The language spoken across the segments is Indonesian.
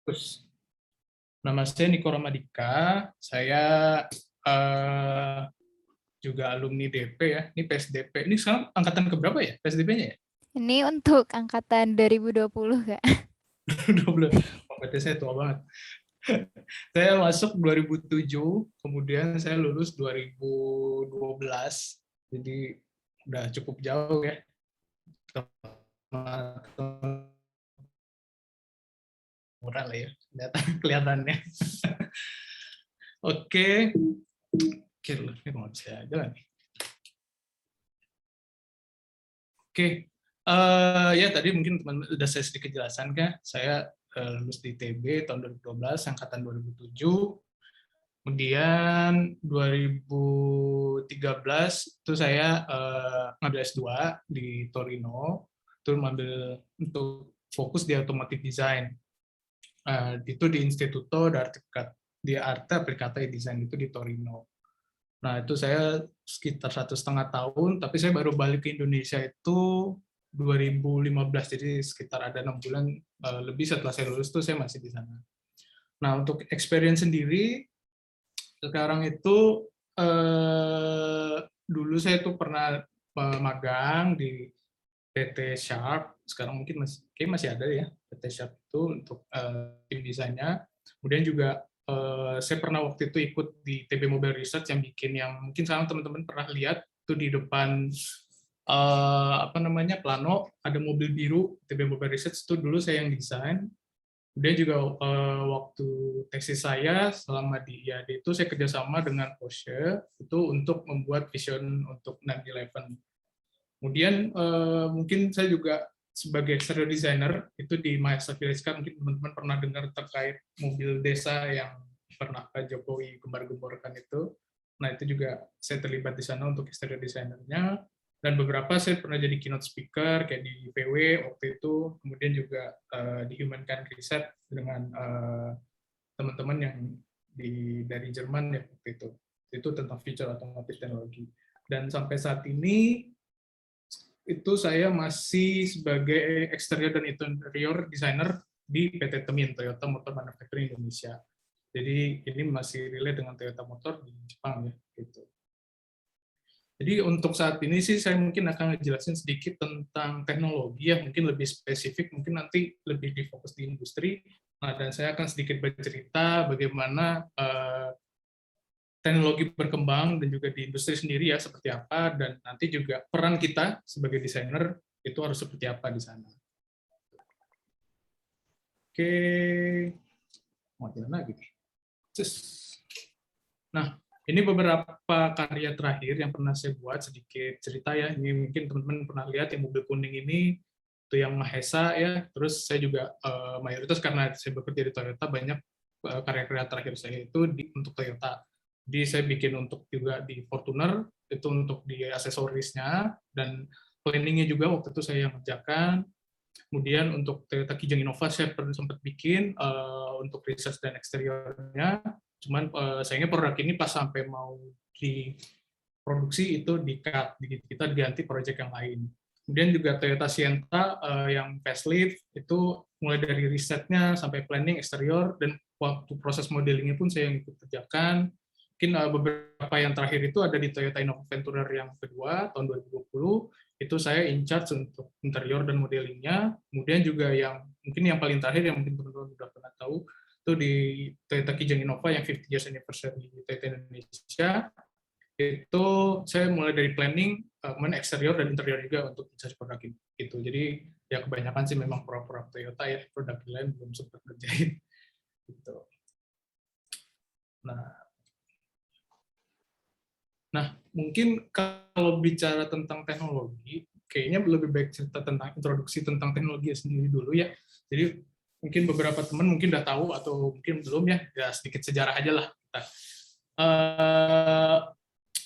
Terus, nama saya Niko Ramadika, saya juga alumni DP ya, ini PSDP. Ini sekarang angkatan keberapa ya PSDP-nya ya? Ini untuk angkatan 2020, Kak. 20. Oh, berarti saya tua banget. Saya masuk 2007, kemudian saya lulus 2012. Jadi udah cukup jauh ya. Murah lah ya, kelihatannya. Oke. Oke, ini mau saya jalan nih. Oke. Ya tadi mungkin teman udah saya sedikit jelaskan kan, saya lulus di ITB tahun 2012, angkatan 2007. Kemudian 2013 itu saya ngambil S2 di Torino, itu ngambil untuk fokus di automotive design. Itu di Istituto di Arte Applicata e Design itu di Torino. Nah itu saya sekitar 1,5 tahun, tapi saya baru balik ke Indonesia itu 2015, jadi sekitar ada 6 bulan lebih setelah saya lulus tuh saya masih di sana. Nah untuk experience sendiri, sekarang itu dulu saya tuh pernah magang di PT Sharp, sekarang mungkin masih ada ya PT Sharp itu untuk tim desainnya. Kemudian juga saya pernah waktu itu ikut di TB Mobile Research yang bikin yang mungkin sekarang teman-teman pernah lihat itu di depan Plano ada mobil biru TB Mobile Research, itu dulu saya yang desain. Kemudian juga waktu tesis saya selama di IAD itu saya kerjasama dengan Porsche itu untuk membuat vision untuk 9/11. Kemudian mungkin saya juga sebagai exterior designer itu di Mahesa Village Car, mungkin teman-teman pernah dengar terkait mobil desa yang pernah Pak Jokowi gembar-gemborkan itu. Nah itu juga saya terlibat di sana untuk exterior designernya. Dan beberapa saya pernah jadi keynote speaker kayak di IPW waktu itu, kemudian juga di Humankind Research dengan teman-teman yang dari Jerman ya waktu itu tentang future otomotif teknologi. Dan sampai saat ini itu saya masih sebagai exterior dan interior designer di PT Temin, Toyota Motor Manufacturing Indonesia. Jadi ini masih relate dengan Toyota Motor di Jepang ya gitu. Jadi untuk saat ini sih saya mungkin akan ngejelasin sedikit tentang teknologi yang mungkin lebih spesifik, mungkin nanti lebih difokus di industri. Nah, dan saya akan sedikit bercerita bagaimana teknologi berkembang dan juga di industri sendiri ya seperti apa, dan nanti juga peran kita sebagai desainer itu harus seperti apa di sana. Oke, mau jalan lagi. Nah, ini beberapa karya terakhir yang pernah saya buat, sedikit cerita ya. Ini mungkin teman-teman pernah lihat yang mobil kuning ini, itu yang Mahesa ya. Terus saya juga mayoritas karena saya bekerja di Toyota, banyak karya-karya terakhir saya itu untuk Toyota. Jadi saya bikin untuk juga di Fortuner, itu untuk di aksesorisnya, dan planningnya juga waktu itu saya yang ngerjakan. Kemudian untuk Toyota Kijang Innova saya pernah sempat bikin untuk research dan eksteriornya. Cuman sayangnya produk ini pas sampai mau diproduksi itu di-cut, kita diganti project yang lain. Kemudian juga Toyota Sienta yang facelift itu mulai dari risetnya sampai planning eksterior, dan waktu proses modelingnya pun saya yang ikut kerjakan. Mungkin beberapa yang terakhir itu ada di Toyota Innova Venturer yang kedua tahun 2020, itu saya in charge untuk interior dan modelingnya. Kemudian juga yang mungkin yang paling terakhir yang mungkin teman-teman sudah pernah tahu itu di Toyota Kijang Innova yang 50 years anniversary di Toyota Indonesia, itu saya mulai dari planning, eksterior dan interior juga untuk in charge produk itu. Jadi ya kebanyakan sih memang produk Toyota ya, produk lain belum sempat kerjain gitu. Nah, mungkin kalau bicara tentang teknologi, kayaknya lebih baik cerita tentang introduksi tentang teknologi sendiri dulu ya. Jadi mungkin beberapa teman mungkin udah tahu atau mungkin belum ya sedikit sejarah aja lah.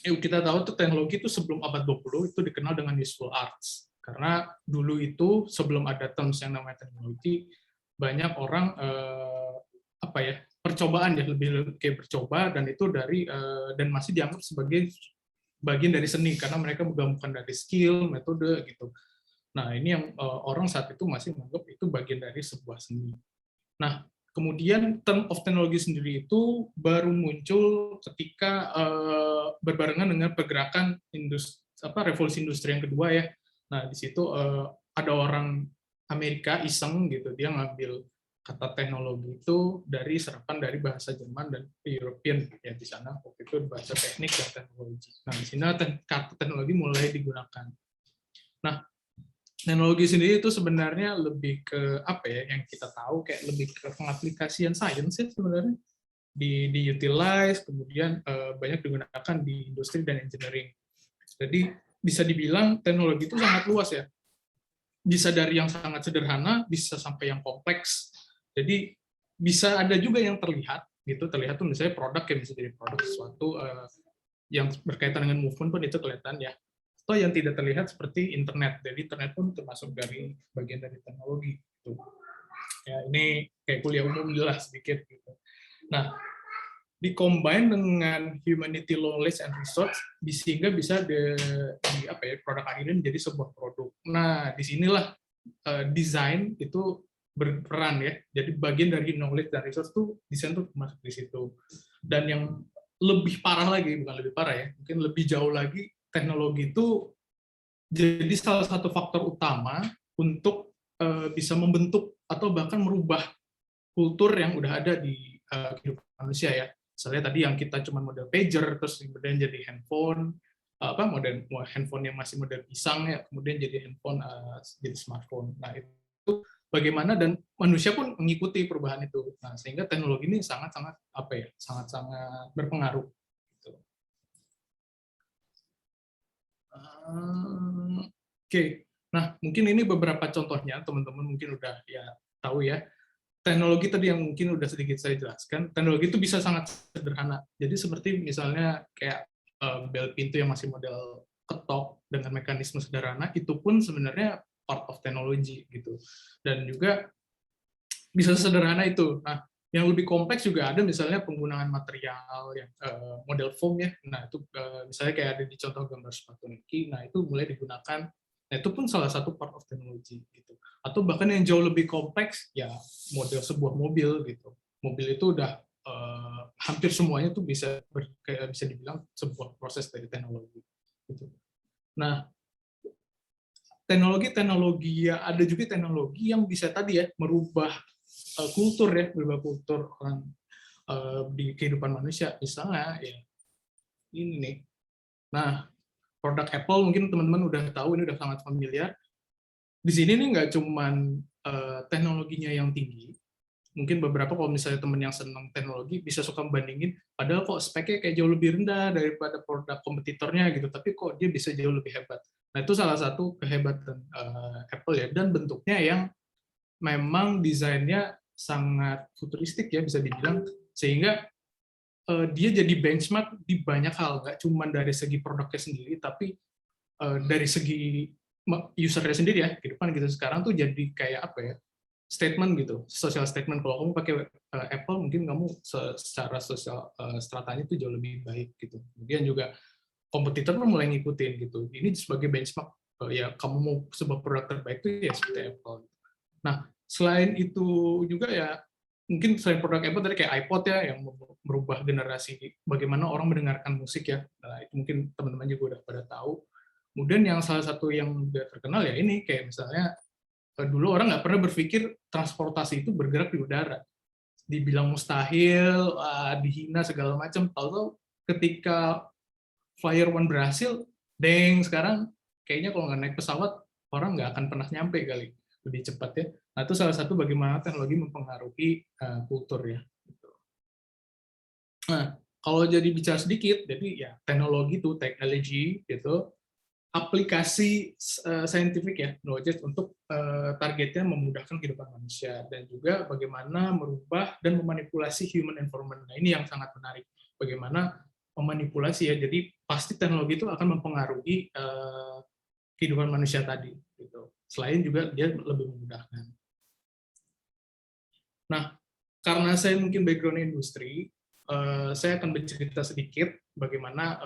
Kita tahu tuh teknologi itu sebelum abad 20 itu dikenal dengan useful arts. Karena dulu itu sebelum ada terms yang namanya teknologi, banyak orang percobaan ya, lebih kayak bercoba, dan itu dan masih dianggap sebagai bagian dari seni karena mereka menggabungkan dari skill, metode gitu. Nah, ini yang orang saat itu masih menganggap itu bagian dari sebuah seni. Nah, kemudian term of teknologi sendiri itu baru muncul ketika berbarengan dengan pergerakan revolusi industri yang kedua ya. Nah, di situ ada orang Amerika iseng gitu, dia ngambil kata teknologi itu dari serapan dari bahasa Jerman dan European ya, di sana waktu itu bahasa teknik dan teknologi. Nah, di sini kata teknologi mulai digunakan. Nah, teknologi sendiri itu sebenarnya lebih ke apa ya, yang kita tahu kayak lebih ke pengaplikasian sains ya sebenarnya, di utilize, kemudian banyak digunakan di industri dan engineering. Jadi bisa dibilang teknologi itu sangat luas ya, bisa dari yang sangat sederhana bisa sampai yang kompleks. Jadi bisa ada juga yang terlihat gitu, terlihat tuh misalnya produk yang bisa jadi produk sesuatu yang berkaitan dengan movement pun itu kelihatan ya, atau yang tidak terlihat seperti internet. Jadi internet pun termasuk dari bagian dari teknologi. Gitu. Ya, ini kayak kuliah umum lah sedikit. Gitu. Nah, di-combine dengan humanity knowledge and research, sehingga bisa produk akhirnya menjadi sebuah produk. Nah, disinilah desain itu berperan ya. Jadi bagian dari knowledge dan research tuh desain tuh masuk di situ. Dan yang lebih parah lagi, bukan lebih parah ya, mungkin lebih jauh lagi, teknologi itu jadi salah satu faktor utama untuk bisa membentuk atau bahkan merubah kultur yang udah ada di kehidupan manusia ya. Misalnya tadi yang kita cuma model pager, terus kemudian jadi handphone, model handphone yang masih model pisang ya, kemudian jadi handphone jadi smartphone. Nah, itu bagaimana, dan manusia pun mengikuti perubahan itu. Nah, sehingga teknologi ini sangat-sangat sangat-sangat berpengaruh. Gitu. Oke. Nah, mungkin ini beberapa contohnya, teman-teman mungkin udah ya tahu ya. Teknologi tadi yang mungkin udah sedikit saya jelaskan, teknologi itu bisa sangat sederhana. Jadi seperti misalnya kayak bel pintu yang masih model ketok dengan mekanisme sederhana, itu pun sebenarnya part of teknologi gitu. Dan juga bisa sederhana itu. Nah, yang lebih kompleks juga ada misalnya penggunaan material yang model foam ya. Nah, itu misalnya kayak ada di contoh gambar sepatu Nike, nah itu mulai digunakan. Nah, itu pun salah satu part of teknologi gitu. Atau bahkan yang jauh lebih kompleks ya model sebuah mobil gitu. Mobil itu udah hampir semuanya tuh bisa dibilang sebuah proses dari teknologi gitu. Nah, teknologi ya, ada juga teknologi yang bisa tadi ya merubah kultur ya, berubah kultur orang di kehidupan manusia. Misalnya ya ini nih. Nah, produk Apple mungkin teman-teman udah tahu, ini udah sangat familiar. Di sini nih nggak cuman teknologinya yang tinggi, mungkin beberapa kalau misalnya teman yang senang teknologi bisa suka membandingin, padahal kok speknya kayak jauh lebih rendah daripada produk kompetitornya gitu, tapi kok dia bisa jauh lebih hebat. Nah, itu salah satu kehebatan Apple ya, dan bentuknya yang memang desainnya sangat futuristik ya bisa dibilang, sehingga dia jadi benchmark di banyak hal, nggak cuma dari segi produknya sendiri, tapi dari segi usernya sendiri ya, ke depan gitu. Sekarang tuh jadi kayak apa ya, statement gitu, social statement. Kalau kamu pakai Apple, mungkin kamu secara sosial stratanya itu jauh lebih baik gitu. Kemudian juga kompetitor pun mulai ngikutin gitu. Ini sebagai benchmark, ya kamu mau sebuah produk terbaik itu ya seperti Apple. Nah, selain itu juga ya, mungkin selain produk Apple tadi kayak iPod ya, yang merubah generasi bagaimana orang mendengarkan musik ya. Nah, itu mungkin teman-teman juga udah pada tahu. Kemudian yang salah satu yang udah terkenal ya ini, kayak misalnya dulu orang nggak pernah berpikir transportasi itu bergerak di udara. Dibilang mustahil, dihina segala macam. Tahu-tahu ketika Flyer One berhasil, sekarang kayaknya kalau nggak naik pesawat, orang nggak akan pernah nyampe kali, lebih cepat ya. Nah, itu salah satu bagaimana teknologi mempengaruhi kultur ya. Nah, kalau jadi bicara sedikit, jadi ya teknologi itu, teknologi gitu, aplikasi saintifik ya, knowledge untuk targetnya memudahkan kehidupan manusia, dan juga bagaimana merubah dan memanipulasi human environment. Nah, ini yang sangat menarik. Bagaimana memanipulasi ya, jadi pasti teknologi itu akan mempengaruhi kehidupan manusia tadi. Gitu. Selain juga dia lebih memudahkan. Nah, karena saya mungkin background industri, saya akan bercerita sedikit bagaimana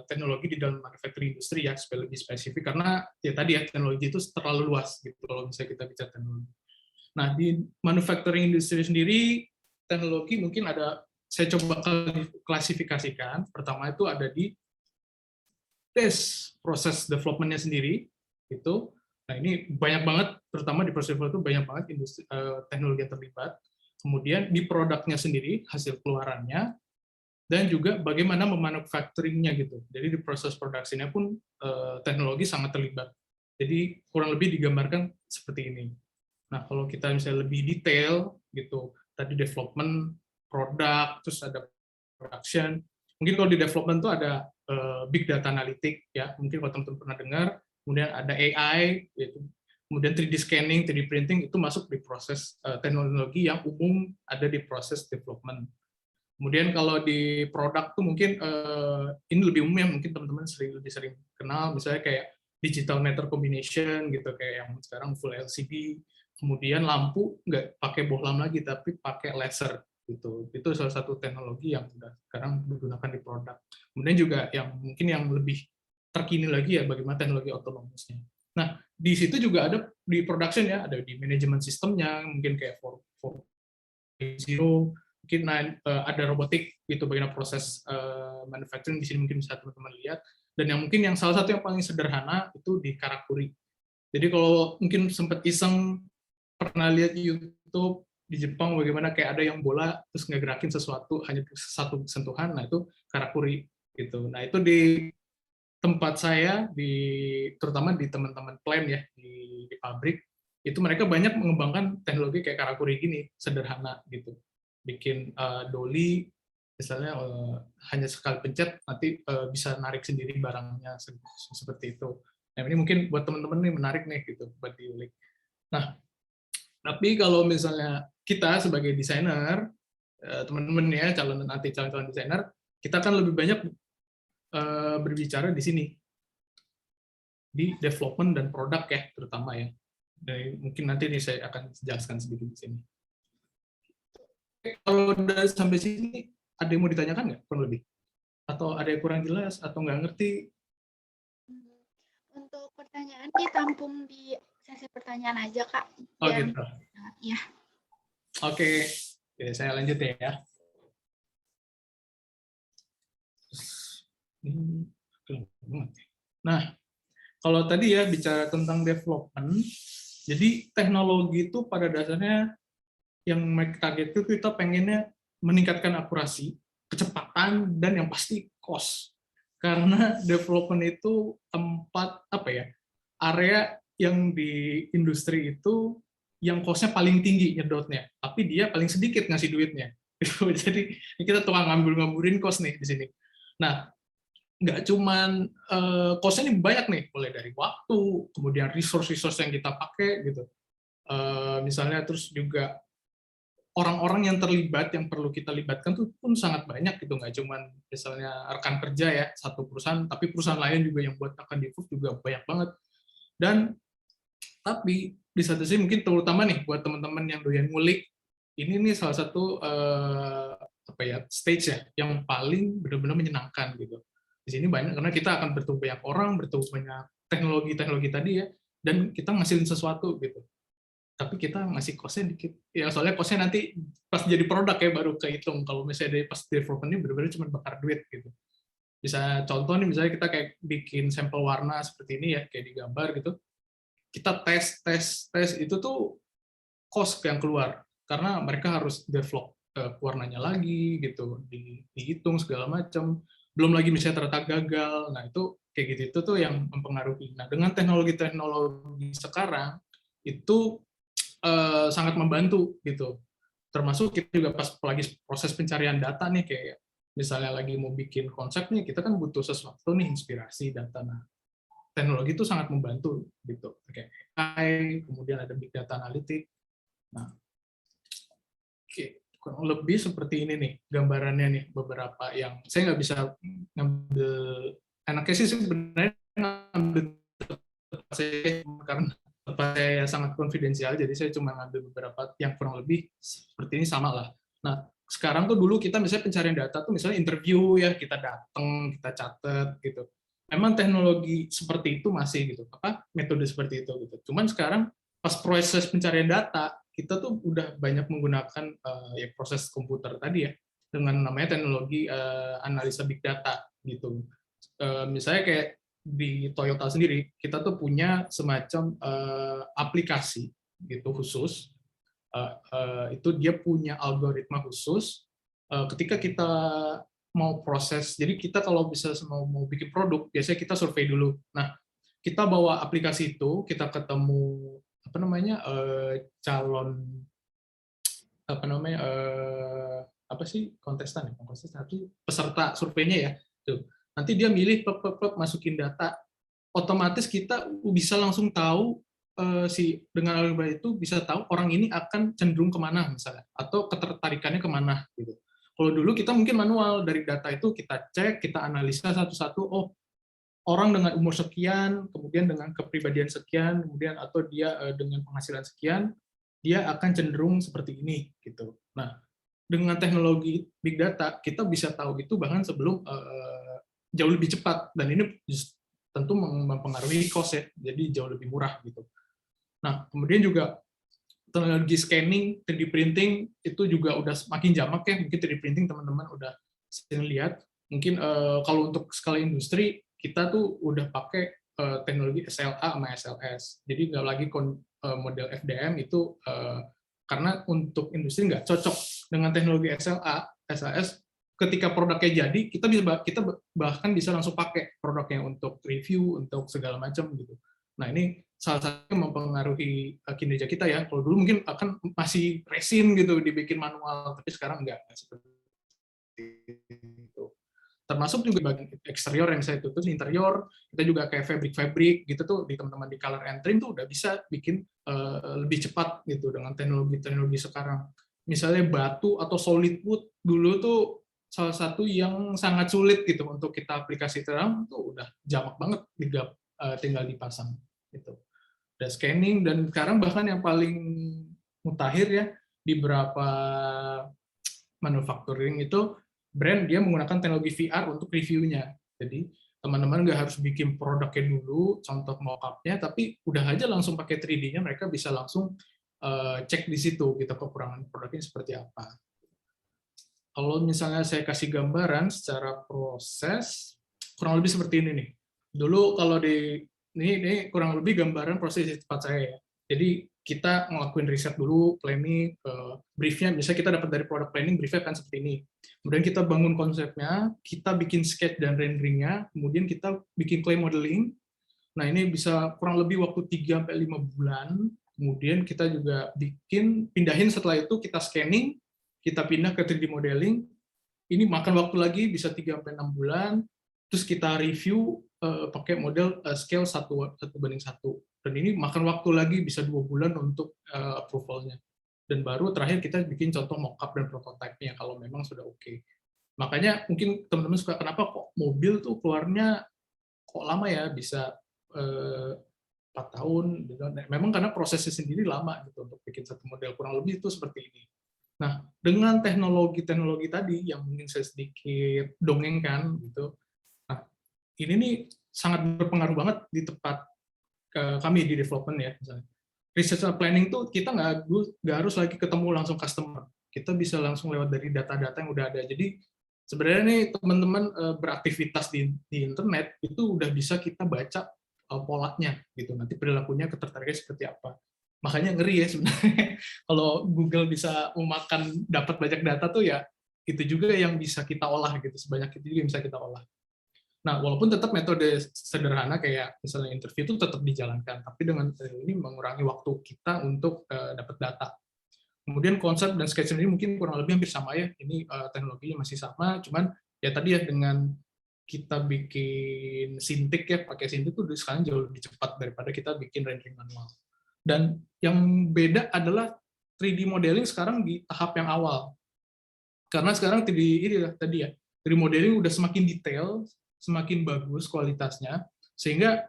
teknologi di dalam manufacturing industri ya, supaya lebih spesifik, karena ya tadi ya, teknologi itu terlalu luas gitu kalau misalnya kita bicara teknologi. Nah, di manufacturing industri sendiri, teknologi mungkin ada, saya coba klasifikasikan. Pertama itu ada di proses development-nya sendiri, itu. Nah, ini banyak banget, terutama di proses development itu banyak banget industri, teknologi yang terlibat. Kemudian di produknya sendiri, hasil keluarannya, dan juga bagaimana memanufacturing-nya gitu. Jadi di proses produksinya pun teknologi sangat terlibat. Jadi kurang lebih digambarkan seperti ini. Nah, kalau kita misalnya lebih detail gitu, tadi development, produk, terus ada production. Mungkin kalau di development tuh ada big data analytic ya, mungkin kalau teman-teman pernah dengar. Kemudian ada AI, yaitu kemudian 3D scanning, 3D printing itu masuk di proses teknologi yang umum ada di proses development. Kemudian kalau di produk tuh mungkin ini lebih umum ya, mungkin teman-teman lebih sering kenal, misalnya kayak digital meter combination gitu, kayak yang sekarang full LCD. Kemudian lampu nggak pakai bohlam lagi, tapi pakai laser gitu. Itu salah satu teknologi yang sekarang digunakan di produk. Kemudian juga yang mungkin yang lebih terkini lagi ya, bagaimana teknologi otonomusnya. Nah, di situ juga ada di production ya, ada di manajemen sistemnya, mungkin kayak 4.0, mungkin ada robotik gitu, bagaimana proses manufacturing di sini mungkin bisa teman-teman lihat. Dan yang mungkin yang salah satu yang paling sederhana itu di karakuri. Jadi kalau mungkin sempat iseng pernah lihat di YouTube di Jepang bagaimana kayak ada yang bola terus ngegerakin sesuatu hanya satu sentuhan, nah itu karakuri gitu. Nah itu di tempat saya, terutama di teman-teman plant ya di pabrik, itu mereka banyak mengembangkan teknologi kayak karakuri gini, sederhana gitu. Bikin doli, misalnya hanya sekali pencet nanti bisa narik sendiri barangnya seperti itu. Nah ini mungkin buat teman-teman nih menarik nih gitu buat diulik. Nah, tapi kalau misalnya kita sebagai desainer, teman-teman ya calon-calon desainer, kita kan lebih banyak berbicara di sini di development dan produk ya terutama ya. Dan mungkin nanti nih saya akan jelaskan sedikit di sini. Kalau udah sampai sini ada yang mau ditanyakan nggak kurang lebih? Atau ada yang kurang jelas atau nggak ngerti? Untuk pertanyaan ditampung di sesi pertanyaan aja Kak. Oh gitu. Ya. Oke, saya lanjut ya. Nah, kalau tadi ya bicara tentang development, jadi teknologi itu pada dasarnya yang target itu kita pengennya meningkatkan akurasi, kecepatan, dan yang pasti cost. Karena development itu tempat area yang di industri itu yang cost-nya paling tinggi nyedotnya, tapi dia paling sedikit ngasih duitnya. Jadi kita tukang ngambil-ngamburin cost nih di sini. Nah, nggak cuman cost-nya ini banyak nih, mulai dari waktu, kemudian resource yang kita pakai gitu. Misalnya terus juga orang-orang yang terlibat yang perlu kita libatkan tuh pun sangat banyak gitu, nggak cuman misalnya rekan kerja ya satu perusahaan, tapi perusahaan lain juga yang buat akan di-improve juga banyak banget. Dan tapi di satu sisi mungkin terutama nih buat teman-teman yang doyan ngulik, ini nih salah satu stage ya yang paling benar-benar menyenangkan gitu. Di sini banyak karena kita akan bertemu banyak orang, bertemu banyak teknologi tadi ya, dan kita ngasilin sesuatu gitu. Tapi kita ngasih cost-nya dikit. Ya soalnya cost-nya nanti pas jadi produk ya baru kehitung. Kalau misalnya dari pas development ini benar-benar cuma bakar duit gitu. Bisa contoh nih misalnya kita kayak bikin sampel warna seperti ini ya, kayak di gambar gitu. Kita tes itu tuh cost yang keluar karena mereka harus develop warnanya lagi gitu, dihitung segala macam. Belum lagi misalnya ternyata gagal. Nah, itu kayak gitu itu tuh yang mempengaruhi. Nah, dengan teknologi sekarang itu sangat membantu gitu. Termasuk kita juga pas lagi proses pencarian data nih, kayak misalnya lagi mau bikin konsep nih, kita kan butuh sesuatu nih, inspirasi data. Nah, teknologi itu sangat membantu gitu. Kayak AI, kemudian ada big data analytic. Nah, kurang lebih seperti ini nih gambarannya nih, beberapa yang saya nggak bisa ngambil, enaknya sih sebenarnya ngambil karena saya sangat konfidensial, jadi saya cuma ngambil beberapa yang kurang lebih seperti ini sama lah. Nah, sekarang tuh dulu kita misalnya pencarian data tuh misalnya interview ya, kita datang, kita catat gitu. Memang teknologi seperti itu masih gitu, metode seperti itu gitu. Cuman sekarang pas proses pencarian data, kita tuh udah banyak menggunakan ya proses komputer tadi ya, dengan namanya teknologi analisa big data gitu. Misalnya kayak di Toyota sendiri, kita tuh punya semacam aplikasi gitu khusus. Itu dia punya algoritma khusus. Ketika kita mau proses, jadi kita kalau bisa mau bikin produk, biasanya kita survei dulu. Nah, kita bawa aplikasi itu, kita ketemu calon apa sih kontestan tapi peserta surveinya ya. Tuh. Nanti dia milih masukin data, otomatis kita bisa langsung tahu dengan algoritma itu bisa tahu orang ini akan cenderung kemana misalnya, atau ketertarikannya kemana gitu. Kalau dulu kita mungkin manual, dari data itu kita cek, kita analisa satu-satu, oh orang dengan umur sekian, kemudian dengan kepribadian sekian, kemudian atau dia dengan penghasilan sekian, dia akan cenderung seperti ini gitu. Nah, dengan teknologi big data kita bisa tahu itu bahkan sebelum jauh lebih cepat, dan ini tentu mempengaruhi cost ya, jadi jauh lebih murah gitu. Nah, kemudian juga teknologi scanning, 3D printing itu juga udah semakin jamak ya. Mungkin 3D printing teman-teman udah sering lihat. Mungkin kalau untuk skala industri kita tuh udah pakai teknologi SLA sama SLS. Jadi nggak lagi model FDM itu karena untuk industri nggak cocok dengan teknologi SLA, SLS. Ketika produknya jadi, kita bahkan bisa langsung pakai produknya untuk review, untuk segala macam gitu. Nah, ini salah satu mempengaruhi kinerja kita ya. Kalau dulu mungkin akan masih resin gitu, dibikin manual, tapi sekarang enggak seperti itu. Termasuk juga bagian eksterior yang saya tutup, interior, kita juga kayak fabric gitu tuh, di teman-teman di color and trim tuh udah bisa bikin lebih cepat gitu dengan teknologi sekarang. Misalnya batu atau solid wood, dulu tuh salah satu yang sangat sulit gitu untuk kita aplikasi terang, tuh udah jamak banget, tinggal dipasang gitu. Ada scanning, dan sekarang bahkan yang paling mutakhir ya, di beberapa manufacturing itu brand dia menggunakan teknologi VR untuk reviewnya. Jadi teman-teman nggak harus bikin produknya dulu, contoh mock-up-nya, tapi udah aja langsung pakai 3D-nya, mereka bisa langsung cek di situ gitu kekurangan produknya seperti apa. Kalau misalnya saya kasih gambaran secara proses, kurang lebih seperti ini nih. Dulu kalau ini kurang lebih gambaran proses di tempat saya ya. Jadi kita ngelakuin riset dulu, planning, briefnya, misalnya kita dapat dari product planning, briefnya akan seperti ini. Kemudian kita bangun konsepnya, kita bikin sketch dan renderingnya, kemudian kita bikin clay modeling. Nah, ini bisa kurang lebih waktu 3-5 bulan. Kemudian kita juga pindahin setelah itu, kita scanning, kita pindah ke 3D modeling. Ini makan waktu lagi, bisa 3-6 bulan. Terus kita review pakai model scale 1:1. Dan ini makan waktu lagi, bisa 2 bulan untuk approval-nya. Dan baru terakhir kita bikin contoh mock-up dan prototype-nya, kalau memang sudah oke. Makanya mungkin teman-teman suka, kenapa kok mobil tuh keluarnya kok lama ya, bisa 4 tahun. Memang karena prosesnya sendiri lama gitu untuk bikin satu model, kurang lebih itu seperti ini. Nah, dengan teknologi tadi yang mungkin saya sedikit dongengkan gitu, nah ini nih sangat berpengaruh banget di tempat kami di development ya. Misalnya research and planning tuh kita nggak harus lagi ketemu langsung customer, kita bisa langsung lewat dari data-data yang udah ada. Jadi sebenarnya nih teman-teman beraktivitas di internet itu udah bisa kita baca polanya gitu, nanti perilakunya, ketertarikannya seperti apa. Makanya ngeri ya sebenarnya kalau Google bisa memakan, dapat banyak data tuh ya, itu juga yang bisa kita olah gitu, sebanyak itu juga yang bisa kita olah. Nah, walaupun tetap metode sederhana kayak misalnya interview itu tetap dijalankan, tapi dengan ini mengurangi waktu kita untuk dapat data. Kemudian konsep dan sketch ini mungkin kurang lebih hampir sama ya, ini teknologinya masih sama, cuman ya tadi ya dengan kita bikin Cintiq ya, pakai Cintiq itu sekarang jauh lebih cepat daripada kita bikin rendering manual. Dan yang beda adalah 3D modeling sekarang di tahap yang awal. Karena sekarang 3D modeling udah semakin detail, semakin bagus kualitasnya, sehingga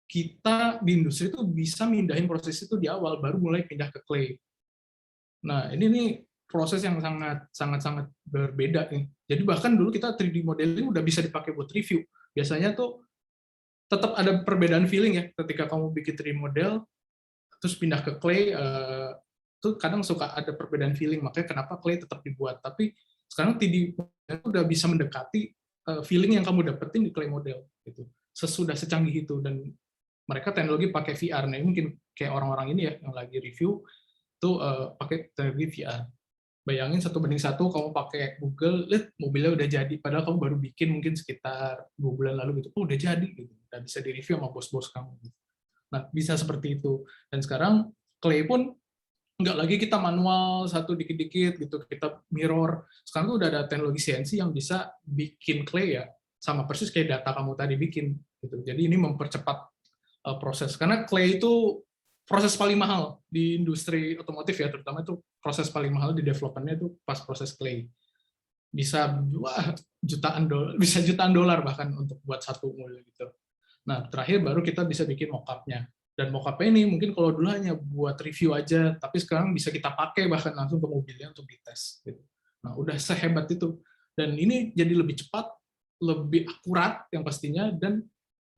kita di industri itu bisa mindahin proses itu di awal, baru mulai pindah ke clay. Nah, ini nih proses yang sangat berbeda nih. Jadi bahkan dulu kita 3D modeling udah bisa dipakai buat review. Biasanya tuh tetap ada perbedaan feeling ya ketika kamu bikin 3D model terus pindah ke clay, tuh kadang suka ada perbedaan feeling, makanya kenapa clay tetap dibuat. Tapi sekarang 3D model udah bisa mendekati feeling yang kamu dapetin di clay model gitu. Sudah secanggih itu, dan mereka teknologi pakai VR. Nah, mungkin kayak orang-orang ini ya yang lagi review tuh pakai teknologi VR. Bayangin 1:1 kamu pakai Google, lihat mobilnya udah jadi, padahal kamu baru bikin mungkin sekitar 2 bulan lalu gitu. Oh, udah jadi gitu. Udah bisa di-review sama bos-bos kamu gitu. Nah, bisa seperti itu. Dan sekarang clay pun nggak lagi kita manual satu dikit-dikit gitu, kita mirror. Sekarang tuh udah ada teknologi CNC yang bisa bikin clay ya sama persis kayak data kamu tadi bikin gitu. Jadi ini mempercepat proses, karena clay itu proses paling mahal di industri otomotif ya, terutama itu proses paling mahal di development-nya itu pas proses clay. Bisa jutaan dolar bahkan untuk buat satu model gitu. Nah, terakhir baru kita bisa bikin mock-up-nya. Dan mock-up-nya ini mungkin kalau dulu hanya buat review aja, tapi sekarang bisa kita pakai bahkan langsung ke mobilnya untuk dites. Gitu. Nah, udah sehebat itu. Dan ini jadi lebih cepat, lebih akurat yang pastinya, dan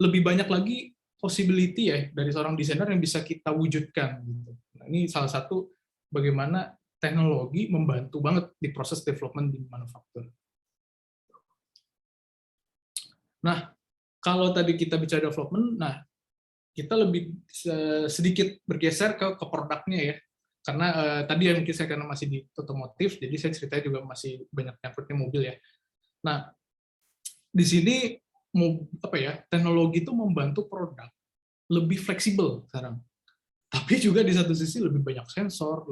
lebih banyak lagi possibility ya dari seorang desainer yang bisa kita wujudkan. Gitu. Nah, ini salah satu bagaimana teknologi membantu banget di proses development di manufaktur. Nah, kalau tadi kita bicara development, nah kita lebih sedikit bergeser ke produknya ya, karena tadi yang mungkin saya karena masih di otomotif, jadi saya ceritanya juga masih banyak nyangkutnya mobil ya. Nah, di sini teknologi itu membantu produk lebih fleksibel sekarang, tapi juga di satu sisi lebih banyak sensor,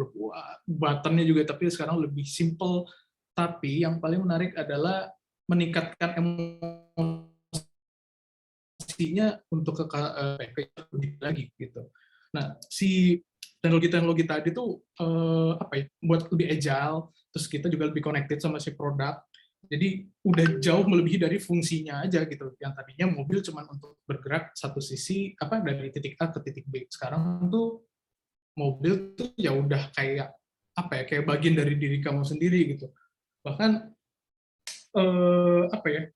buttonnya juga tapi sekarang lebih simple. Tapi yang paling menarik adalah meningkatkan emosinya untuk lebih lagi gitu. Nah, si teknologi tadi tuh buat lebih agile, terus kita juga lebih connected sama si produk. Jadi udah jauh melebihi dari fungsinya aja gitu. Yang tadinya mobil cuma untuk bergerak satu sisi dari titik A ke titik B. Sekarang tuh mobil tuh ya udah kayak kayak bagian dari diri kamu sendiri gitu. Bahkan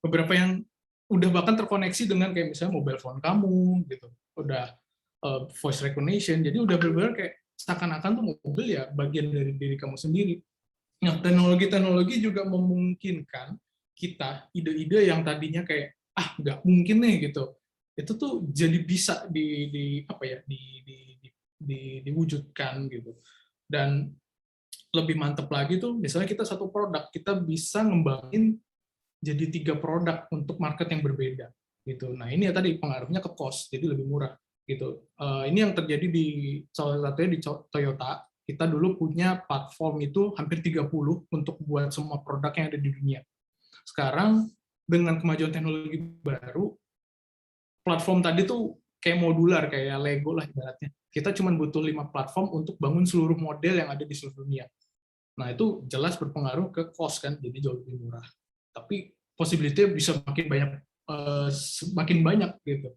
beberapa yang udah bahkan terkoneksi dengan kayak misalnya mobile phone kamu gitu. Udah voice recognition. Jadi udah benar-benar kayak seakan-akan tuh mobil ya bagian dari diri kamu sendiri. Nah, teknologi juga memungkinkan kita ide-ide yang tadinya kayak nggak mungkin nih gitu, itu tuh jadi bisa diwujudkan gitu. Dan lebih mantep lagi tuh, misalnya kita satu produk kita bisa ngembangin jadi 3 produk untuk market yang berbeda gitu. Nah, ini ya tadi pengaruhnya ke cost, jadi lebih murah gitu. Ini yang terjadi di salah satunya di Toyota. Kita dulu punya platform itu hampir 30 untuk buat semua produk yang ada di dunia. Sekarang dengan kemajuan teknologi baru, platform tadi tuh kayak modular, kayak Lego lah ibaratnya. Kita cuma butuh 5 platform untuk bangun seluruh model yang ada di seluruh dunia. Nah, itu jelas berpengaruh ke cost kan, jadi jauh lebih murah. Tapi possibility bisa makin banyak gitu.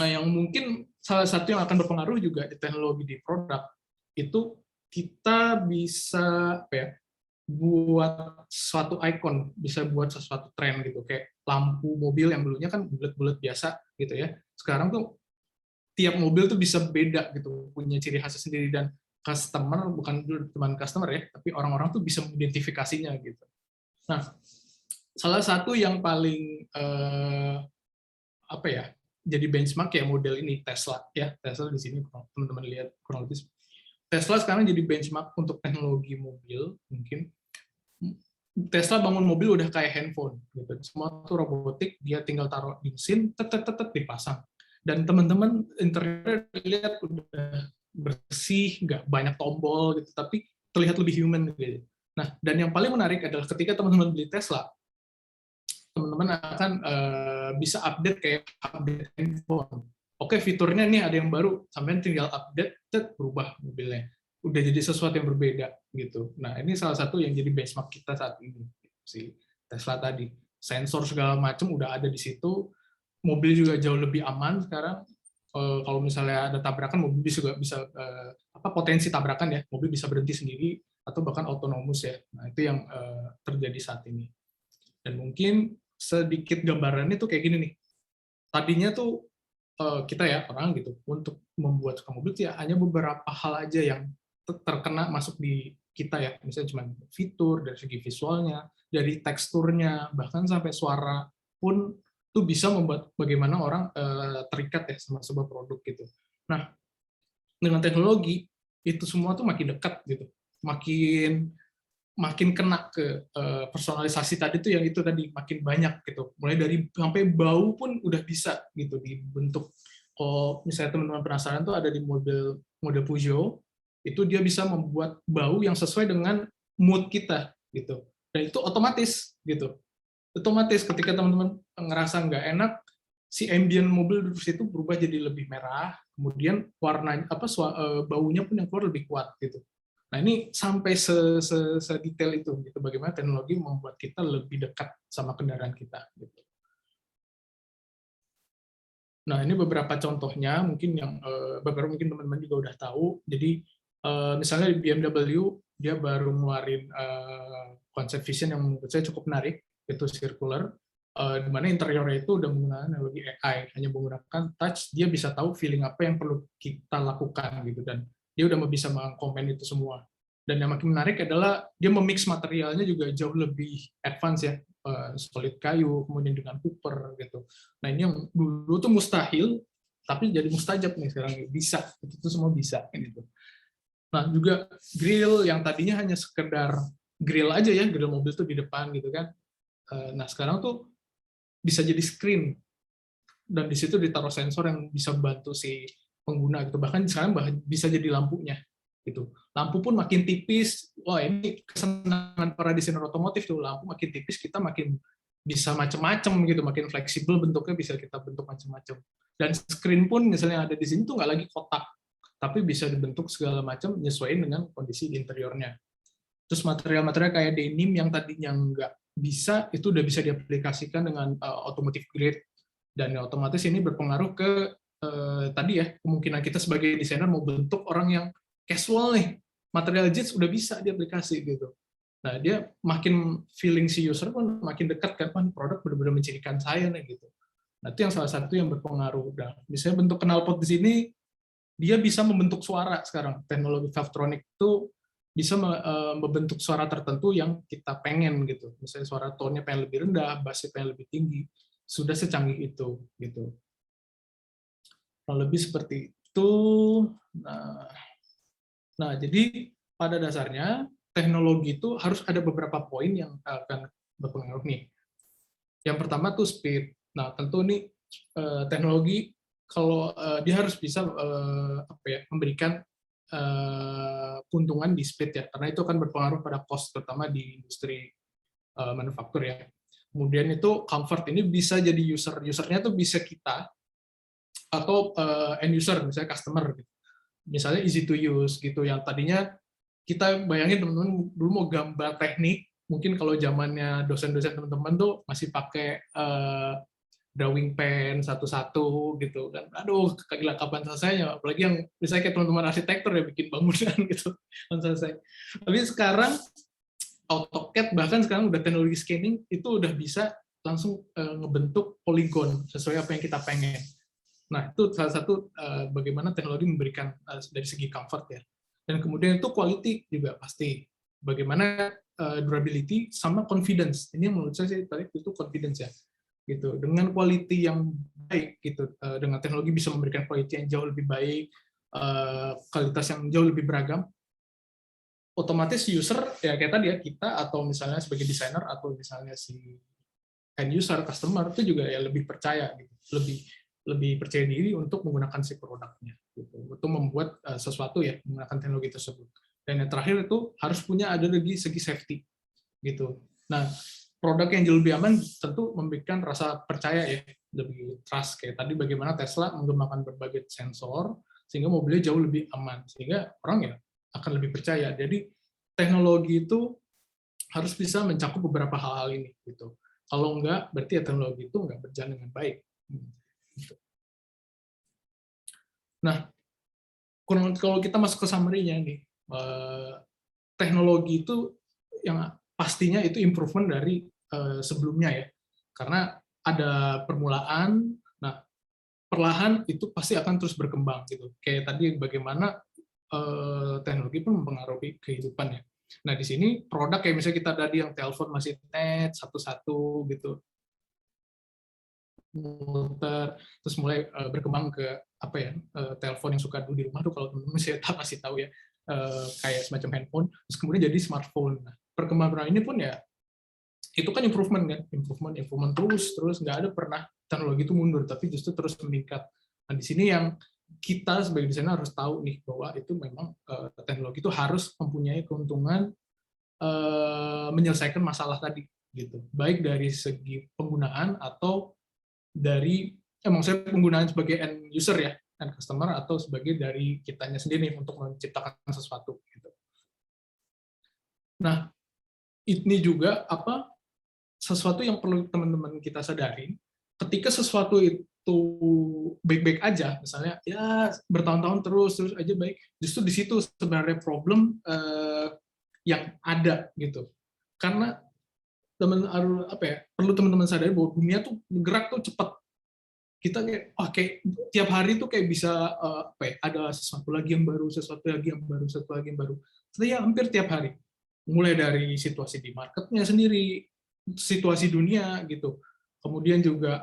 Nah, yang mungkin salah satu yang akan berpengaruh juga di teknologi di produk itu kita bisa buat suatu icon, bisa buat sesuatu tren gitu, kayak lampu mobil yang dulunya kan bulat-bulat biasa gitu ya. Sekarang tuh tiap mobil tuh bisa beda gitu, punya ciri khasnya sendiri, dan customer bukan cuma customer ya, tapi orang-orang tuh bisa mengidentifikasinya gitu. Nah, salah satu yang paling jadi benchmark ya model ini Tesla ya. Tesla di sini teman-teman lihat kurang lebih. Tesla sekarang jadi benchmark untuk teknologi mobil. Mungkin Tesla bangun mobil udah kayak handphone gitu. Semua tuh robotik, dia tinggal taruh di mesin, tet dipasang. Dan teman-teman interior lihat udah bersih, nggak banyak tombol gitu, tapi terlihat lebih human gitu. Nah, dan yang paling menarik adalah ketika teman-teman beli Tesla, teman-teman akan bisa update kayak update handphone. Oke, fiturnya nih ada yang baru, sampai tinggal update, berubah mobilnya. Udah jadi sesuatu yang berbeda gitu. Nah, ini salah satu yang jadi benchmark kita saat ini, si Tesla tadi. Sensor segala macam udah ada di situ. Mobil juga jauh lebih aman sekarang. Kalau misalnya ada tabrakan, mobil juga bisa potensi tabrakan ya, mobil bisa berhenti sendiri, atau bahkan autonomous ya. Nah, itu yang terjadi saat ini. Dan mungkin sedikit gambarannya tuh kayak gini nih. Tadinya tuh kita ya orang gitu untuk membuat suka mobil ya hanya beberapa hal aja yang terkena masuk di kita ya, misalnya cuma fitur dari segi visualnya, dari teksturnya, bahkan sampai suara pun tuh bisa membuat bagaimana orang terikat ya sama sebuah produk gitu. Nah, dengan teknologi itu semua tuh makin dekat gitu, makin kena ke personalisasi tadi tuh yang itu tadi makin banyak gitu. Mulai dari sampai bau pun udah bisa gitu dibentuk. Kalau misalnya teman-teman penasaran tuh ada di model Peugeot, itu dia bisa membuat bau yang sesuai dengan mood kita gitu. Dan itu otomatis gitu. Otomatis ketika teman-teman ngerasa nggak enak, si ambient mobil di situ berubah jadi lebih merah, kemudian warna baunya pun yang keluar lebih kuat gitu. Nah, ini sampai sedetail itu gitu, bagaimana teknologi membuat kita lebih dekat sama kendaraan kita gitu. Nah, ini beberapa contohnya mungkin yang beberapa mungkin teman-teman juga udah tahu. Jadi misalnya di BMW dia baru ngeluarin konsep vision yang menurut saya cukup menarik, itu circular, di mana interiornya itu udah menggunakan teknologi AI, hanya menggunakan touch dia bisa tahu feeling apa yang perlu kita lakukan gitu, dan dia udah bisa mengkomen itu semua. Dan yang makin menarik adalah dia memix materialnya juga jauh lebih advance ya, solid kayu, kemudian dengan cooper gitu. Nah, ini yang dulu tuh mustahil, tapi jadi mustajab nih sekarang, bisa, itu semua bisa gitu. Nah, juga grill yang tadinya hanya sekedar grill aja ya, grill mobil tuh di depan gitu kan. Nah, sekarang tuh bisa jadi screen, dan di situ ditaruh sensor yang bisa bantu si pengguna gitu. Bahkan sekarang bisa jadi lampunya gitu. Lampu pun makin tipis. Wah, ini kesenangan para desainer otomotif tuh, lampu makin tipis kita makin bisa macam-macam gitu, makin fleksibel bentuknya, bisa kita bentuk macam-macam. Dan screen pun misalnya ada di sini tuh nggak lagi kotak, tapi bisa dibentuk segala macam menyesuaikan dengan kondisi di interiornya. Terus material-material kayak denim yang tadinya nggak bisa, itu udah bisa diaplikasikan dengan automotive grade, dan otomatis ini berpengaruh ke tadi ya, kemungkinan kita sebagai desainer mau bentuk orang yang casual nih, material jeans udah bisa diaplikasi gitu. Nah, dia makin feeling si user pun makin dekat kan, produk benar-benar mencirikan saya nih gitu. Nah, itu yang salah satu yang berpengaruh. Nah, misalnya bentuk knalpot di sini, dia bisa membentuk suara sekarang. Teknologi Valvetronic itu bisa membentuk suara tertentu yang kita pengen gitu. Misalnya suara tone-nya pengen lebih rendah, bass-nya pengen lebih tinggi. Sudah secanggih itu gitu. Lebih seperti itu. Nah, jadi pada dasarnya teknologi itu harus ada beberapa poin yang akan berpengaruh nih. Yang pertama tuh speed. Nah, tentu nih teknologi kalau dia harus bisa memberikan keuntungan di speed ya, karena itu akan berpengaruh pada cost, terutama di industri manufaktur ya. Kemudian itu comfort, ini bisa jadi usernya tuh bisa kita atau end user, misalnya customer gitu. Misalnya easy to use gitu, yang tadinya kita bayangin teman-teman dulu mau gambar teknik, mungkin kalau zamannya dosen-dosen teman-teman tuh masih pakai drawing pen satu-satu gitu kan, aduh gila kapan selesainya, apalagi yang misalnya kayak teman-teman arsitektur ya bikin bangunan gitu kan selesai. Tapi sekarang AutoCAD bahkan sekarang udah teknologi scanning itu udah bisa langsung ngebentuk poligon sesuai apa yang kita pengen. Nah, itu salah satu bagaimana teknologi memberikan dari segi comfort ya. Dan kemudian itu quality juga pasti. Bagaimana durability sama confidence. Ini yang menurut saya sih tadi itu confidence ya. Gitu. Dengan quality yang baik gitu, dengan teknologi bisa memberikan quality yang jauh lebih baik, kualitas yang jauh lebih beragam. Otomatis user ya kayak tadi ya, kita atau misalnya sebagai desainer atau misalnya si end user customer itu juga ya lebih percaya gitu. Lebih percaya diri untuk menggunakan si produknya gitu, untuk membuat sesuatu ya menggunakan teknologi tersebut. Dan yang terakhir itu harus punya ada dari segi safety gitu. Nah, produk yang jauh lebih aman tentu memberikan rasa percaya ya, lebih trust, kayak tadi bagaimana Tesla mengembangkan berbagai sensor sehingga mobilnya jauh lebih aman, sehingga orang ya akan lebih percaya. Jadi teknologi itu harus bisa mencakup beberapa hal-hal ini gitu. Kalau enggak, berarti ya teknologi itu enggak berjalan dengan baik. Nah, kalau kita masuk ke summary-nya nih, teknologi itu yang pastinya itu improvement dari sebelumnya ya, karena ada permulaan. Nah, perlahan itu pasti akan terus berkembang gitu. Kayak tadi bagaimana teknologi pun mempengaruhi kehidupan ya. Nah, di sini produk kayak misalnya kita tadi yang telepon masih net satu-satu gitu, muter, terus mulai berkembang ke apa ya, telepon yang suka dulu di rumah tuh kalau teman-teman saya masih tahu ya, kayak semacam handphone, terus kemudian jadi smartphone. Nah, perkembangan ini pun ya itu kan improvement kan, improvement terus nggak ada pernah teknologi itu mundur, tapi justru terus meningkat. Nah, di sini yang kita sebagai desainer harus tahu nih bahwa itu memang teknologi itu harus mempunyai keuntungan menyelesaikan masalah tadi gitu, baik dari segi penggunaan atau dari maksudnya penggunaan sebagai end user ya, end customer, atau sebagai dari kitanya sendiri untuk menciptakan sesuatu gitu. Nah, ini juga sesuatu yang perlu teman-teman kita sadari, ketika sesuatu itu baik-baik aja, misalnya ya bertahun-tahun terus aja baik, justru di situ sebenarnya problem yang ada gitu. Karena perlu teman-teman sadari bahwa dunia tuh bergerak tuh cepat. Kita kayak tiap hari tuh kayak bisa ada sesuatu lagi yang baru, sesuatu lagi yang baru. Sebenarnya hampir tiap hari. Mulai dari situasi di marketnya sendiri, situasi dunia gitu. Kemudian juga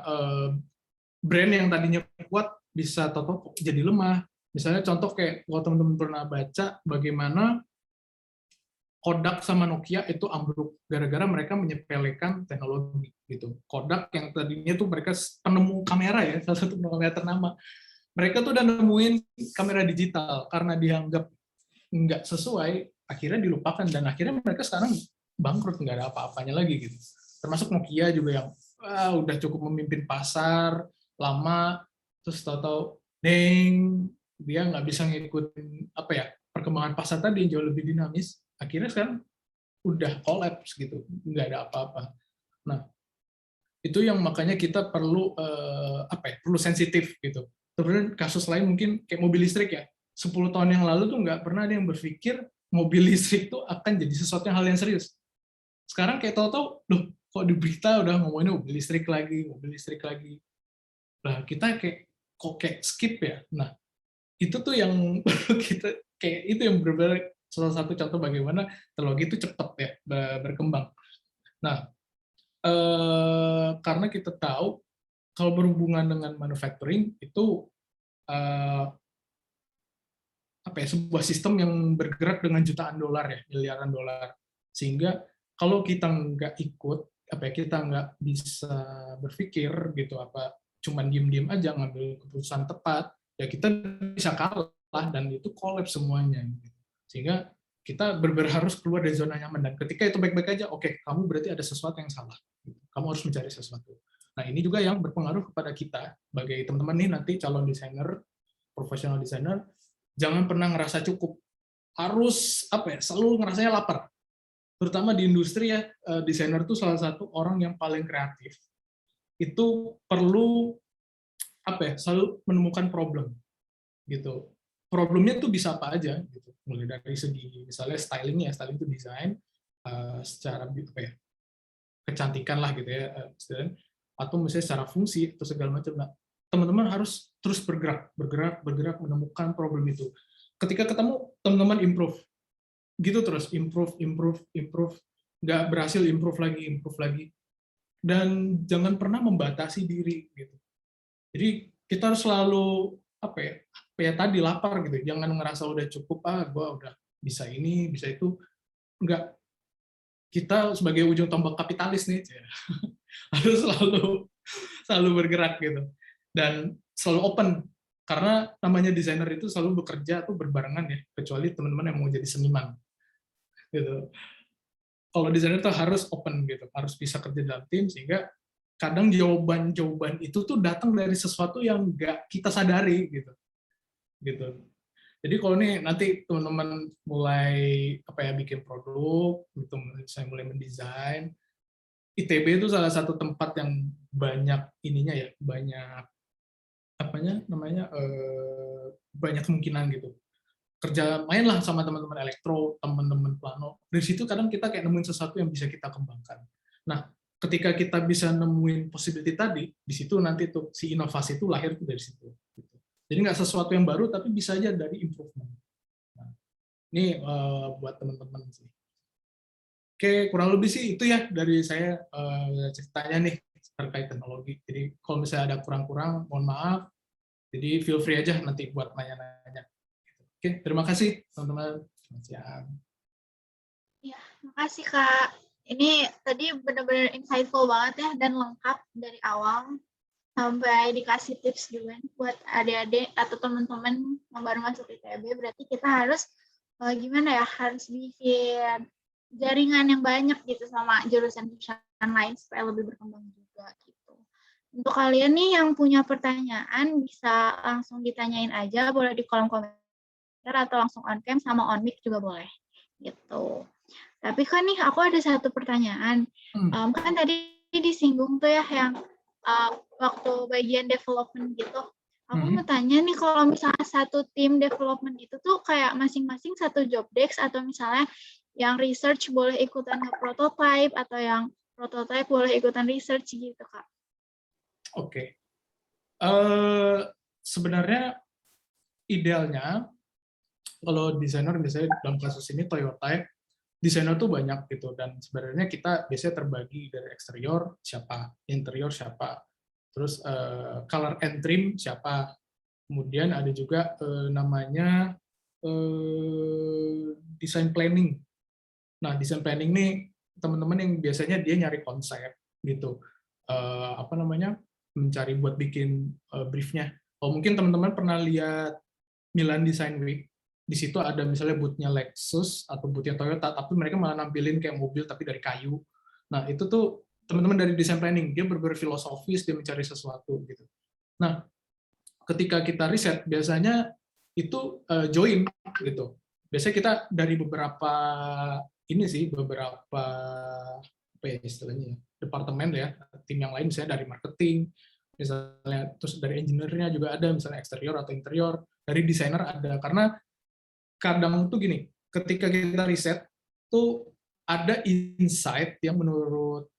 brand yang tadinya kuat bisa tahu jadi lemah. Misalnya contoh kayak kalau teman-teman pernah baca bagaimana Kodak sama Nokia itu ambruk gara-gara mereka menyepelekan teknologi gitu. Kodak yang tadinya tuh mereka penemu kamera ya, salah satu kamera ternama. Mereka tuh udah nemuin kamera digital, karena dianggap nggak sesuai, akhirnya dilupakan, dan akhirnya mereka sekarang bangkrut, nggak ada apa-apanya lagi gitu. Termasuk Nokia juga yang udah cukup memimpin pasar lama, terus tahu-tahu dia nggak bisa ngikutin perkembangan pasar tadi yang jauh lebih dinamis, akhirnya sekarang udah collapse gitu, nggak ada apa-apa. Nah, itu yang makanya kita perlu perlu sensitif gitu. Kemudian kasus lain mungkin kayak mobil listrik ya, 10 tahun yang lalu tuh nggak pernah ada yang berpikir mobil listrik tuh akan jadi sesuatu yang hal yang serius. Sekarang kayak tahu-tahu, loh kok di berita udah ngomongin mobil listrik lagi. Nah, kita kayak skip ya. Nah, itu tuh yang kita kayak itu yang benar-benar salah satu contoh bagaimana teknologi itu cepat ya berkembang. Nah, karena kita tahu kalau berhubungan dengan manufacturing itu sebuah sistem yang bergerak dengan jutaan dolar ya, miliaran dolar, sehingga kalau kita nggak ikut kita nggak bisa berpikir gitu cuman diem-diem aja ngambil keputusan tepat, ya kita bisa kalah dan itu collapse semuanya gitu. Sehingga kita harus keluar dari zona nyaman, dan ketika itu baik-baik aja, oke, kamu berarti ada sesuatu yang salah, kamu harus mencari sesuatu. Nah, ini juga yang berpengaruh kepada kita sebagai teman-teman nih nanti calon desainer, profesional desainer, jangan pernah ngerasa cukup, harus selalu ngerasanya lapar. Terutama di industri ya, desainer tuh salah satu orang yang paling kreatif. Itu perlu selalu menemukan problem gitu. Problemnya tuh bisa apa aja gitu. Mulai dari segi misalnya styling itu desain secara kecantikan lah gitu ya, atau misalnya secara fungsi atau segala macam. Nah, teman-teman harus terus bergerak menemukan problem itu. Ketika ketemu, teman-teman improve gitu terus, improve, nggak berhasil improve lagi, dan jangan pernah membatasi diri gitu. Jadi kita harus selalu tadi lapar gitu, jangan ngerasa udah cukup, gue udah bisa ini, bisa itu, enggak. Kita sebagai ujung tombak kapitalis nih harus selalu bergerak gitu, dan selalu open, karena namanya desainer itu selalu bekerja atau berbarengan ya, kecuali teman-teman yang mau jadi seniman gitu. Kalau desainer itu harus open gitu, harus bisa kerja dalam tim, sehingga kadang jawaban itu tuh datang dari sesuatu yang nggak kita sadari gitu. Jadi kalau nih nanti teman-teman mulai bikin produk, gitu, saya mulai mendesain, ITB itu salah satu tempat yang banyak ininya ya, banyak banyak kemungkinan gitu. main lah sama teman-teman elektro, teman-teman plano. Dari situ kadang kita kayak nemuin sesuatu yang bisa kita kembangkan. Nah, ketika kita bisa nemuin possibility tadi, di situ nanti tuh si inovasi itu lahir tuh dari situ. Gitu. Jadi nggak sesuatu yang baru, tapi bisa aja dari improvement. Nah, ini buat teman-teman sih. Oke, kurang lebih sih itu ya dari saya ceritanya nih terkait teknologi. Jadi kalau misalnya ada kurang-kurang, mohon maaf. Jadi feel free aja nanti buat nanya-nanya. Oke, terima kasih teman-teman. Selamat siang. Ya, makasih Kak. Ini tadi benar-benar insightful banget ya dan lengkap dari awal sampai dikasih tips juga buat adik-adik atau teman-teman yang baru masuk ITB. Berarti kita harus gimana ya? Harus bikin jaringan yang banyak gitu sama jurusan-jurusan lain supaya lebih berkembang juga gitu. Untuk kalian nih yang punya pertanyaan bisa langsung ditanyain aja, boleh di kolom komentar atau langsung on cam sama on mic juga boleh gitu. Tapi kan nih aku ada satu pertanyaan. Kan tadi disinggung tuh ya yang waktu bagian development gitu. Aku mau tanya nih kalau misalnya satu tim development itu tuh kayak masing-masing satu job desk atau misalnya yang research boleh ikutan nge-prototype atau yang prototype boleh ikutan research gitu, Kak. Oke. Sebenarnya idealnya kalau desainer misalnya dalam kasus ini Toyota, desainer tuh banyak gitu, dan sebenarnya kita biasanya terbagi dari eksterior siapa, interior siapa, terus color and trim siapa, kemudian ada juga namanya design planning. Nah, design planning nih teman-teman yang biasanya dia nyari konsep gitu, apa namanya, mencari buat bikin briefnya. Oh, mungkin teman-teman pernah lihat Milan Design Week. Di situ ada misalnya bootnya Lexus atau bootnya Toyota, tapi mereka malah nampilin kayak mobil tapi dari kayu. Nah, itu tuh teman-teman dari design planning, dia berfilosofis, dia mencari sesuatu gitu. Nah, ketika kita riset, biasanya itu join gitu. Biasanya kita dari beberapa ini sih, beberapa apa ya istilahnya, departemen ya, tim yang lain misalnya dari marketing, misalnya terus dari engineer-nya juga ada, misalnya eksterior atau interior, dari desainer ada, karena kadang tuh gini, ketika kita riset tuh ada insight yang menurut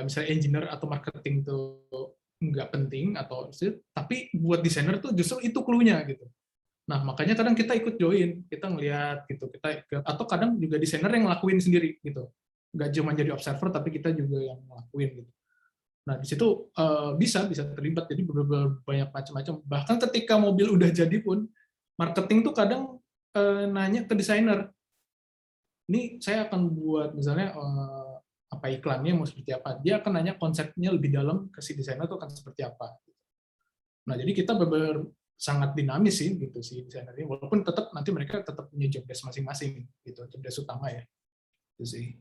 misalnya engineer atau marketing tuh nggak penting atau tapi buat desainer tuh justru itu clue-nya gitu. Nah, makanya kadang kita ikut join, kita ngelihat gitu, atau kadang juga desainer yang ngelakuin sendiri gitu. Nggak cuma jadi observer tapi kita juga yang ngelakuin gitu. Nah, di situ bisa terlibat, jadi banyak macam-macam. Bahkan ketika mobil udah jadi pun, marketing tuh kadang nanya ke desainer, ini saya akan buat misalnya apa iklannya mau seperti apa. Dia akan nanya konsepnya lebih dalam ke si desainer tuh akan seperti apa. Nah, jadi kita sangat dinamis sih gitu si desainer ini, walaupun tetap nanti mereka tetap punya job desk masing-masing gitu, job desk utama ya. Itu sih.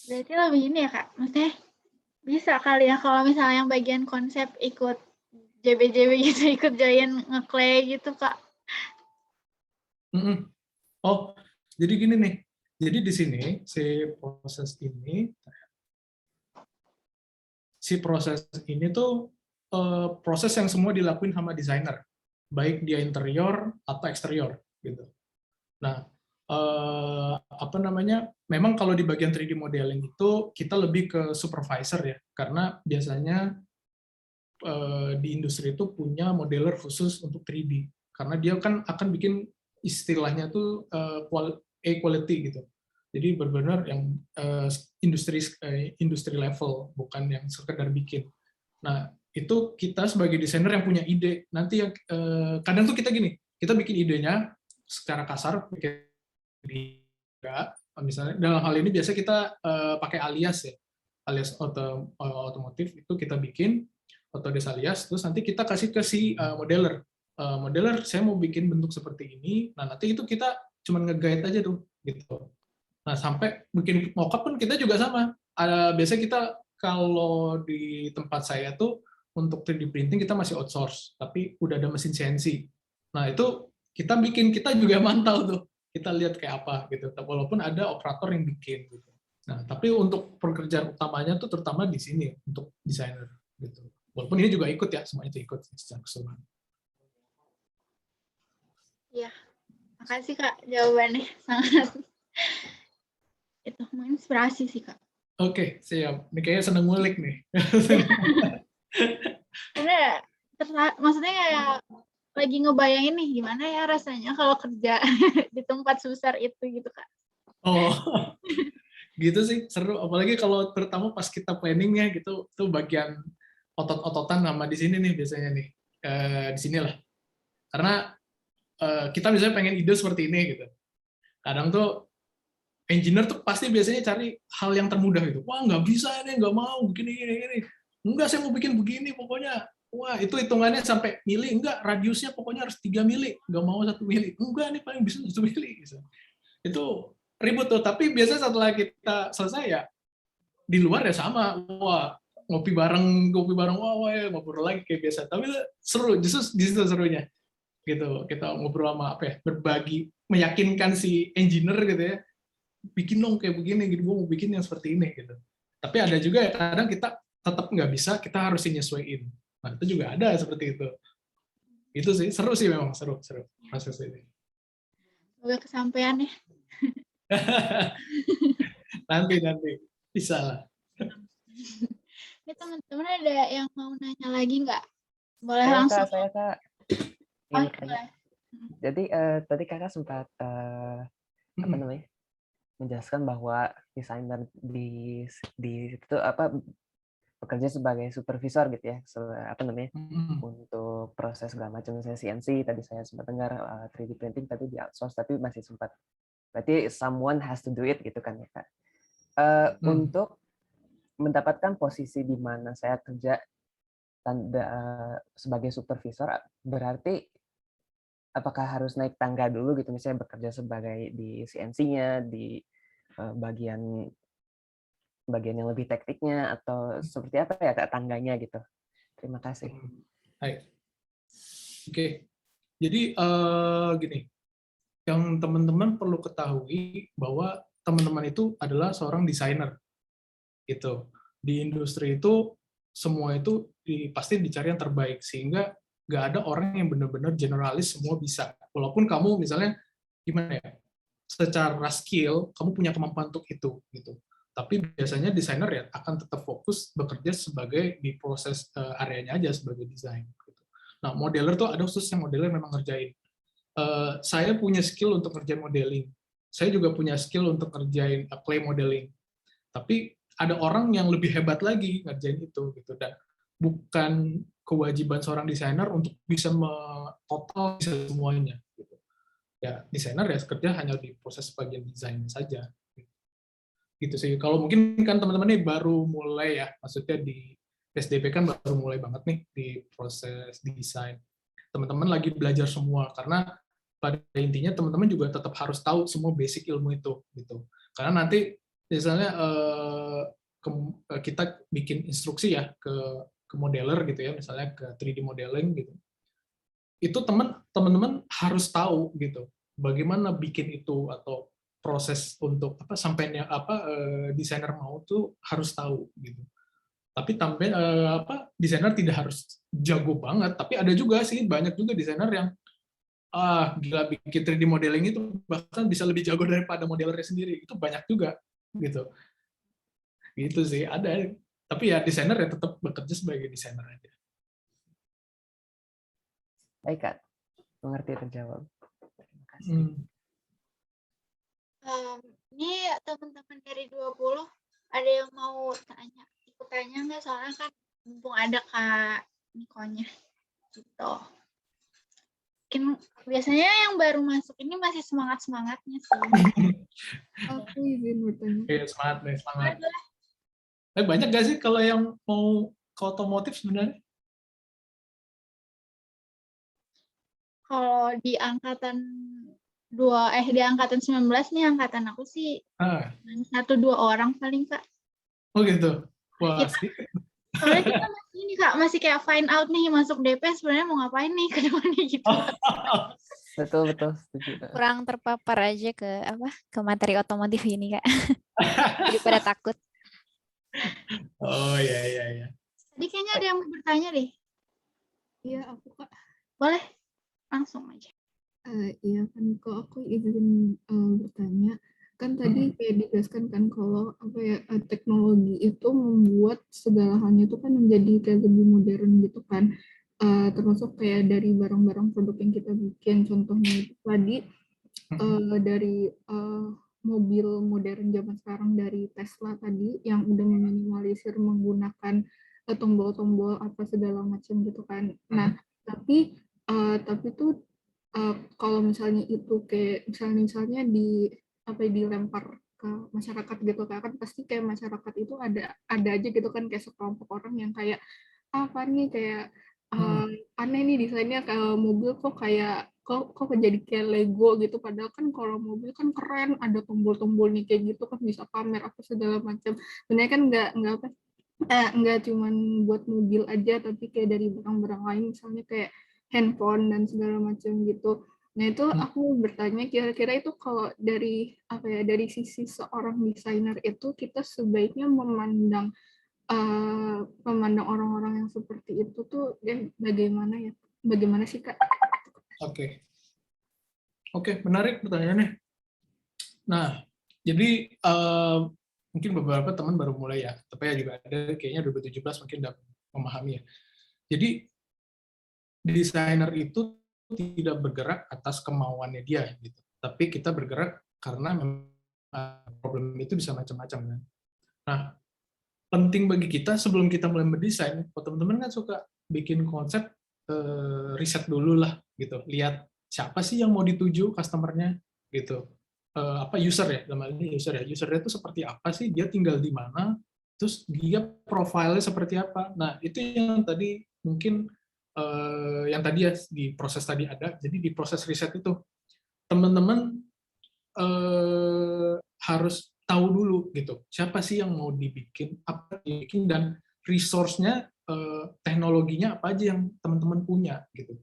Berarti lebih ini ya, Kak. Maksudnya bisa kali ya kalau misalnya yang bagian konsep ikut JB-JB gitu, ikut join nge-clay gitu, Kak. Oh, jadi gini nih. Jadi di sini si proses ini tuh proses yang semua dilakuin sama desainer, baik dia interior atau eksterior gitu. Nah, apa namanya? Memang kalau di bagian 3D modeling itu kita lebih ke supervisor ya, karena biasanya di industri itu punya modeler khusus untuk 3D, karena dia kan akan bikin istilahnya tuh quality gitu. Jadi benar-benar yang industri level, bukan yang sekedar bikin. Nah, itu kita sebagai desainer yang punya ide. Nanti yang kadang tuh kita gini, kita bikin idenya secara kasar, misalnya dalam hal ini biasa kita pakai alias ya, alias otomotif itu kita bikin Autodesk alias, terus nanti kita kasih ke si modeler. Modeler, saya mau bikin bentuk seperti ini. Nah, nanti itu kita cuma nge-guide aja tuh gitu. Nah, sampai bikin mockup pun kita juga sama. Biasanya kita kalau di tempat saya tuh untuk 3D printing kita masih outsource, tapi udah ada mesin CNC. Nah, itu kita juga mantau tuh. Kita lihat kayak apa gitu. Walaupun ada operator yang bikin gitu. Nah, tapi untuk pekerjaan utamanya tuh terutama di sini untuk desainer gitu. Walaupun ini juga ikut ya, semuanya itu ikut secara keseluruhan. Iya, makasih Kak jawabannya sangat itu menginspirasi sih Kak. Oke, siap. Ini kayaknya seneng ngulik nih. Karena maksudnya kayak lagi ngebayangin nih gimana ya rasanya kalau kerja di tempat sebesar itu gitu Kak. Oh, gitu sih seru. Apalagi kalau terutama pas kita planningnya gitu, tuh bagian otot-ototan sama di sini nih biasanya nih. Di sinilah. Karena kita misalnya pengen ide seperti ini gitu. Kadang tuh engineer tuh pasti biasanya cari hal yang termudah gitu. Wah, nggak bisa ini, nggak mau begini gini. Enggak, saya mau bikin begini pokoknya. Wah, itu hitungannya sampai mili. Enggak, radiusnya pokoknya harus 3 mili. Nggak mau 1 mili. Enggak, ini paling bisa 1 mili. Gitu. Itu ribut tuh. Tapi biasanya setelah kita selesai ya, di luar ya sama. Wah, ngopi bareng, wah, wah ya, ngobrol lagi kayak biasa. Tapi seru, justru di situ serunya. Gitu, kita ngobrol sama apa ya, berbagi, meyakinkan si engineer gitu ya, bikin dong kayak begini, gitu, gue mau bikin yang seperti ini gitu. Tapi ada juga ya kadang kita tetap nggak bisa, kita harus nyesuaiin. Nah itu juga ada seperti itu. Itu sih seru sih, memang seru proses ini. Semoga kesampaian ya. nanti bisa lah. Ini teman-teman ada yang mau nanya lagi nggak? Boleh Saya langsung. Kak, saya Kak. Oh, Ingin bertanya. boleh. Jadi tadi Kakak sempat apa namanya? Menjelaskan bahwa desainer di itu apa bekerja sebagai supervisor gitu ya, apa namanya? Untuk proses segala macam misalnya CNC tadi saya sempat dengar 3D printing tadi di outsource tapi masih sempat berarti someone has to do it gitu kan ya Kak. Untuk mendapatkan posisi di mana saya kerja sebagai supervisor berarti apakah harus naik tangga dulu gitu misalnya bekerja sebagai di CNC-nya di bagian yang lebih tekniknya atau seperti apa ya Kak tangganya gitu. Terima kasih. Baik. Oke. Jadi gini, yang teman-teman perlu ketahui bahwa teman-teman itu adalah seorang desainer. Gitu. Di industri itu semua itu pasti dicari yang terbaik, sehingga nggak ada orang yang benar-benar generalis semua bisa. Walaupun kamu misalnya gimana ya, secara skill kamu punya kemampuan untuk itu gitu. Tapi biasanya desainer ya akan tetap fokus bekerja sebagai di proses areanya aja sebagai desain. Gitu. Nah, modeler tuh ada khususnya modeler memang ngerjain. Saya punya skill untuk ngerjain modeling. Saya juga punya skill untuk ngerjain clay modeling. Tapi ada orang yang lebih hebat lagi ngerjain itu gitu, dan bukan kewajiban seorang desainer untuk bisa total bisa semuanya gitu. Ya desainer ya kerja hanya di proses bagian desain saja gitu sih. Kalau mungkin kan teman-teman ini baru mulai ya, maksudnya di SDP kan baru mulai banget nih di proses desain. Teman-teman lagi belajar semua karena pada intinya teman-teman juga tetap harus tahu semua basic ilmu itu gitu. Karena nanti misalnya kita bikin instruksi ya ke modeler gitu ya, misalnya ke 3D modeling gitu. Itu teman-teman harus tahu gitu bagaimana bikin itu, atau proses untuk apa sampainya apa desainer mau tuh harus tahu gitu. Tapi desainer tidak harus jago banget, tapi ada juga sih banyak juga desainer yang gila bikin 3D modeling itu bahkan bisa lebih jago daripada modelernya sendiri. Itu banyak juga gitu. Gitu sih, ada. Tapi ya desainer ya tetap bekerja sebagai desainer aja. Baik Kak, mengerti terjawab. Terima kasih. Ini teman-teman dari 20 ada yang mau ikut tanya nggak? Soalnya kan mumpung ada Kak Nikonya gitu. Mungkin biasanya yang baru masuk ini masih semangat-semangatnya sih. Aku izin bertanya. Oke, semangat nih, semangat. Banyak gak sih kalau yang mau ke otomotif sebenarnya? Kalau di angkatan 19 nih angkatan aku sih 1-2 orang paling Kak. Oh gitu. Wah, Soalnya kita masih ini Kak, masih kayak find out nih masuk DP sebenarnya mau ngapain nih ke depannya gitu. Betul setuju. Kurang terpapar aja ke materi otomotif ini Kak. Jadi pada takut. Oh iya. Tadi kayaknya ada yang mau bertanya deh. Iya, aku Kak. Boleh? Langsung aja. Iya kan, kok aku izin bertanya, kan tadi kayak dijelaskan kan kalau apa ya teknologi itu membuat segala halnya itu kan menjadi kayak lebih modern gitu kan. Termasuk kayak dari barang-barang produk yang kita bikin, contohnya itu tadi dari mobil modern zaman sekarang dari Tesla tadi yang udah meminimalisir menggunakan tombol-tombol apa segala macam gitu kan. Nah, tapi tuh kalau misalnya itu kayak misalnya di apa ya, dilempar ke masyarakat gitu kan pasti kayak masyarakat itu ada aja gitu kan kayak sekelompok orang yang kayak apa nih kayak eh, aneh nih desainnya kalau mobil kok kayak kok jadi kayak Lego gitu padahal kan kalau mobil kan keren ada tombol-tombolnya kayak gitu kan bisa pamer apa segala macam sebenarnya kan nggak apa nggak cuman buat mobil aja tapi kayak dari barang-barang lain misalnya kayak handphone dan segala macam gitu. Nah itu aku bertanya kira-kira itu kalau dari apa ya dari sisi seorang desainer itu kita sebaiknya memandang orang-orang yang seperti itu tuh bagaimana ya? Bagaimana sih Kak? Oke, menarik pertanyaannya. Nah, jadi mungkin beberapa teman baru mulai ya, tapi ya juga ada kayaknya 2017 mungkin udah memahami ya. Jadi desainer itu tidak bergerak atas kemauannya dia, gitu. Tapi kita bergerak karena memang problem itu bisa macam-macam kan. Nah, penting bagi kita sebelum kita mulai mendesain, teman-teman kan suka bikin konsep riset dulu lah, gitu. Lihat siapa sih yang mau dituju customer-nya, gitu. Apa user ya, dalam hal ini user ya. Usernya itu seperti apa sih? Dia tinggal di mana? Terus dia profilnya seperti apa? Nah, itu yang tadi mungkin yang tadi ya di proses tadi ada. Jadi di proses riset itu teman-teman harus tahu dulu gitu siapa sih yang mau dibikin, apa yang dibikin, dan resource-nya, teknologinya apa aja yang teman-teman punya gitu.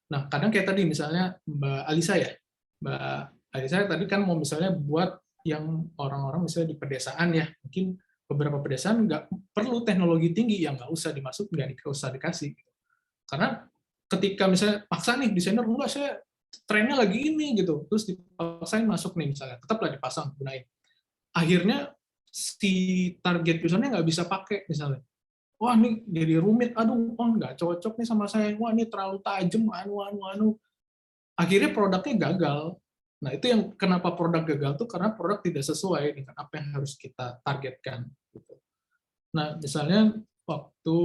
Nah kadang kayak tadi misalnya Mbak Alisa ya, Mbak Alisa tadi kan mau misalnya buat yang orang-orang misalnya di pedesaan ya, mungkin beberapa pedesaan nggak perlu teknologi tinggi, yang nggak usah dimasuk, nggak usah dikasih. Karena ketika misalnya paksa nih desainer, enggak saya trennya lagi ini gitu, terus dipaksain masuk nih misalnya, tetaplah dipasang gunain. Akhirnya si target usernya nggak bisa pakai misalnya. Wah ini jadi rumit, aduh, oh nggak cocok nih sama saya, wah ini terlalu tajam, anu. Akhirnya produknya gagal. Nah itu yang kenapa produk gagal tuh karena produk tidak sesuai dengan apa yang harus kita targetkan. Gitu. Nah misalnya waktu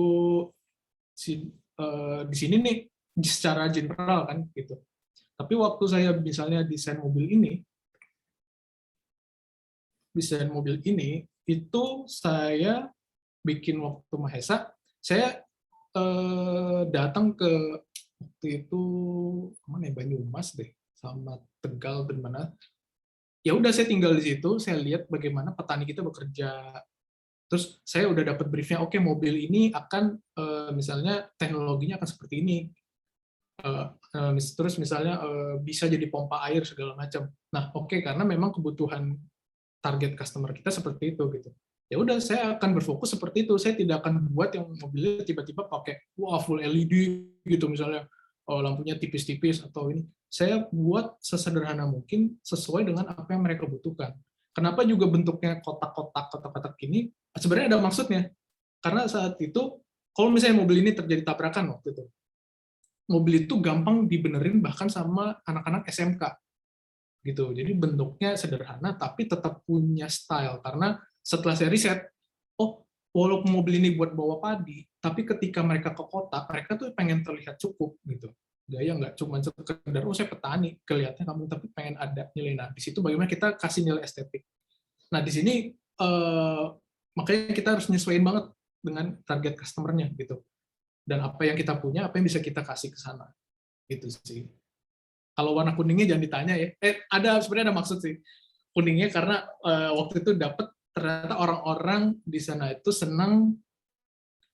di sini nih secara general kan gitu. Tapi waktu saya misalnya desain mobil ini itu saya bikin waktu Mahesa, saya datang ke waktu itu mana ya, Banyumas deh sama Tegal dan mana. Ya udah saya tinggal di situ, saya lihat bagaimana petani kita bekerja. Terus saya udah dapat briefnya, oke mobil ini akan misalnya teknologinya akan seperti ini. Terus misalnya bisa jadi pompa air segala macam. Nah, oke, karena memang kebutuhan target customer kita seperti itu gitu. Ya udah saya akan berfokus seperti itu. Saya tidak akan buat yang mobilnya tiba-tiba pakai wah full LED gitu misalnya. Lampunya tipis-tipis atau ini. Saya buat sesederhana mungkin sesuai dengan apa yang mereka butuhkan. Kenapa juga bentuknya kotak-kotak ini? Sebenarnya ada maksudnya. Karena saat itu kalau misalnya mobil ini terjadi tabrakan waktu itu, mobil itu gampang dibenerin bahkan sama anak-anak SMK gitu. Jadi bentuknya sederhana tapi tetap punya style karena setelah saya riset, oh walaupun mobil ini buat bawa padi, tapi ketika mereka ke kota, mereka tuh pengen terlihat cukup gitu. Gaya nggak cuma sekedar oh saya petani, kelihatannya kamu tapi pengen ada nilai. Nah di situ bagaimana kita kasih nilai estetik. Nah di sini makanya kita harus nyesuaiin banget dengan target customer-nya gitu. Dan apa yang kita punya, apa yang bisa kita kasih ke sana. Gitu sih. Kalau warna kuningnya jangan ditanya ya. Sebenarnya ada maksud sih. Kuningnya karena waktu itu dapat ternyata orang-orang di sana itu senang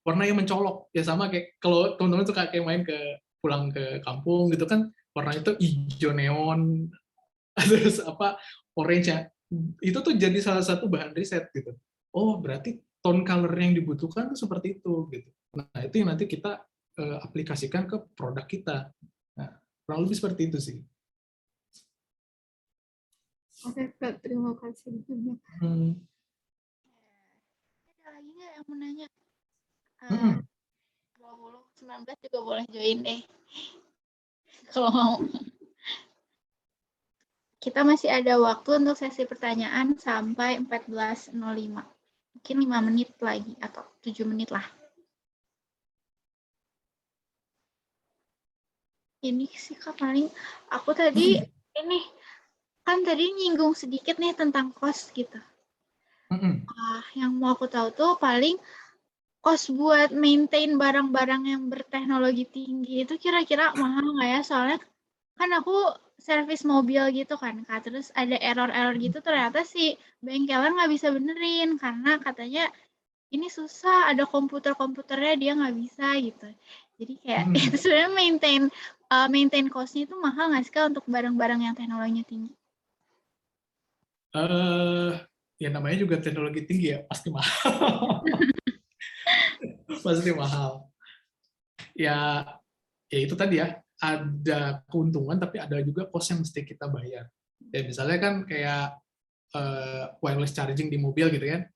warna yang mencolok. Ya sama kayak kalau teman-teman suka kayak main pulang ke kampung gitu kan, warna itu hijau neon, terus orange ya. Itu tuh jadi salah satu bahan riset gitu. Oh, berarti tone color yang dibutuhkan tuh seperti itu gitu. Nah, itu yang nanti kita aplikasikan ke produk kita. Nah, kurang lebih seperti itu sih. Oke Kak, terima kasih banyak. Ada lagi nggak yang mau nanya? Mm-mm. 2019 juga boleh join deh. Kalau mau. Kita masih ada waktu untuk sesi pertanyaan sampai 14.05. Mungkin 5 menit lagi atau 7 menit lah. Ini sih Kak paling aku tadi ini kan tadi nyinggung sedikit nih tentang cost gitu. Yang mau aku tahu tuh paling cost buat maintain barang-barang yang berteknologi tinggi itu kira-kira mahal nggak ya? Soalnya kan aku servis mobil gitu kan Kak, terus ada error-error gitu ternyata si bengkelnya nggak bisa benerin karena katanya ini susah, ada komputernya dia nggak bisa gitu. Jadi kayak itu sebenarnya maintain cost-nya itu mahal nggak sih Kak untuk barang-barang yang teknologinya tinggi? Ya namanya juga teknologi tinggi ya, pasti mahal. Pasti mahal. Ya itu tadi ya, ada keuntungan tapi ada juga cost yang mesti kita bayar. Ya misalnya kan kayak wireless charging di mobil gitu kan,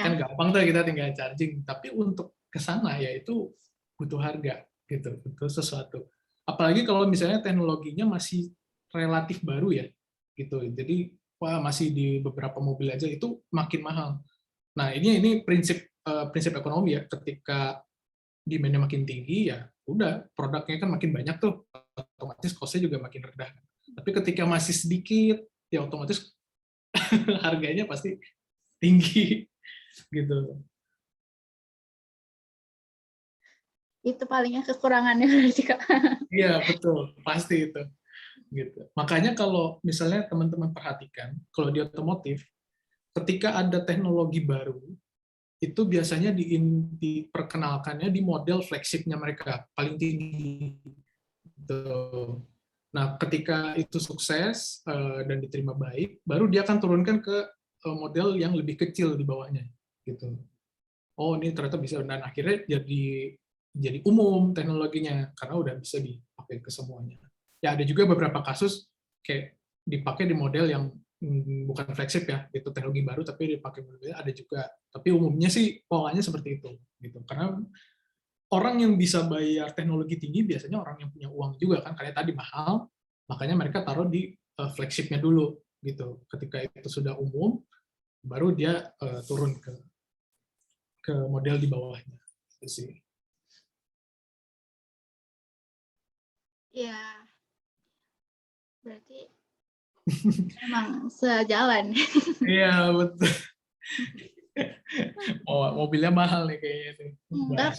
kan Iya. gampang tuh kita tinggal charging. Tapi untuk ke sana ya itu butuh harga gitu, butuh sesuatu. Apalagi kalau misalnya teknologinya masih relatif baru ya, gitu. Jadi wah masih di beberapa mobil aja itu makin mahal. Nah ini prinsip ekonomi ya. Ketika demand-nya makin tinggi ya udah produknya kan makin banyak tuh, otomatis cost-nya juga makin rendah. Tapi ketika masih sedikit ya otomatis harganya pasti tinggi gitu. Itu palingnya kekurangannya berarti Kak. Iya betul, pasti itu. Gitu. Makanya kalau misalnya teman-teman perhatikan, kalau di otomotif, ketika ada teknologi baru, itu biasanya diperkenalkannya di model flagship-nya mereka, paling tinggi. Gitu. Nah, ketika itu sukses dan diterima baik, baru dia akan turunkan ke model yang lebih kecil di bawahnya. Gitu. Oh, ini ternyata bisa, dan akhirnya jadi umum teknologinya karena udah bisa dipakai ke semuanya. Ya ada juga beberapa kasus kayak dipakai di model yang bukan flagship ya, itu teknologi baru tapi dipakai model ada juga. Tapi umumnya sih polanya seperti itu gitu. Karena orang yang bisa bayar teknologi tinggi biasanya orang yang punya uang juga kan, karena tadi mahal, makanya mereka taruh di flagship-nya dulu gitu. Ketika itu sudah umum, baru dia turun ke model di bawahnya. Itu sih. Iya. Berarti emang sejalan. Iya betul. Oh, mobilnya mahal nih kayaknya nih. Enggak.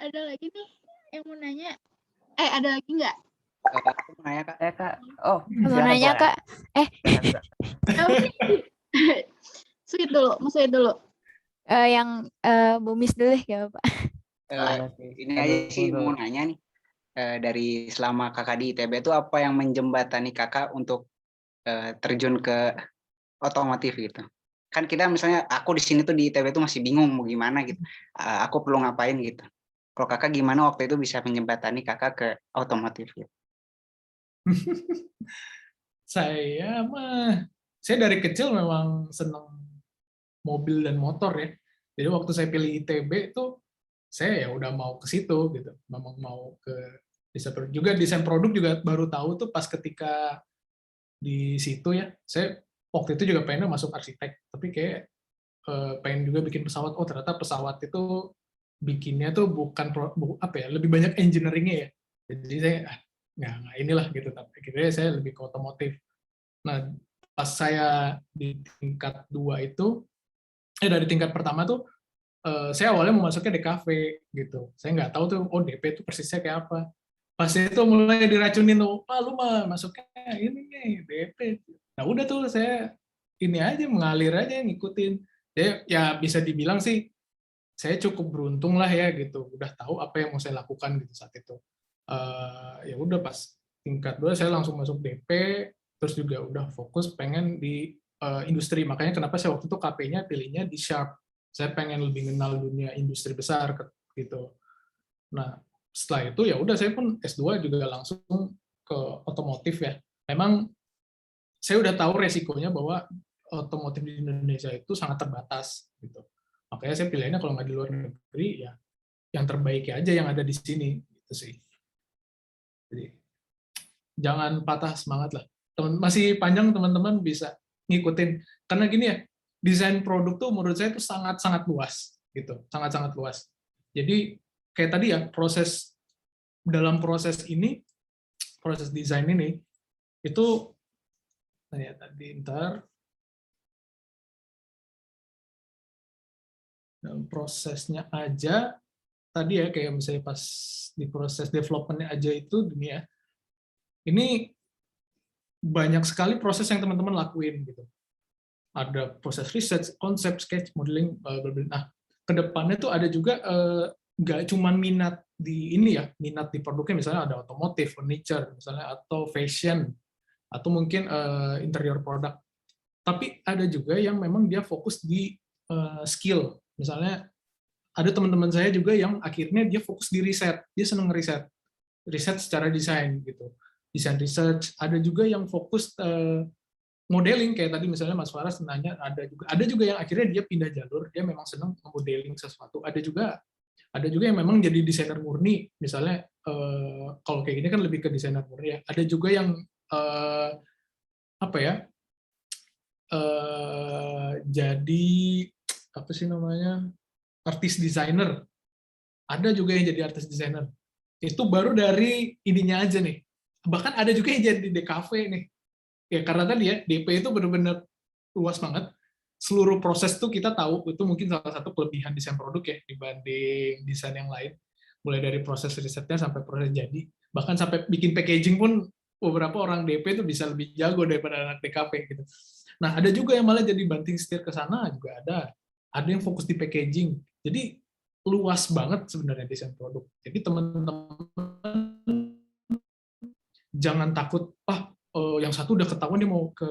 Ada lagi nih yang mau nanya. Ada lagi nggak? Aku mau nanya Kak. Kak. Oh, Mau silakan, nanya Kak. Kak, Silakan, Kak. Apa nih? Sweet dulu. yang Bumis dulu deh, gak apa-apa. Ini aja sih mau nanya nih, dari selama kakak di ITB itu apa yang menjembatani kakak untuk terjun ke otomotif gitu? Kan kita misalnya aku di sini tuh di ITB tuh masih bingung mau gimana gitu, aku perlu ngapain gitu. Kalau kakak gimana waktu itu bisa menjembatani kakak ke otomotif gitu? Saya dari kecil memang senang mobil dan motor ya. Jadi waktu saya pilih ITB itu saya ya udah mau ke situ gitu. Memang mau ke desain produk juga baru tahu tuh pas ketika di situ ya. Saya waktu itu juga pengen masuk arsitek, tapi kayak pengen juga bikin pesawat. Oh ternyata pesawat itu bikinnya tuh bukan lebih banyak engineering-nya ya. Jadi saya nggak inilah gitu. Tapi akhirnya saya lebih ke otomotif. Nah pas saya di tingkat 2 itu, dari tingkat pertama tuh saya awalnya mau masuknya DKV gitu. Saya nggak tahu tuh, oh DP itu persisnya kayak apa. Pas itu mulai diracunin tuh, Pak lu mah masuknya ini nih DP. Nah udah tuh saya ini aja mengalir aja ngikutin. Ya bisa dibilang sih saya cukup beruntung lah ya gitu. Udah tahu apa yang mau saya lakukan gitu saat itu. Ya udah pas tingkat 2 saya langsung masuk DP, terus juga udah fokus pengen di industri. Makanya kenapa saya waktu itu KP-nya pilihnya di Sharp. Saya pengen lebih kenal dunia industri besar gitu. Nah, setelah itu ya udah saya pun S2 juga langsung ke otomotif ya, memang saya udah tahu resikonya bahwa otomotif di Indonesia itu sangat terbatas gitu. Makanya saya pilihnya kalau nggak di luar negeri ya yang terbaik aja yang ada di sini gitu sih. Jadi jangan patah semangat lah. Masih panjang teman-teman bisa ngikutin. Karena gini ya, desain produk tuh menurut saya itu sangat-sangat luas gitu, sangat-sangat luas. Jadi kayak tadi ya, dalam proses ini, proses desain ini itu ya tadi dalam prosesnya aja tadi ya kayak misalnya pas di proses development-nya aja itu gini ya. Ini banyak sekali proses yang teman-teman lakuin gitu. Ada proses research, konsep, sketch, modeling, nah kedepannya tuh ada juga nggak cuma minat di ini ya, minat di produknya misalnya ada otomotif, furniture misalnya atau fashion atau mungkin interior product. Tapi ada juga yang memang dia fokus di skill. Misalnya ada teman-teman saya juga yang akhirnya dia fokus di riset, dia seneng riset secara desain gitu. Desain research, ada juga yang fokus modeling kayak tadi misalnya Mas Faras nanya ada juga yang akhirnya dia pindah jalur, dia memang senang modeling sesuatu. Ada juga yang memang jadi desainer murni, misalnya kalau kayak gini kan lebih ke desainer murni ya. Ada juga yang apa ya? Jadi apa sih namanya? Artis designer. Ada juga yang jadi artis designer. Itu baru dari ininya aja nih. Bahkan ada juga yang jadi DKV nih. Ya karena tadi ya DP itu benar-benar luas banget. Seluruh proses tuh kita tahu itu mungkin salah satu kelebihan desain produk ya dibanding desain yang lain. Mulai dari proses risetnya sampai proses jadi, bahkan sampai bikin packaging pun beberapa orang DP itu bisa lebih jago daripada anak DKP gitu. Nah ada juga yang malah jadi banting setir ke sana juga ada. Ada yang fokus di packaging. Jadi luas banget sebenarnya desain produk. Jadi teman-teman jangan takut yang satu udah ketahuan dia mau ke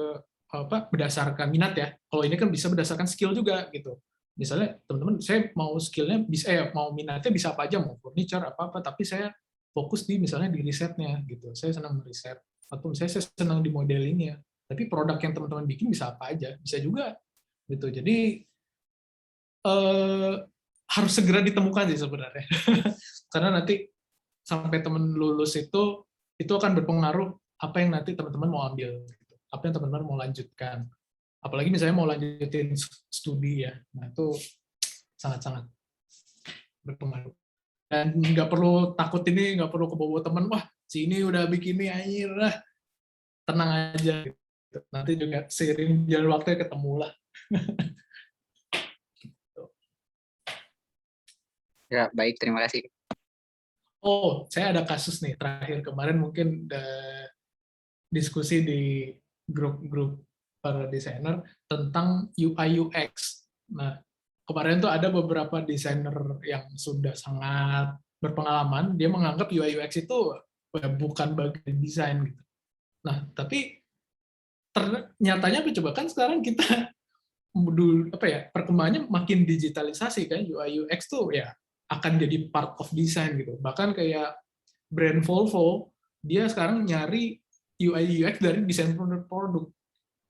berdasarkan minat ya. Kalau ini kan bisa berdasarkan skill juga gitu. Misalnya teman-teman saya mau skillnya bisa mau minatnya bisa apa aja, mau furniture apa tapi saya fokus di misalnya di risetnya gitu. Saya senang meriset atau misalnya saya senang di modelingnya. Tapi produk yang teman-teman bikin bisa apa aja, bisa juga gitu. Jadi harus segera ditemukan sih sebenarnya. Karena nanti sampai teman lulus itu akan berpengaruh apa yang nanti teman-teman mau ambil, gitu. Apa yang teman-teman mau lanjutkan. Apalagi misalnya mau lanjutin studi ya, nah itu sangat-sangat berpengaruh. Dan nggak perlu takut ini, nggak perlu kebawa teman, wah si ini udah bikin ini anjir lah, tenang aja. Gitu. Nanti juga seiring jalan waktu ketemu lah. Ya, baik, terima kasih. Oh, saya ada kasus nih, terakhir kemarin mungkin diskusi di grup-grup para desainer tentang UI UX. Nah, kemarin tuh ada beberapa desainer yang sudah sangat berpengalaman, dia menganggap UI UX itu bukan bagian desain gitu. Nah, tapi nyatanya coba kan sekarang kita perkembangannya makin digitalisasi kan, UI UX tuh ya akan jadi part of design gitu. Bahkan kayak brand Volvo, dia sekarang nyari UI UX dari desain produk.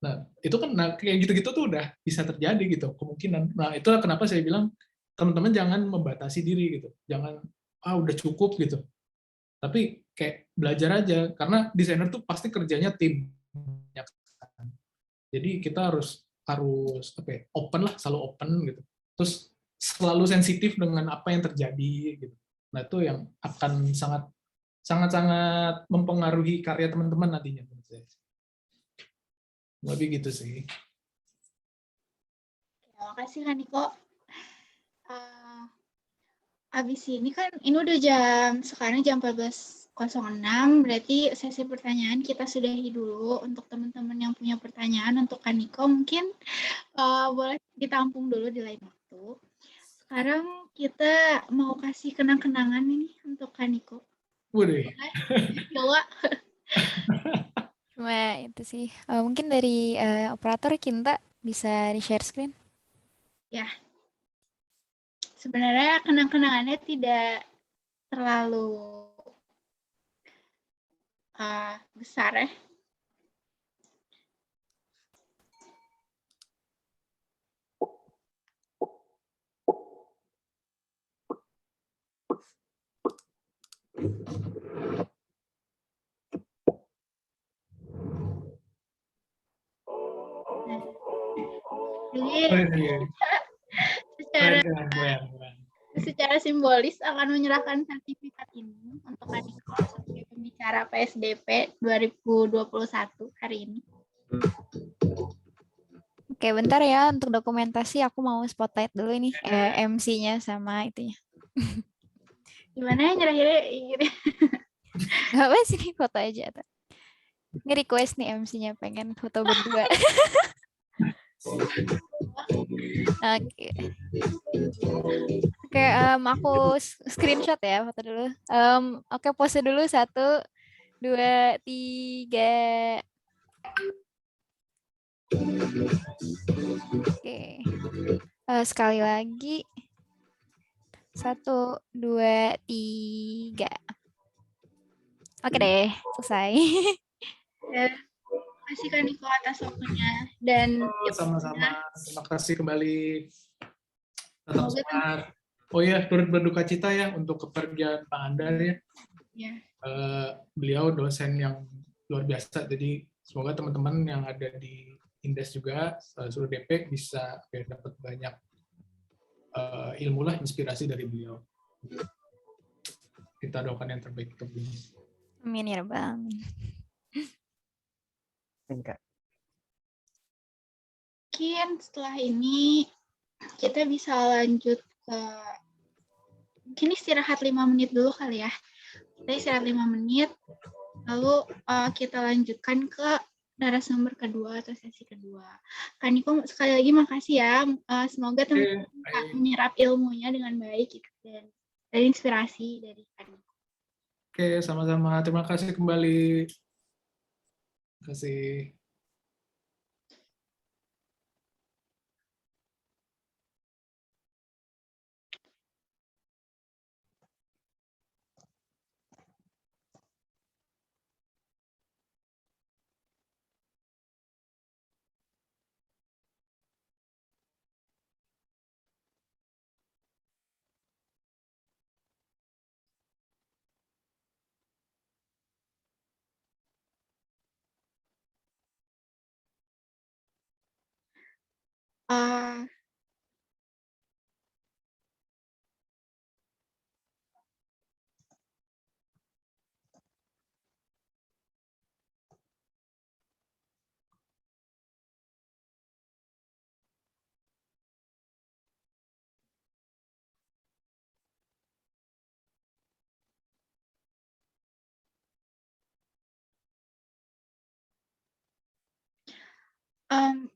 Nah, itu kan kayak gitu-gitu tuh udah bisa terjadi gitu, kemungkinan. Nah, itulah kenapa saya bilang teman-teman jangan membatasi diri gitu. Jangan udah cukup gitu. Tapi kayak belajar aja karena desainer tuh pasti kerjanya tim. Jadi kita harus open lah, selalu open gitu. Terus selalu sensitif dengan apa yang terjadi gitu. Nah, itu yang akan sangat mempengaruhi karya teman-teman nantinya menurut saya. Lebih gitu sih. Terima kasih Kak Niko. Abis ini kan ini udah sekarang jam 14.06, berarti sesi pertanyaan kita sudahi dulu. Untuk teman-teman yang punya pertanyaan untuk Kak Niko mungkin boleh ditampung dulu di lain waktu. Sekarang kita mau kasih kenang-kenangan ini untuk Kak Niko. Waduh. Coba. Cuma itu sih. Mungkin dari operator Kinta bisa di-share screen. Ya. Sebenarnya kenang-kenangannya tidak terlalu besar ya. Jadi secara simbolis akan menyerahkan sertifikat ini untuk Kaniko sebagai pembicara PSDP 2021 hari ini. Oke, bentar ya untuk dokumentasi aku mau spotlight dulu ini MC-nya sama itunya. Gimana ya nyerahinnya? Gak apa sih, foto aja. Ini request nih MC-nya pengen foto berdua. Oke. Oke, aku screenshot ya foto dulu. Oke, pose dulu 1, 2, 3. Oke. Sekali lagi. 1, 2, 3. Oke deh, selesai. Ya, terima kasih Kaniko atas waktunya dan Sama-sama. Terima kasih kembali. Tetap Semoga semangat. Oh ya, turut berduka cita ya untuk kepergian Pak Andar ya. ya. Beliau dosen yang luar biasa. Jadi semoga teman-teman yang ada di Indes juga seluruh DP bisa dapat banyak ilmu lah, inspirasi dari beliau. Kita doakan yang terbaik untuk beliau. Amin ya Rabbal Alamin. Enggak. Mungkin setelah ini kita bisa lanjut ke mungkin istirahat 5 menit dulu kali ya. Kita istirahat 5 menit, lalu kita lanjutkan ke narasumber kedua atau sesi kedua. Kaniko sekali lagi makasih ya. Semoga teman-teman bisa menyerap ilmunya dengan baik gitu, dan inspirasi dari Kaniko. Oke, sama-sama. Terima kasih kembali. Terima kasih.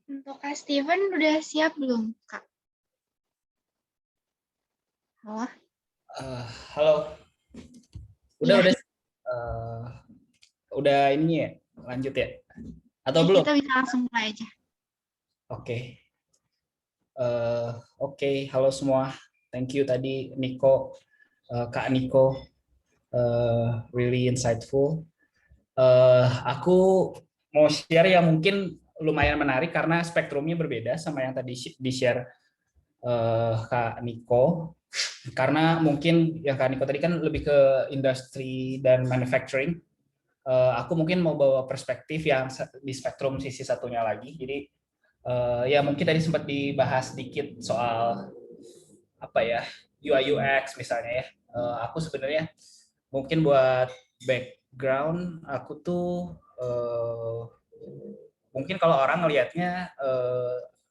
Untuk Kak Steven udah siap belum, Kak? Halo? Halo. Udah, Ya. udah ini ya, lanjut ya? Atau Ya, belum? kita bisa langsung mulai aja. Oke. Oke, halo semua. Thank you tadi Niko, Kak Niko, really insightful. Aku mau share yang mungkin lumayan menarik karena spektrumnya berbeda sama yang tadi di-share Kak Niko. Karena mungkin yang Kak Niko tadi kan lebih ke industri dan manufacturing. Aku mungkin mau bawa perspektif yang di spektrum sisi satunya lagi. Jadi ya mungkin tadi sempat dibahas sedikit soal apa ya, UI UX misalnya ya. Aku sebenarnya mungkin buat background aku tuh mungkin kalau orang ngelihatnya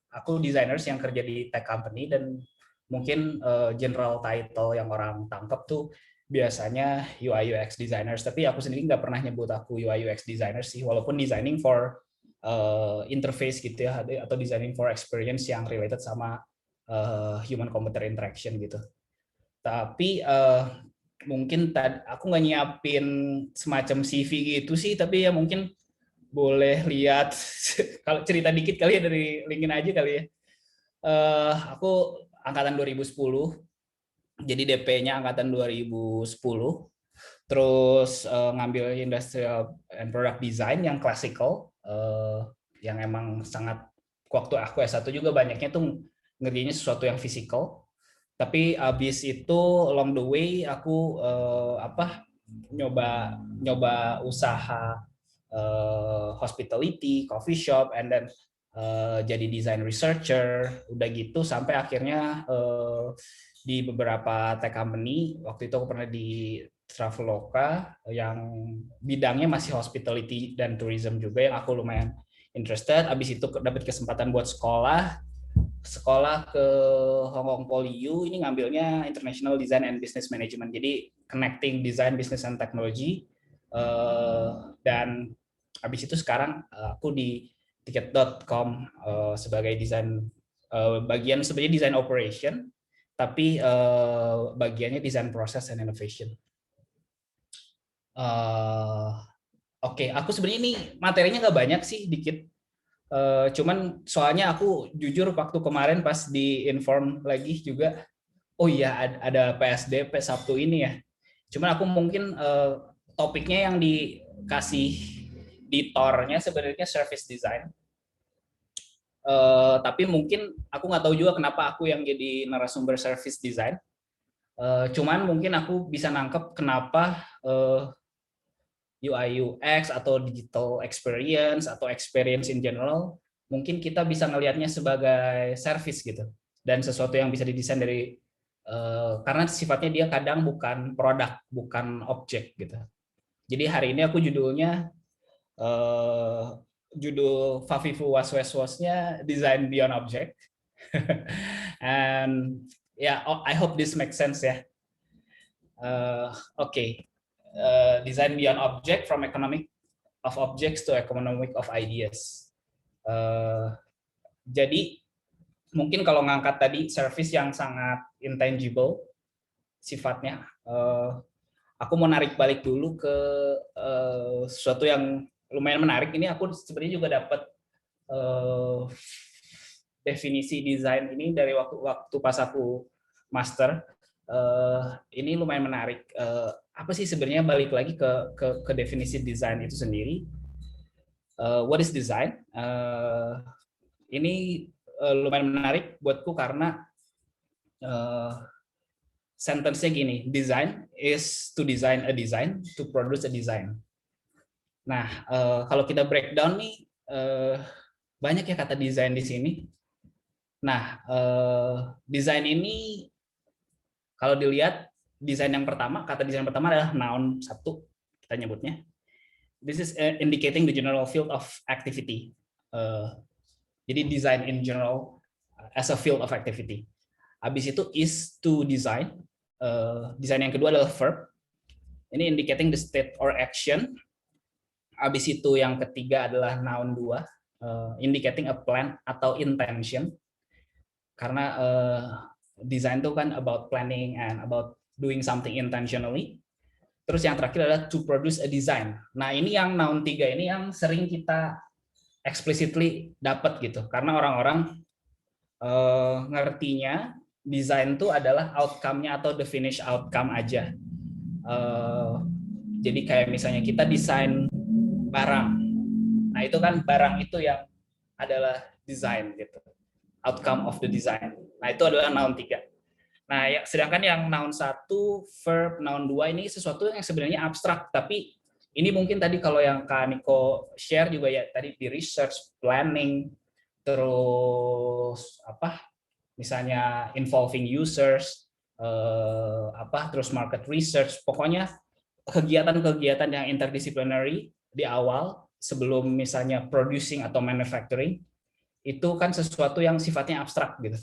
aku designers yang kerja di tech company dan mungkin general title yang orang tangkap tuh biasanya UI UX designers, tapi aku sendiri nggak pernah nyebut aku UI UX designer sih, walaupun designing for interface gitu ya, atau designing for experience yang related sama human computer interaction gitu. Tapi mungkin aku nggak nyiapin semacam CV gitu sih, tapi ya mungkin boleh lihat kalau cerita dikit kali ya dari LinkedIn aja kali ya. Aku angkatan 2010, jadi DP-nya angkatan 2010. terus ngambil industrial and product design yang classical, yang emang sangat, waktu aku S1 juga banyaknya tuh ngerjainnya sesuatu yang physical. Tapi abis itu along the way aku nyoba usaha hospitality, coffee shop, and then jadi design researcher. Udah gitu sampai akhirnya di beberapa tech company. Waktu itu aku pernah di Traveloka yang bidangnya masih hospitality dan tourism juga, yang aku lumayan interested. Abis itu dapat kesempatan buat sekolah ke Hong Kong Poly U, ini ngambilnya International Design and Business Management, jadi connecting design, business, and technology. Dan habis itu sekarang aku di tiket.com sebagai desain, bagian sebenarnya design operation, tapi bagiannya design process and innovation. Oke, aku sebenarnya ini materinya nggak banyak sih, dikit. Cuman soalnya aku jujur waktu kemarin pas di-inform lagi juga, oh iya ada PSDP Sabtu ini ya. Cuman aku mungkin topiknya yang dikasih di TOR-nya sebenarnya service design. Tapi mungkin aku nggak tahu juga kenapa aku yang jadi narasumber service design. Cuman mungkin aku bisa nangkep kenapa UI UX atau digital experience atau experience in general, mungkin kita bisa ngelihatnya sebagai service gitu, dan sesuatu yang bisa didesain dari karena sifatnya dia kadang bukan produk, bukan objek gitu. Jadi hari ini aku judulnya judul Fafifu Was-Was-Wasnya Design Beyond Object. And yeah, I hope this makes sense ya. Okay. Design beyond object, from economic of objects to economic of ideas. Jadi mungkin kalau ngangkat tadi service yang sangat intangible sifatnya, aku mau narik balik dulu ke sesuatu yang lumayan menarik. Ini aku sebenarnya juga dapat definisi desain ini dari waktu pas aku master. Ini lumayan menarik. Apa sih sebenarnya, balik lagi ke definisi desain itu sendiri. What is design? Ini lumayan menarik buatku karena sentence-nya gini, design is to design a design, to produce a design. Nah, kalau kita breakdown nih, banyak ya kata desain di sini. Nah, desain ini kalau dilihat, desain yang pertama, kata desain pertama adalah noun satu, kita nyebutnya. This is indicating the general field of activity. Jadi design in general as a field of activity. Habis itu is to design. Desain yang kedua adalah verb. Ini indicating the state or action. Habis itu yang ketiga adalah noun 2, indicating a plan atau intention. Karena design itu kan about planning and about doing something intentionally. Terus yang terakhir adalah to produce a design. Nah, ini yang noun 3 ini yang sering kita explicitly dapat gitu. Karena orang-orang ngertinya design itu adalah outcome-nya atau the finished outcome aja. Jadi kayak misalnya kita desain barang. Nah, itu kan barang itu yang adalah design gitu. Outcome of the design. Nah, itu adalah noun 3. Nah, ya, sedangkan yang noun 1, verb, noun 2 ini sesuatu yang sebenarnya abstrak, tapi ini mungkin tadi kalau yang Kak Niko share juga ya, tadi di research, planning, terus misalnya involving users, terus market research, pokoknya kegiatan-kegiatan yang interdisciplinary di awal sebelum misalnya producing atau manufacturing, itu kan sesuatu yang sifatnya abstrak gitu.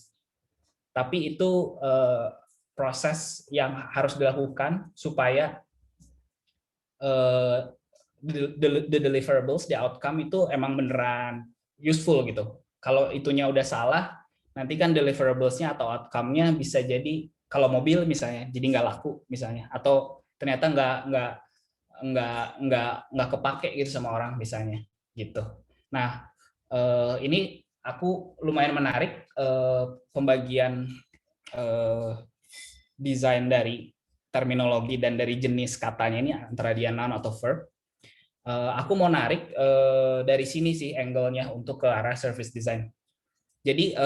Tapi itu proses yang harus dilakukan supaya the deliverables, the outcome itu emang beneran useful gitu. Kalau itunya udah salah, nanti kan deliverables-nya atau outcome-nya bisa jadi, kalau mobil misalnya jadi nggak laku misalnya, atau ternyata nggak kepake gitu sama orang misalnya gitu. Nah, ini aku lumayan menarik pembagian desain dari terminologi dan dari jenis katanya ini antara dia noun atau verb. Aku mau narik dari sini sih angle-nya untuk ke arah service design. Jadi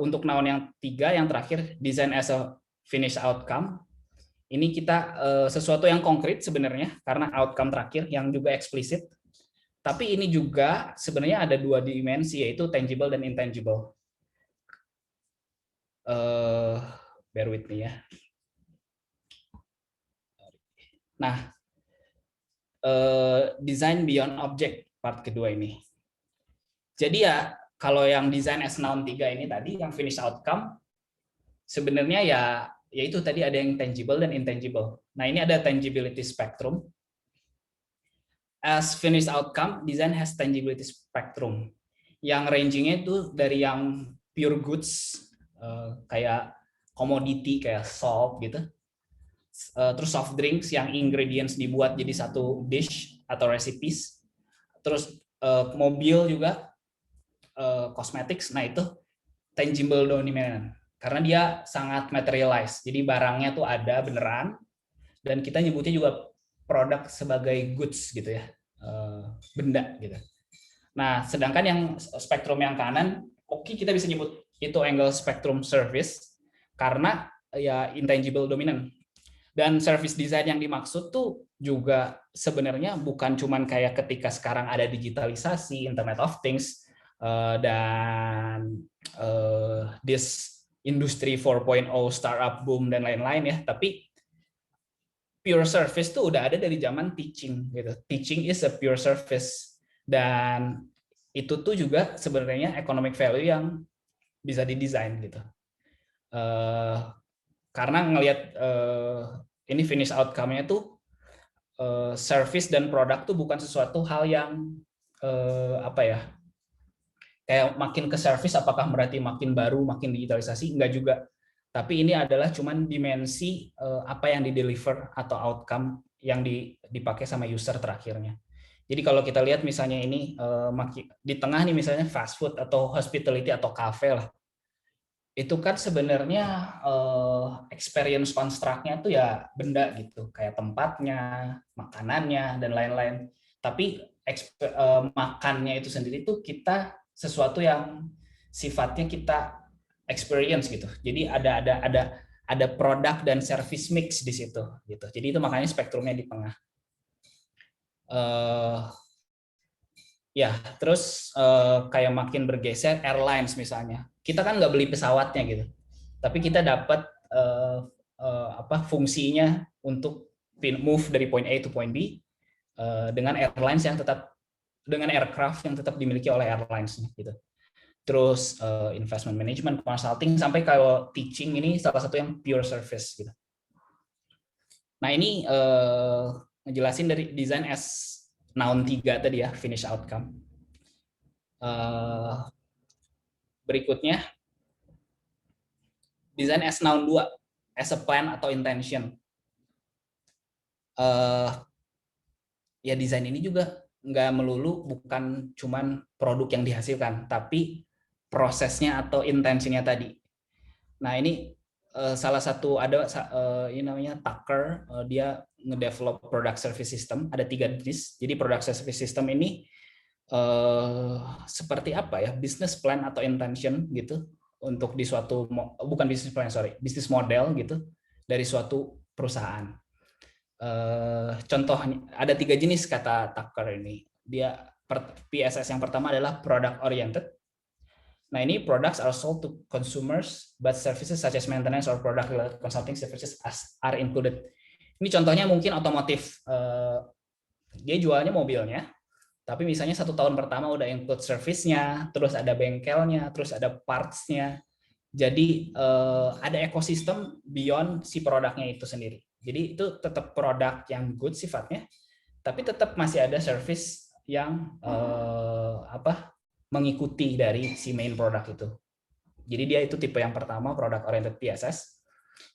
untuk noun yang 3 yang terakhir, design as a finished outcome, ini kita sesuatu yang konkret sebenarnya karena outcome terakhir yang juga eksplisit. Tapi ini juga sebenarnya ada 2 dimensi, yaitu tangible dan intangible. Bear with me ya. Nah, design beyond object part kedua ini. Jadi ya kalau yang design as noun 3 ini tadi yang finished outcome sebenarnya ya itu tadi ada yang tangible dan intangible. Nah, ini ada tangibility spectrum. As finished outcome, design has tangibility spectrum. Yang ranging-nya itu dari yang pure goods kayak commodity kayak salt gitu. Terus soft drinks yang ingredients dibuat jadi satu dish atau recipes. Terus mobil juga cosmetics. Nah, itu tangible dominant karena dia sangat materialized. Jadi barangnya tuh ada beneran dan kita nyebutnya juga produk sebagai goods gitu ya, benda gitu. Nah, sedangkan yang spektrum yang kanan, kita bisa nyebut itu angle spectrum service karena ya intangible dominant. Dan service design yang dimaksud tuh juga sebenarnya bukan cuman kayak ketika sekarang ada digitalisasi, Internet of Things, dan this industry 4.0 startup boom dan lain-lain ya, tapi pure service tuh udah ada dari zaman teaching gitu. Teaching is a pure service dan itu tuh juga sebenarnya economic value yang bisa didesain gitu. Karena ngelihat ini finish outcome-nya tuh service dan produk tuh bukan sesuatu hal yang kayak makin ke service apakah berarti makin baru, makin digitalisasi? Enggak juga. Tapi ini adalah cuman dimensi apa yang di-deliver atau outcome yang dipakai sama user terakhirnya. Jadi kalau kita lihat misalnya ini di tengah nih misalnya fast food atau hospitality atau cafe lah. Itu kan sebenarnya experience construct-nya tuh ya benda gitu, kayak tempatnya, makanannya dan lain-lain. Tapi makannya itu sendiri tuh kita sesuatu yang sifatnya kita experience gitu. Jadi ada produk dan service mix di situ gitu. Jadi itu makanya spektrumnya di tengah. Ya, terus kayak makin bergeser airlines misalnya. Kita kan nggak beli pesawatnya gitu. Tapi kita dapat fungsinya untuk move dari point A to point B dengan airlines yang tetap dengan aircraft yang tetap dimiliki oleh airlines gitu. Terus investment management, consulting, sampai kalau teaching ini salah satu yang pure service gitu. Nah ini ngejelasin dari design as noun 3 tadi ya, finish outcome. Berikutnya design as noun 2, as a plan atau intention. Ya desain ini juga nggak melulu bukan cuman produk yang dihasilkan, tapi prosesnya atau intensinya tadi. Nah ini salah satu ada ini namanya Tucker, dia ngedevelop product service system, ada 3 jenis. Jadi product service system ini seperti apa ya, business plan atau intention gitu untuk di suatu bukan business plan business model gitu dari suatu perusahaan. Contohnya ada 3 jenis kata Tucker ini. Dia PSS yang pertama adalah product oriented. Nah ini products are sold to consumers, but services such as maintenance or product related consulting services are included. Ini contohnya mungkin otomotif. Dia jualnya mobilnya, tapi misalnya 1 tahun pertama udah include service-nya, terus ada bengkelnya, terus ada parts-nya. Jadi ada ekosistem beyond si produknya itu sendiri. Jadi itu tetap produk yang good sifatnya, tapi tetap masih ada service yang mengikuti dari si main produk itu. Jadi dia itu tipe yang pertama, product oriented PSS.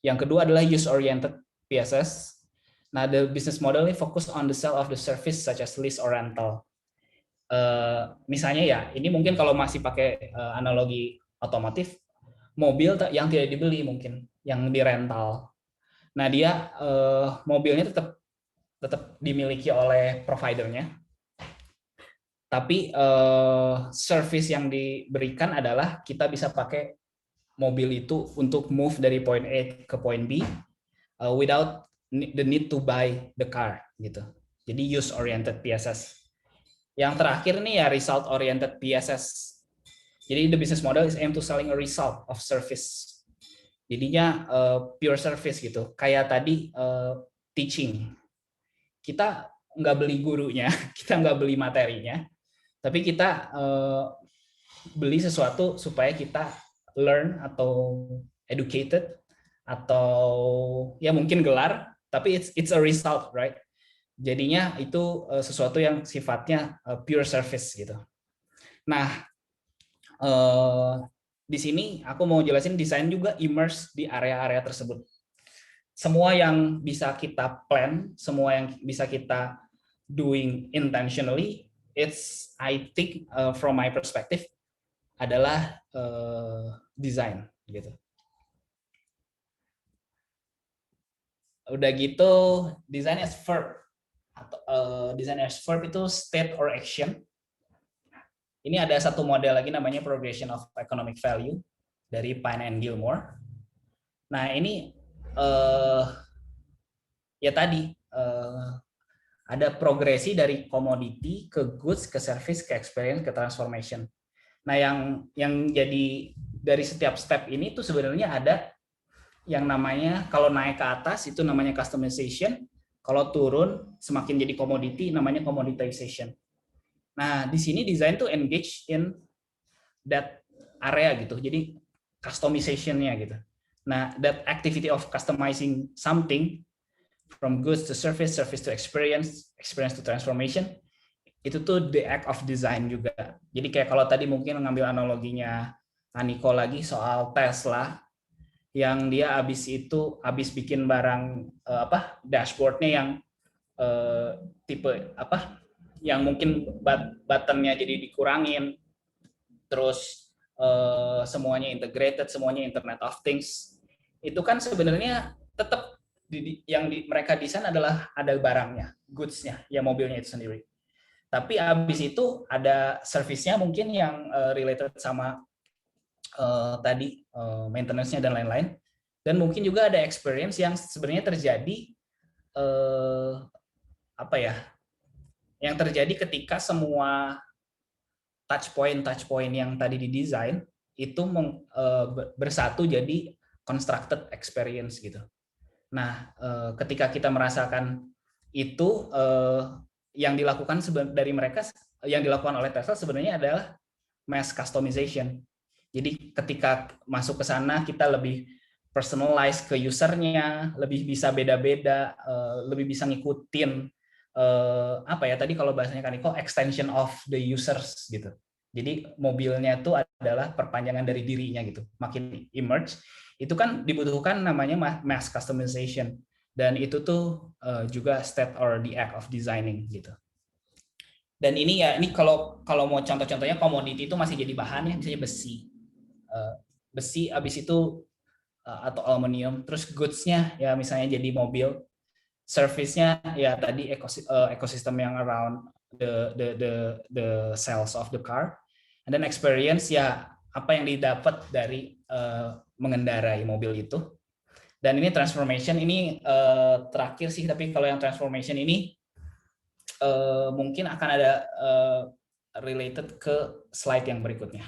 Yang kedua adalah use oriented PSS. Nah, the business model ini fokus on the sale of the service such as lease or rental. Misalnya ya, ini mungkin kalau masih pakai analogi otomotif, mobil yang tidak dibeli mungkin, yang dirental. Nah, dia mobilnya tetap dimiliki oleh providernya. Tapi service yang diberikan adalah kita bisa pakai mobil itu untuk move dari point A ke point B without the need to buy the car gitu. Jadi use oriented PSS. Yang terakhir nih ya result oriented PSS. Jadi the business model is aim to selling a result of service. Jadinya pure service gitu. Kayak tadi teaching. Kita nggak beli gurunya, kita nggak beli materinya, tapi kita beli sesuatu supaya kita learn atau educated atau ya mungkin gelar, tapi it's a result, right? Jadinya itu sesuatu yang sifatnya pure service gitu. Nah, di sini aku mau jelasin desain juga immerse di area-area tersebut. Semua yang bisa kita plan, semua yang bisa kita doing intentionally, it's I think from my perspective adalah design gitu. Udah gitu design as verb atau design as verb itu state or action. Ini ada satu model lagi namanya progression of economic value dari Pine and Gilmore. Nah ini ya tadi ada progresi dari commodity ke goods ke service ke experience ke transformation. Nah yang jadi dari setiap step ini tuh sebenarnya ada yang namanya kalau naik ke atas itu namanya customization, kalau turun semakin jadi commodity namanya commoditization. Nah di sini desain tuh engage in that area gitu, jadi customization-nya gitu. Nah that activity of customizing something from goods to service, service to experience, experience to transformation, itu tuh the act of design juga. Jadi kayak kalau tadi mungkin ngambil analoginya Aniko lagi soal Tesla, yang dia habis bikin barang dashboardnya yang tipe yang mungkin buttonnya jadi dikurangin, terus semuanya integrated, semuanya Internet of Things, itu kan sebenarnya tetap yang mereka desain adalah ada barangnya, goods-nya, ya mobilnya itu sendiri. Tapi habis itu ada service-nya mungkin yang related sama tadi maintenance-nya dan lain-lain. Dan mungkin juga ada experience yang sebenarnya terjadi yang terjadi ketika semua touch point yang tadi didesain itu bersatu jadi constructed experience gitu. Nah, ketika kita merasakan itu yang dilakukan dari mereka, yang dilakukan oleh Tesla sebenarnya adalah mass customization. Jadi ketika masuk ke sana kita lebih personalize ke usernya, lebih bisa beda-beda, lebih bisa ngikutin tadi kalau bahasanya kan Niko, extension of the users gitu. Jadi mobilnya itu adalah perpanjangan dari dirinya gitu. Makin emerge, itu kan dibutuhkan namanya mass customization, dan itu tuh juga state or the act of designing gitu. Dan ini kalau mau contoh-contohnya commodity itu masih jadi bahan ya, misalnya besi habis itu atau aluminium, terus goods-nya ya misalnya jadi mobil, service-nya ya tadi ekosistem yang around the cells of the car, and then experience ya apa yang didapat dari mengendarai mobil itu. Dan ini transformation ini terakhir sih, tapi kalau yang transformation ini mungkin akan ada related ke slide yang berikutnya.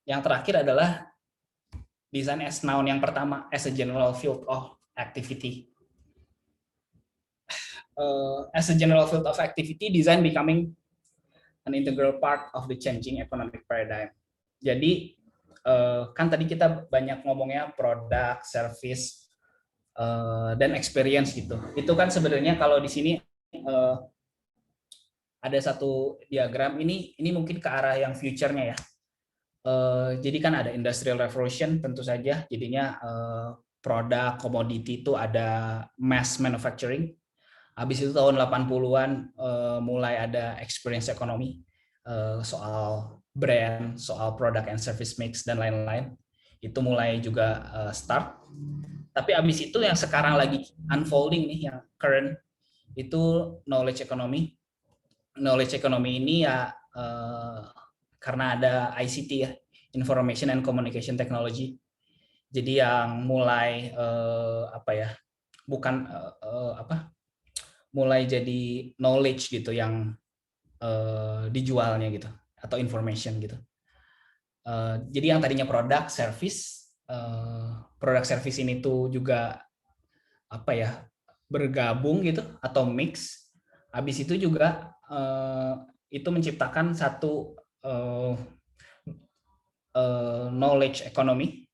Yang terakhir adalah design as noun. Yang pertama as a general field of activity. As a general field of activity, design becoming an integral part of the changing economic paradigm. Jadi kan tadi kita banyak ngomongnya produk, service, dan experience gitu. Itu kan sebenarnya kalau di sini ada satu diagram ini mungkin ke arah yang future-nya ya. Jadi kan ada industrial revolution tentu saja. Jadinya produk, komoditi itu ada mass manufacturing. Habis itu tahun 80-an mulai ada experience economy, soal brand, soal product and service mix dan lain-lain. Itu mulai juga start. Tapi abis itu yang sekarang lagi unfolding nih, yang current, itu knowledge economy. Knowledge economy ini ya karena ada ICT ya, Information and Communication Technology. Jadi yang mulai mulai jadi knowledge gitu yang dijualnya gitu, atau information gitu. Jadi yang tadinya produk service ini tuh juga bergabung gitu atau mix. Habis itu juga itu menciptakan satu knowledge economy.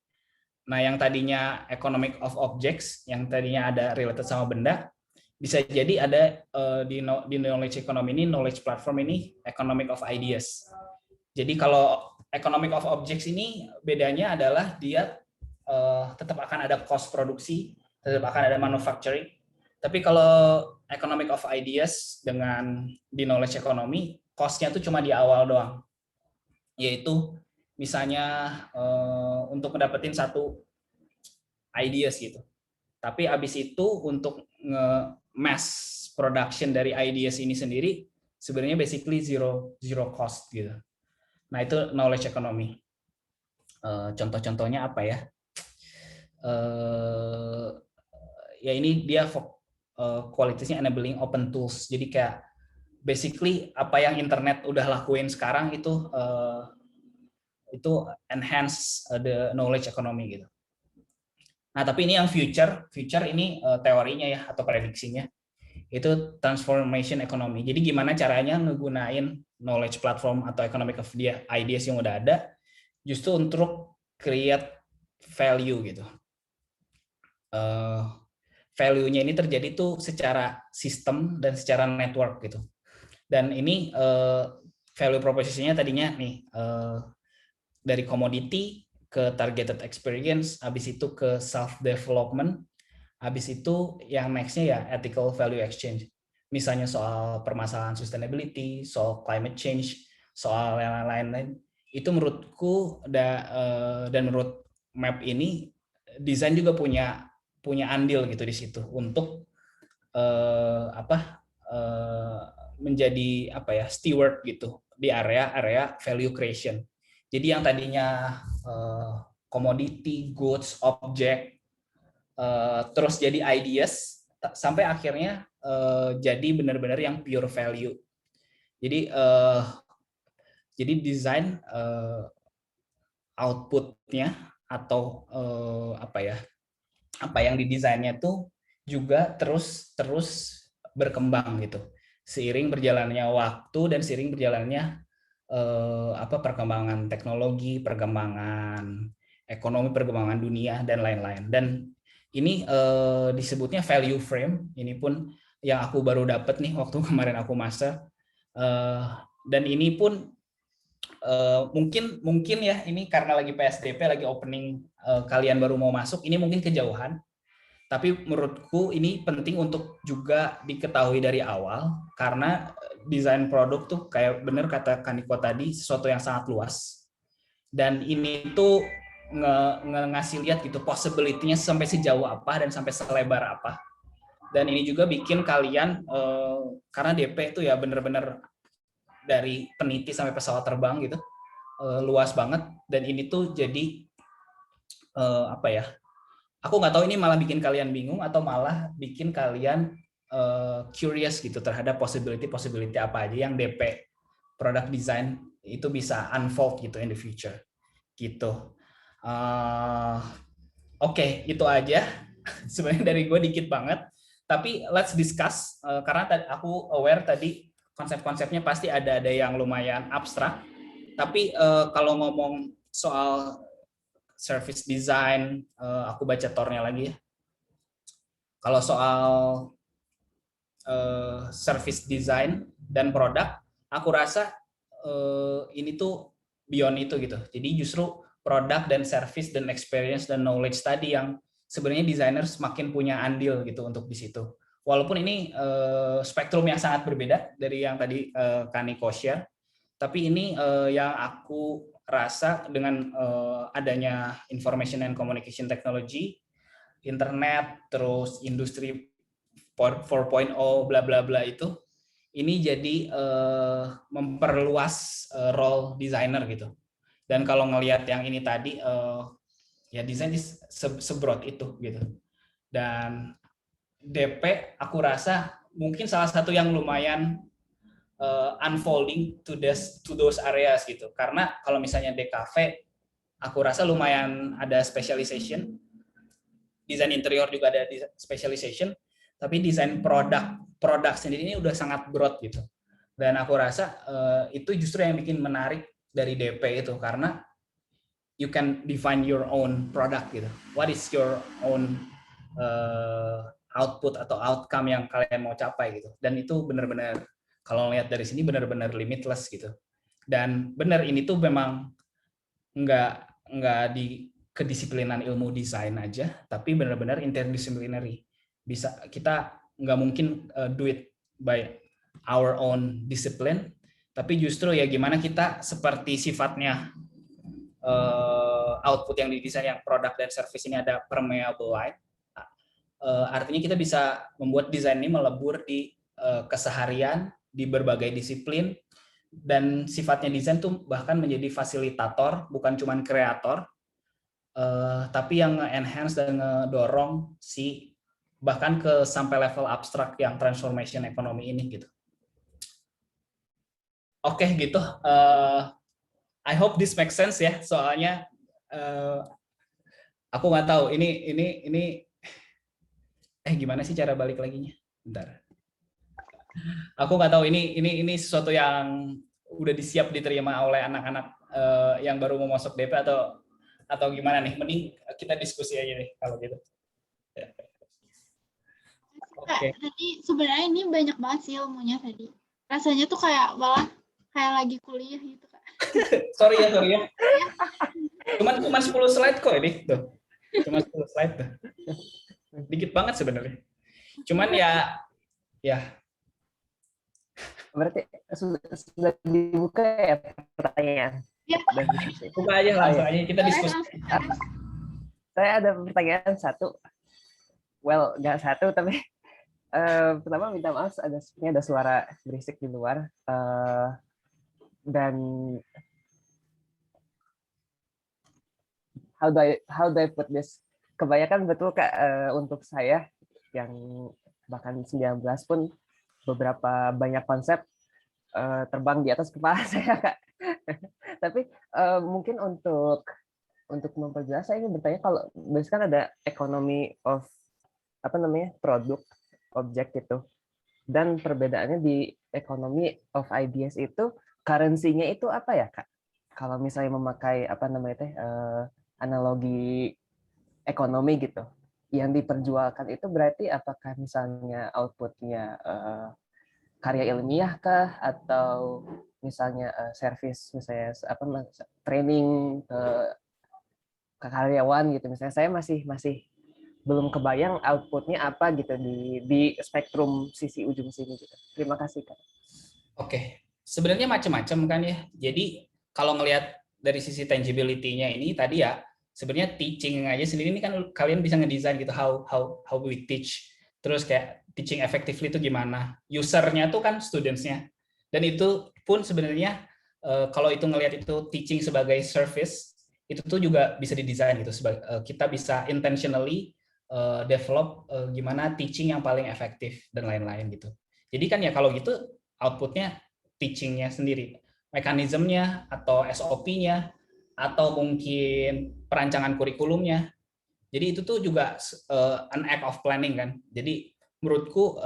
Nah, yang tadinya economic of objects, yang tadinya ada related sama benda, bisa jadi ada di knowledge economy ini, knowledge platform ini, economic of ideas. Jadi kalau economic of objects ini bedanya adalah dia tetap akan ada cost produksi, tetap akan ada manufacturing. Tapi kalau economic of ideas dengan di knowledge economy, cost-nya tuh cuma di awal doang. Yaitu misalnya untuk mendapatkan satu ideas gitu. Tapi abis itu untuk mass production dari ideas ini sendiri sebenarnya basically zero cost gitu. Nah, itu knowledge economy. Contoh-contohnya apa ya? Ya ini dia kualitasnya enabling open tools. Jadi kayak basically apa yang internet udah lakuin sekarang itu enhance the knowledge economy gitu. Nah, tapi ini yang future ini teorinya ya atau prediksinya. Itu transformation economy. Jadi gimana caranya ngegunain knowledge platform atau economic of ideas yang udah ada justru untuk create value gitu. Value-nya ini terjadi tuh secara sistem dan secara network gitu. Dan ini value proposition-nya tadinya nih dari commodity ke targeted experience, habis itu ke self development, habis itu yang next-nya ya ethical value exchange. Misalnya soal permasalahan sustainability, soal climate change, soal yang lain-lain. Itu menurutku dan menurut map ini desain juga punya andil gitu di situ untuk menjadi steward gitu di area value creation. Jadi yang tadinya commodity, goods, object, terus jadi ideas, sampai akhirnya jadi benar-benar yang pure value. Jadi desain outputnya atau apa yang didesainnya tuh juga terus berkembang gitu seiring berjalannya waktu dan seiring berjalannya perkembangan teknologi, perkembangan ekonomi, perkembangan dunia dan lain-lain. Dan ini disebutnya value frame. Ini pun yang aku baru dapat nih waktu kemarin aku master. Dan ini pun mungkin ya ini karena lagi PSDP, lagi opening, kalian baru mau masuk, ini mungkin kejauhan. Tapi menurutku ini penting untuk juga diketahui dari awal karena desain produk tuh kayak bener kata Kaniko tadi, sesuatu yang sangat luas. Dan ini tuh ngasih lihat gitu possibility-nya sampai sejauh apa dan sampai selebar apa. Dan ini juga bikin kalian karena DP itu ya bener-bener dari peniti sampai pesawat terbang gitu, luas banget. Dan ini tuh jadi aku nggak tahu ini malah bikin kalian bingung atau malah bikin kalian curious gitu terhadap possibility apa aja yang DP product design itu bisa unfold gitu in the future gitu. Oke, itu aja. Sebenarnya dari gue dikit banget, tapi let's discuss karena aku aware tadi konsep-konsepnya pasti ada yang lumayan abstrak. Tapi kalau ngomong soal service design, aku baca tornya lagi ya. Kalau soal service design dan produk, aku rasa ini tuh beyond itu gitu. Jadi justru produk dan service dan experience dan knowledge tadi yang sebenarnya desainer semakin punya andil gitu untuk di situ. Walaupun ini spektrum yang sangat berbeda dari yang tadi Kaniko share, tapi ini yang aku rasa dengan adanya information and communication technology internet, terus industri 4.0 bla bla bla itu, ini jadi memperluas role designer gitu. Dan kalau ngelihat yang ini tadi, ya desain sebrot itu gitu. Dan DP aku rasa mungkin salah satu yang lumayan unfolding to those areas gitu. Karena kalau misalnya DKV, aku rasa lumayan ada specialization. Desain interior juga ada specialization, tapi desain produk sendiri ini udah sangat broad gitu. Dan aku rasa itu justru yang bikin menarik dari DP itu, karena you can define your own product gitu. What is your own output atau outcome yang kalian mau capai gitu. Dan itu benar-benar kalau lihat dari sini benar-benar limitless gitu. Dan benar ini tuh memang nggak di kedisiplinan ilmu desain aja, tapi benar-benar interdisciplinary. Bisa kita nggak mungkin do it by our own discipline, tapi justru ya gimana kita seperti sifatnya output yang didesain yang produk dan service ini ada permeable line. Artinya kita bisa membuat desain ini melebur di keseharian, di berbagai disiplin, dan sifatnya desain tuh bahkan menjadi fasilitator, bukan cuma kreator, tapi yang nge-enhance dan ngedorong si bahkan ke sampai level abstrak yang transformation ekonomi ini gitu. Oke gitu. I hope this makes sense ya. Soalnya aku nggak tahu ini gimana sih cara balik laginya? Bentar. Aku nggak tahu ini sesuatu yang udah disiap diterima oleh anak-anak yang baru mau masuk DP atau gimana nih? Mending kita diskusi aja nih kalau gitu. Oke. Tadi sebenarnya ini banyak banget sih ilmunya tadi. Rasanya tuh kayak malah kayak lagi kuliah gitu Kak. sorry ya. Cuman 10 slide kok ini tuh. Cuma 10 slide tuh. Dikit banget sebenarnya. Cuman ya berarti sudah dibuka ya pertanyaan. Ya. Buka aja langsung aja kita diskusi. Saya ada pertanyaan satu. Well, nggak satu tapi pertama minta maaf ada suara berisik di luar dan how do I put this? Kebanyakan betul Kak untuk saya yang bahkan 19 pun beberapa banyak konsep terbang di atas kepala saya Kak. Tapi mungkin untuk memperjelas saya ingin bertanya, kalau biasanya kan ada ekonomi of produk objek gitu, dan perbedaannya di ekonomi of ideas itu currency-nya itu apa ya Kak? Kalau misalnya memakai analogi ekonomi gitu, yang diperjualkan itu berarti apakah misalnya outputnya karya ilmiah kah, atau misalnya service, misalnya training ke karyawan gitu. Misalnya saya masih belum kebayang outputnya apa gitu di spektrum sisi ujung sini gitu. Terima kasih Kak. Oke, sebenarnya macam-macam kan ya. Jadi kalau ngelihat dari sisi tangibility-nya ini tadi ya, sebenarnya teaching aja sendiri ini kan kalian bisa ngedesain gitu how we teach. Terus kayak teaching effectively itu gimana? Usernya tuh kan students-nya. Dan itu pun sebenarnya kalau itu ngelihat itu teaching sebagai service, itu tuh juga bisa didesain gitu. Kita bisa intentionally develop gimana teaching yang paling efektif dan lain-lain gitu. Jadi kan ya kalau gitu outputnya teachingnya sendiri, mekanismenya atau SOP-nya atau mungkin perancangan kurikulumnya. Jadi itu tuh juga an act of planning kan. Jadi menurutku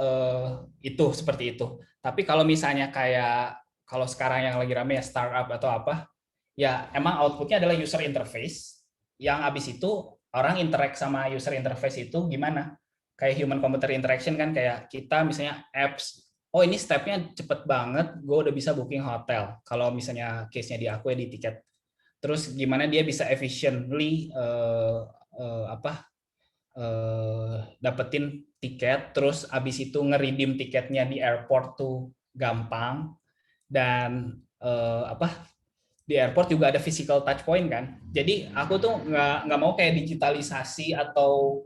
itu seperti itu. Tapi kalau misalnya kayak kalau sekarang yang lagi rame ya startup atau apa, ya emang outputnya adalah user interface yang abis itu orang interact sama user interface itu gimana? Kayak human computer interaction kan, kayak kita misalnya apps, oh ini stepnya cepet banget, gue udah bisa booking hotel. Kalau misalnya case-nya di aku ya di tiket. Terus gimana dia bisa efficiently dapetin tiket, terus abis itu nge-redeem tiketnya di airport tuh gampang. Dan di airport juga ada physical touch point kan. Jadi aku tuh nggak mau kayak digitalisasi atau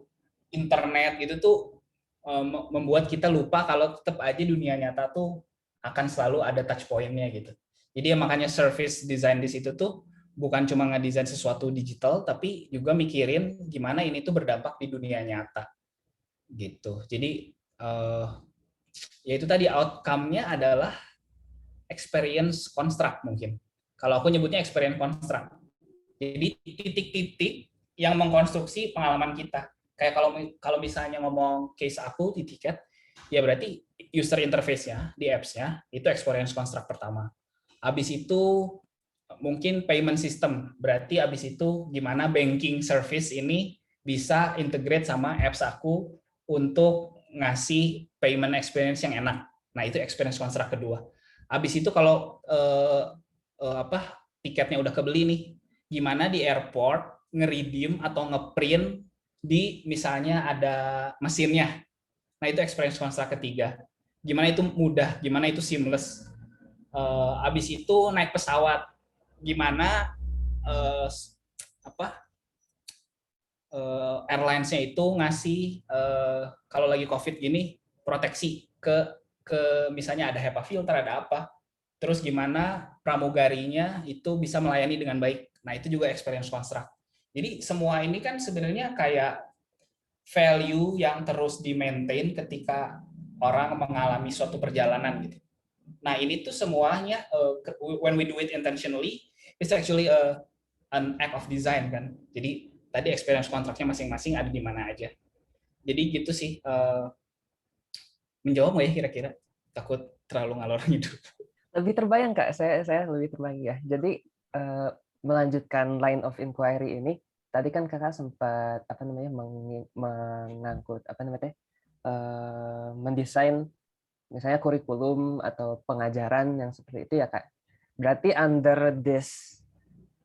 internet itu tuh membuat kita lupa kalau tetap aja dunia nyata tuh akan selalu ada touch point-nya gitu. Jadi makanya service design di situ tuh bukan cuma ngedesain sesuatu digital, tapi juga mikirin gimana ini tuh berdampak di dunia nyata gitu. Jadi ya itu tadi outcome-nya adalah experience construct mungkin. Kalau aku nyebutnya experience construct. Jadi titik-titik yang mengkonstruksi pengalaman kita. Kayak kalau misalnya ngomong case aku di tiket, ya berarti user interface-nya di apps-nya itu experience construct pertama. Habis itu mungkin payment system, berarti habis itu gimana banking service ini bisa integrate sama apps aku untuk ngasih payment experience yang enak. Nah itu experience construct kedua. Habis itu kalau tiketnya udah kebeli nih, gimana di airport nge-redeem atau nge-print di misalnya ada mesinnya. Nah itu experience construct ketiga. Gimana itu mudah, gimana itu seamless. Habis itu naik pesawat, gimana airlines-nya itu ngasih kalau lagi COVID gini proteksi ke misalnya ada HEPA filter, ada apa. Terus gimana pramugarinya itu bisa melayani dengan baik. Nah itu juga experience construct. Jadi semua ini kan sebenarnya kayak value yang terus di-maintain ketika orang mengalami suatu perjalanan gitu. Nah ini tuh semuanya when we do it intentionally, it's actually an act of design kan. Jadi tadi experience kontraknya masing-masing ada di mana aja. Jadi gitu sih. Menjawab nggak ya kira-kira? Takut terlalu ngalor ngidul. Lebih terbayang Kak, saya lebih terbayang ya. Jadi melanjutkan line of inquiry ini, tadi kan Kakak sempat mengangkut mendesain misalnya kurikulum atau pengajaran yang seperti itu ya Kak. Berarti under this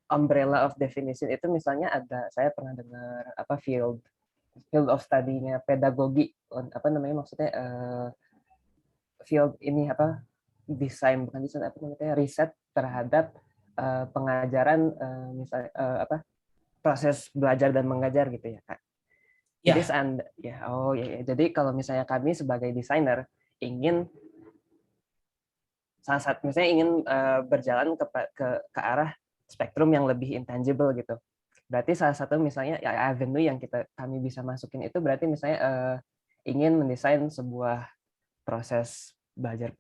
umbrella of definition itu misalnya saya pernah dengar field of study-nya pedagogi, maksudnya field ini desain bukan desain riset terhadap pengajaran misalnya proses belajar dan mengajar gitu ya Kak. Ya. Jadi jadi kalau misalnya kami sebagai desainer ingin misalnya ingin berjalan ke arah spektrum yang lebih intangible gitu. Berarti salah satu misalnya avenue yang kami bisa masukin itu berarti misalnya ingin mendesain sebuah proses belajar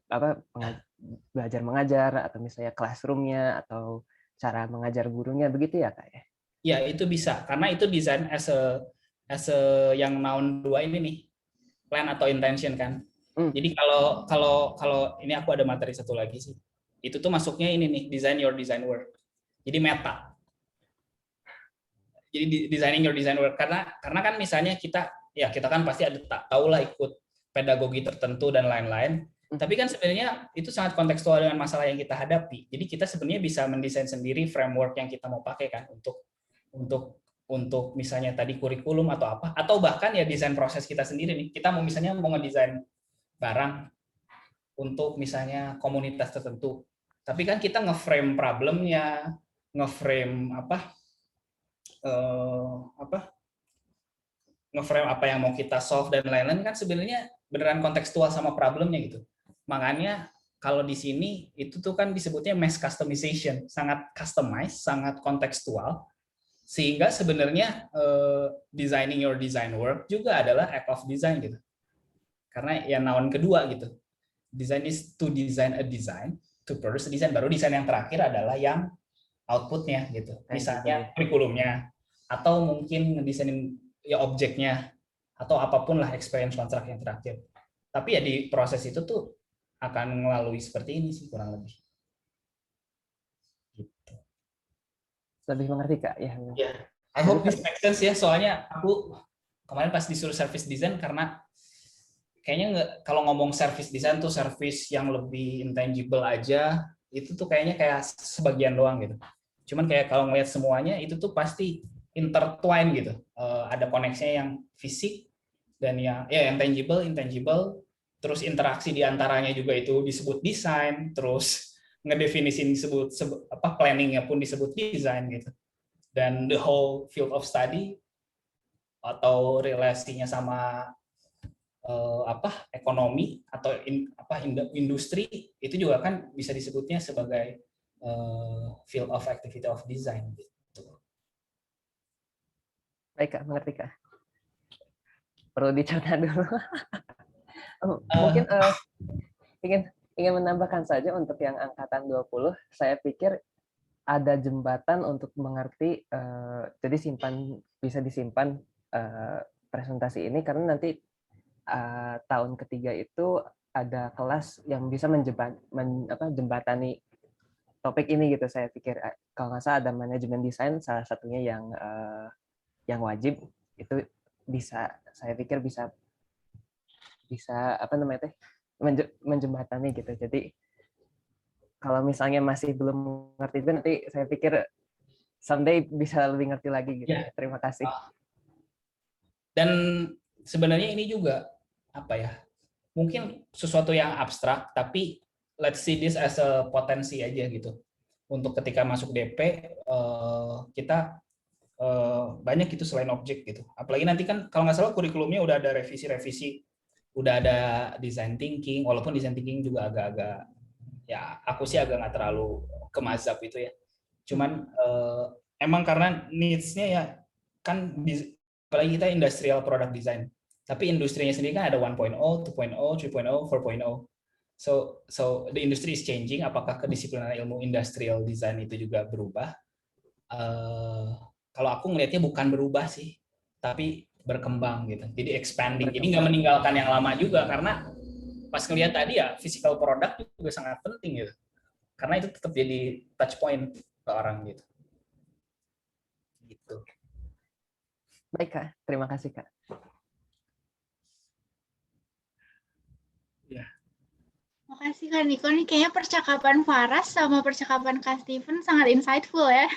mengajar atau misalnya classroom-nya atau cara mengajar gurunya begitu ya Kak ya? Ya itu bisa karena itu desain as a yang noun 2 ini nih, plan atau intention kan. Jadi kalau ini aku ada materi satu lagi sih. Itu tuh masuknya ini nih, design your design work. Jadi meta. Jadi designing your design work karena kan misalnya kita kan pasti ada tahu lah ikut pedagogi tertentu dan lain-lain. Tapi kan sebenarnya itu sangat kontekstual dengan masalah yang kita hadapi. Jadi kita sebenarnya bisa mendesain sendiri framework yang kita mau pakai kan untuk misalnya tadi kurikulum atau apa, atau bahkan ya desain proses kita sendiri nih. Kita mau misalnya mau ngedesain barang untuk misalnya komunitas tertentu. Tapi kan kita nge-frame problemnya, nge-frame nge-frame apa yang mau kita solve dan lain-lain kan sebenarnya beneran kontekstual sama problemnya gitu. Makanya kalau di sini itu tuh kan disebutnya mass customization, sangat customized, sangat kontekstual, sehingga sebenarnya designing your design work juga adalah act of design gitu. Karena ya noun kedua gitu. Design is to design a design, to produce a design. Baru desain yang terakhir adalah yang outputnya gitu. Misalnya kurikulumnya, atau mungkin ngedesainin ya objeknya, atau apapun lah experience contract yang terakhir. Tapi ya di proses itu tuh akan melalui seperti ini sih kurang lebih. Gitu. Lebih mengerti Kak ya. I hope this makes sense ya. Soalnya aku kemarin pas disuruh service design karena kayaknya kalau ngomong service design tuh service yang lebih intangible aja itu tuh kayaknya kayak sebagian doang gitu. Cuman kayak kalau ngeliat semuanya itu tuh pasti intertwine gitu. Ada koneksinya yang fisik dan yang intangible, terus interaksi di antaranya juga itu disebut desain, terus ngedefinisin disebut planningnya pun disebut desain gitu. Dan the whole field of study atau relasinya sama ekonomi atau industri, itu juga kan bisa disebutnya sebagai field of activity of design gitu. Baik Kak, mengerti Kak. Perlu dicerna dulu. Mungkin ingin menambahkan saja untuk yang angkatan 20, saya pikir ada jembatan untuk mengerti, jadi bisa disimpan presentasi ini karena nanti tahun ketiga itu ada kelas yang bisa menjembatani topik ini gitu. Saya pikir kalau nggak salah ada manajemen desain, salah satunya yang wajib itu saya pikir bisa menjembatani gitu. Jadi kalau misalnya masih belum ngerti itu nanti saya pikir someday bisa lebih ngerti lagi gitu. Ya. Terima kasih. Dan sebenarnya ini juga mungkin sesuatu yang abstrak, tapi let's see this as a potensi aja gitu. Untuk ketika masuk DP kita banyak itu selain objek gitu. Apalagi nanti kan kalau nggak salah kurikulumnya udah ada revisi-revisi, udah ada design thinking, walaupun design thinking juga agak-agak ya aku sih agak nggak terlalu ke mazhab itu ya. Cuman emang karena needs-nya ya kan apalagi kita industrial product design. Tapi industrinya sendiri kan ada 1.0, 2.0, 3.0, 4.0. So the industry is changing. Apakah kedisiplinan ilmu industrial design itu juga berubah? Kalau aku ngelihatnya bukan berubah sih, tapi berkembang gitu. Jadi expanding. Jadi nggak meninggalkan yang lama juga karena pas ngelihat tadi ya physical product juga sangat penting gitu. Karena itu tetap jadi touch point ke orang gitu. Gitu. Baik Kak, terima kasih Kak. Ya. Makasih Kak Niko, nih kayaknya percakapan Faras sama percakapan Kak Steven sangat insightful ya.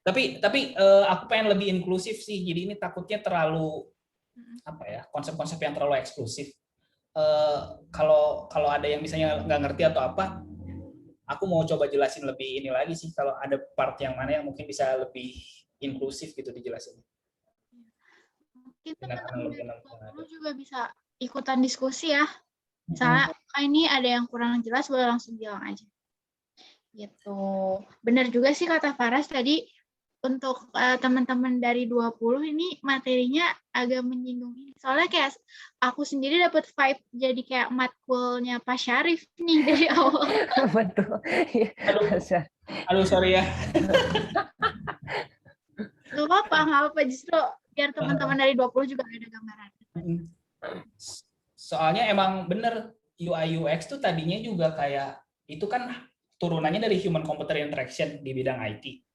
Tapi aku pengen lebih inklusif sih. Jadi ini takutnya terlalu konsep-konsep yang terlalu eksklusif. Kalau ada yang misalnya nggak ngerti atau apa, aku mau coba jelasin lebih ini lagi sih. Kalau ada part yang mana yang mungkin bisa lebih inklusif gitu dijelasin. Mungkin teman-teman dari 20 juga bisa ikutan diskusi ya. Misalnya ini ada yang kurang jelas, boleh langsung bilang aja. Gitu. Benar juga sih kata Faras tadi, untuk teman-teman dari 20 ini materinya agak menyinggung ini. Soalnya kayak aku sendiri dapat vibe jadi kayak matkulnya Pak Syarif nih dari awal. Betul. Aduh sorry ya. Gak apa-apa, justru biar teman-teman dari 20 juga ada gambaran. Soalnya emang bener UI UX tuh tadinya juga kayak itu kan turunannya dari human computer interaction di bidang IT.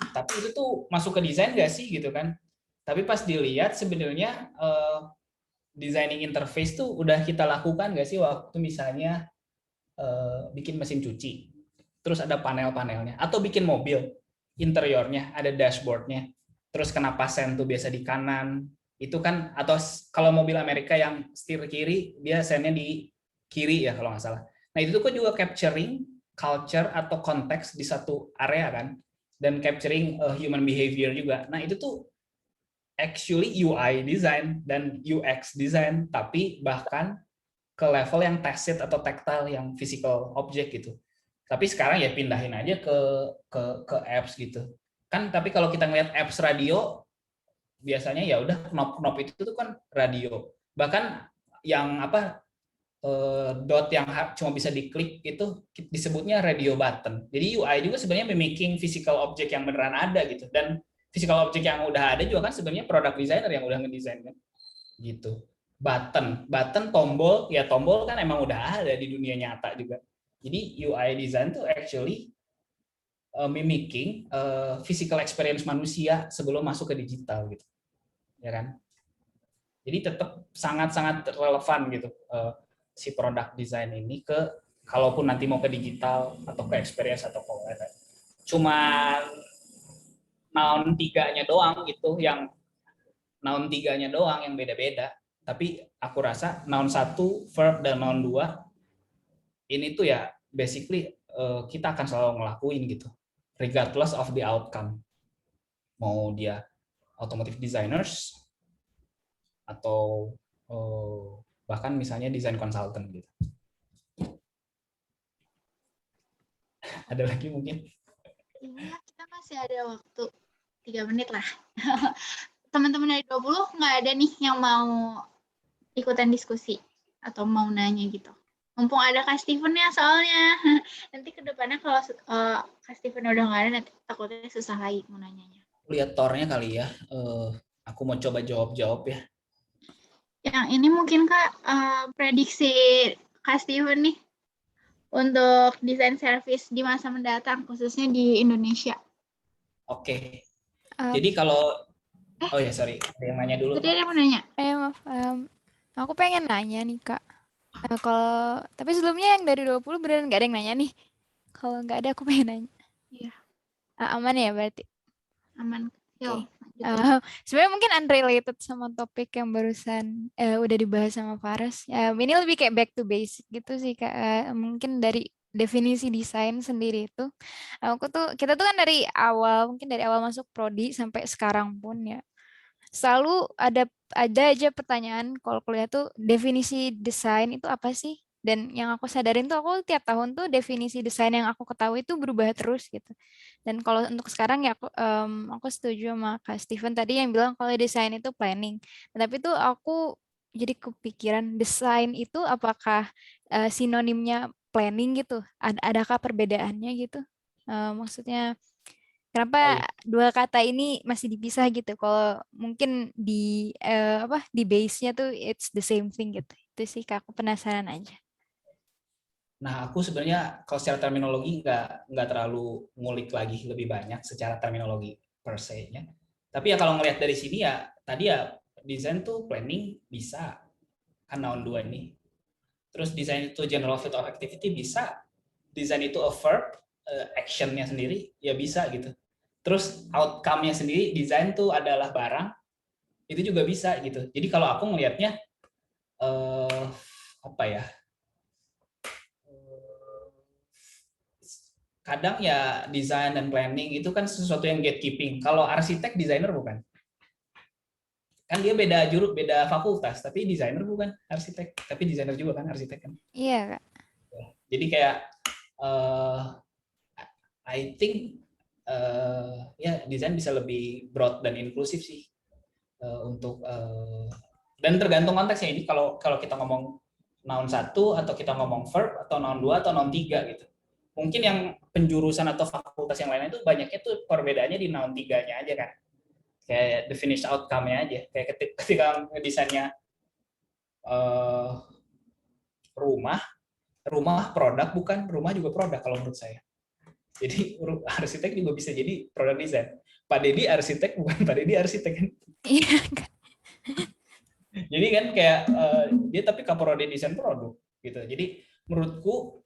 Tapi itu tuh masuk ke desain nggak sih gitu kan? Tapi pas dilihat sebenarnya designing interface tuh udah kita lakukan nggak sih waktu misalnya bikin mesin cuci, terus ada panel-panelnya, atau bikin mobil interiornya ada dashboardnya, terus kenapa sen tuh biasa di kanan itu kan, atau kalau mobil Amerika yang setir kiri dia sennya di kiri ya kalau nggak salah. Nah itu tuh kan juga capturing culture atau konteks di satu area kan, dan capturing human behavior juga. Nah itu tuh actually UI design dan UX design, tapi bahkan ke level yang tacit atau tactile yang physical object gitu. Tapi sekarang ya pindahin aja ke apps gitu kan. Tapi kalau kita ngeliat apps radio biasanya ya udah knop itu tuh kan radio, bahkan yang dot yang cuma bisa diklik itu disebutnya radio button. Jadi UI juga sebenarnya mimicking physical object yang beneran ada gitu, dan physical object yang udah ada juga kan sebenarnya product designer yang udah ngedesain kan gitu. Button tombol ya, tombol kan emang udah ada di dunia nyata juga. Jadi UI design tuh actually mimicking physical experience manusia sebelum masuk ke digital gitu, ya kan? Jadi tetap sangat-sangat relevan gitu si product design ini ke kalaupun nanti mau ke digital atau ke experience atau ke online. Cuman noun 3-nya doang gitu, yang noun 3-nya doang yang beda-beda. Tapi aku rasa noun 1, verb, dan noun 2 ini tuh ya basically kita akan selalu ngelakuin gitu, regardless of the outcome. Mau dia automotive designers atau bahkan misalnya design consultant gitu. Ada lagi mungkin? Iya, kita masih ada waktu 3 menit lah. Teman-teman dari 20 nggak ada nih yang mau ikutan diskusi atau mau nanya gitu. Mumpung ada Kak Steven ya soalnya. Nanti ke depannya kalau Kak Steven udah nggak ada, nanti takutnya susah lagi mau nanyanya. Lihat tornya kali ya. Aku mau coba jawab-jawab ya. Yang ini mungkin Kak, prediksi Kak Steven nih untuk desain service di masa mendatang, khususnya di Indonesia. Oke. Jadi kalau oh ya sorry, ada yang nanya dulu. Tadi ada yang mau nanya. Maaf, aku pengen nanya nih Kak. Kalau tapi sebelumnya yang dari 20 beneran nggak ada yang nanya nih. Kalau nggak ada aku pengen nanya. Iya. Aman ya berarti. Aman. Yo, Sebenarnya mungkin unrelated sama topik yang barusan udah dibahas sama Faras. Ini lebih kayak back to basic gitu sih Kak. Mungkin dari definisi desain sendiri itu, kita tuh kan dari awal, mungkin dari awal masuk prodi sampai sekarang pun ya, selalu ada aja pertanyaan kalau kuliah tuh definisi desain itu apa sih? Dan yang aku sadarin tuh aku tiap tahun tuh definisi desain yang aku ketahui itu berubah terus gitu. Dan kalau untuk sekarang ya aku setuju sama Kak Steven tadi yang bilang kalau desain itu planning. Tapi tuh aku jadi kepikiran desain itu apakah sinonimnya planning gitu? Adakah perbedaannya gitu? Maksudnya kenapa dua kata ini masih dipisah gitu? Kalau mungkin di di base-nya tuh it's the same thing gitu. Itu sih Kak, aku penasaran aja. Nah, aku sebenarnya kalau secara terminologi nggak terlalu ngulik lagi lebih banyak secara terminologi per se-nya. Tapi ya kalau ngelihat dari sini ya, tadi ya desain tuh planning bisa, kan noun 2 ini. Terus desain itu general field of activity bisa, desain itu a verb, action-nya sendiri ya bisa gitu. Terus outcome-nya sendiri, desain tuh adalah barang, itu juga bisa gitu. Jadi kalau aku ngelihatnya, apa ya, kadang ya desain dan planning itu kan sesuatu yang gatekeeping. Kalau arsitek desainer bukan. Kan dia beda fakultas, tapi desainer bukan arsitek, tapi desainer juga kan arsitek kan. Iya, Kak. Jadi kayak I think ya desain bisa lebih broad dan inklusif sih untuk dan tergantung konteksnya. Ini kalau kita ngomong noun 1 atau kita ngomong verb atau noun 2 atau noun 3 gitu. Mungkin yang penjurusan atau fakultas yang lainnya itu banyaknya tuh perbedaannya di noun 3-nya aja kan. Kayak the finished outcome-nya aja. Kayak ketika desainnya rumah produk bukan, rumah juga produk kalau menurut saya. Jadi arsitek juga bisa jadi produk desain. Pak Dedi arsitek bukan Pak Dedi arsitek kan. Iya. Jadi kan kayak dia tapi kaprodi desain produk gitu. Jadi menurutku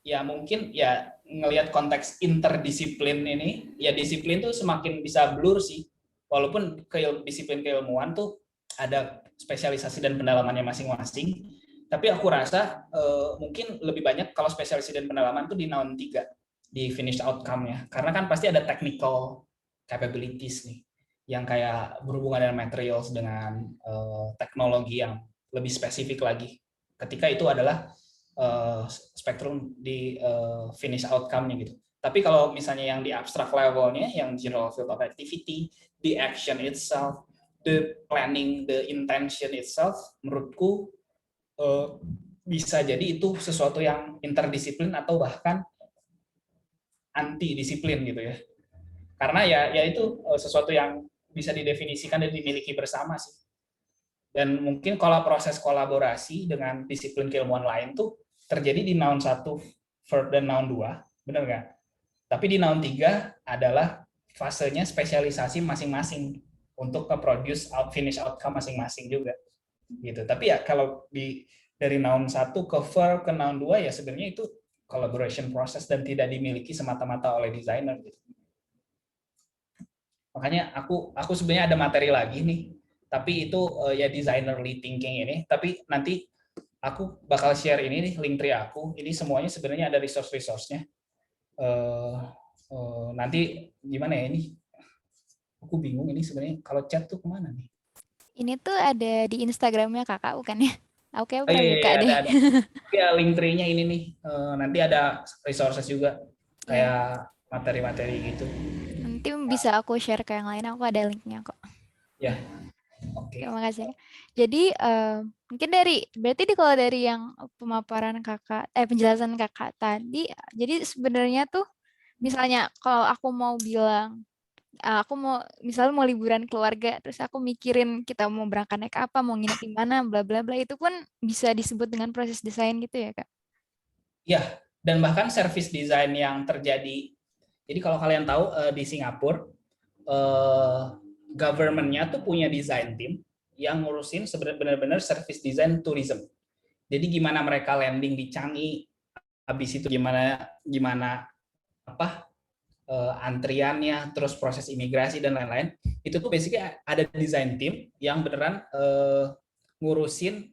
ya mungkin ya ngelihat konteks interdisiplin ini, ya disiplin tuh semakin bisa blur sih. Walaupun disiplin keilmuan tuh ada spesialisasi dan pendalamannya masing-masing, tapi aku rasa mungkin lebih banyak kalau spesialisasi dan pendalaman tuh di noun 3, di finished outcome-nya. Karena kan pasti ada technical capabilities nih, yang kayak berhubungan dengan materials, dengan teknologi yang lebih spesifik lagi. Ketika itu adalah spektrum di finish outcome-nya gitu. Tapi kalau misalnya yang di abstract level-nya, yang general field of activity, the action itself, the planning, the intention itself, menurutku bisa jadi itu sesuatu yang interdisiplin atau bahkan anti disiplin gitu ya. Karena ya itu sesuatu yang bisa didefinisikan dan dimiliki bersama sih. Dan mungkin kalau proses kolaborasi dengan disiplin keilmuan lain tuh terjadi di noun 1, verb dan noun 2, benar nggak? Tapi di noun 3 adalah fasenya spesialisasi masing-masing untuk produce finish outcome masing-masing juga. Gitu. Tapi ya kalau dari noun 1 ke verb ke noun 2 ya sebenarnya itu collaboration process dan tidak dimiliki semata-mata oleh desainer gitu. Makanya aku sebenarnya ada materi lagi nih, tapi itu ya designerly thinking ini. Tapi nanti aku bakal share ini nih link tree aku. Ini semuanya sebenarnya ada resource-nya. Nanti gimana ya ini? Aku bingung ini sebenarnya kalau chat tuh kemana nih? Ini tuh ada di Instagramnya kakak bukan ya? Aku kayak Oh pernah iya, buka iya, deh. ada. Ya, link tree-nya ini nih. Nanti ada resources juga Iya. kayak materi-materi gitu. Nanti bisa aku share ke yang lain. Aku ada linknya kok. Ya, oke. Terima kasih. Jadi mungkin berarti kalau dari yang pemaparan kakak, penjelasan kakak tadi, jadi sebenarnya tuh misalnya kalau aku mau bilang, aku misalnya mau liburan keluarga, terus aku mikirin kita mau berangkat naik apa, mau nginep di mana, bla bla bla, itu pun bisa disebut dengan proses desain gitu ya kak? Ya, dan bahkan service design yang terjadi. Jadi kalau kalian tahu di Singapura, government-nya tuh punya design team yang ngurusin benar-benar service design tourism. Jadi gimana mereka landing di Changi, habis itu gimana antriannya, terus proses imigrasi dan lain-lain. Itu tuh basically ada design team yang beneran ngurusin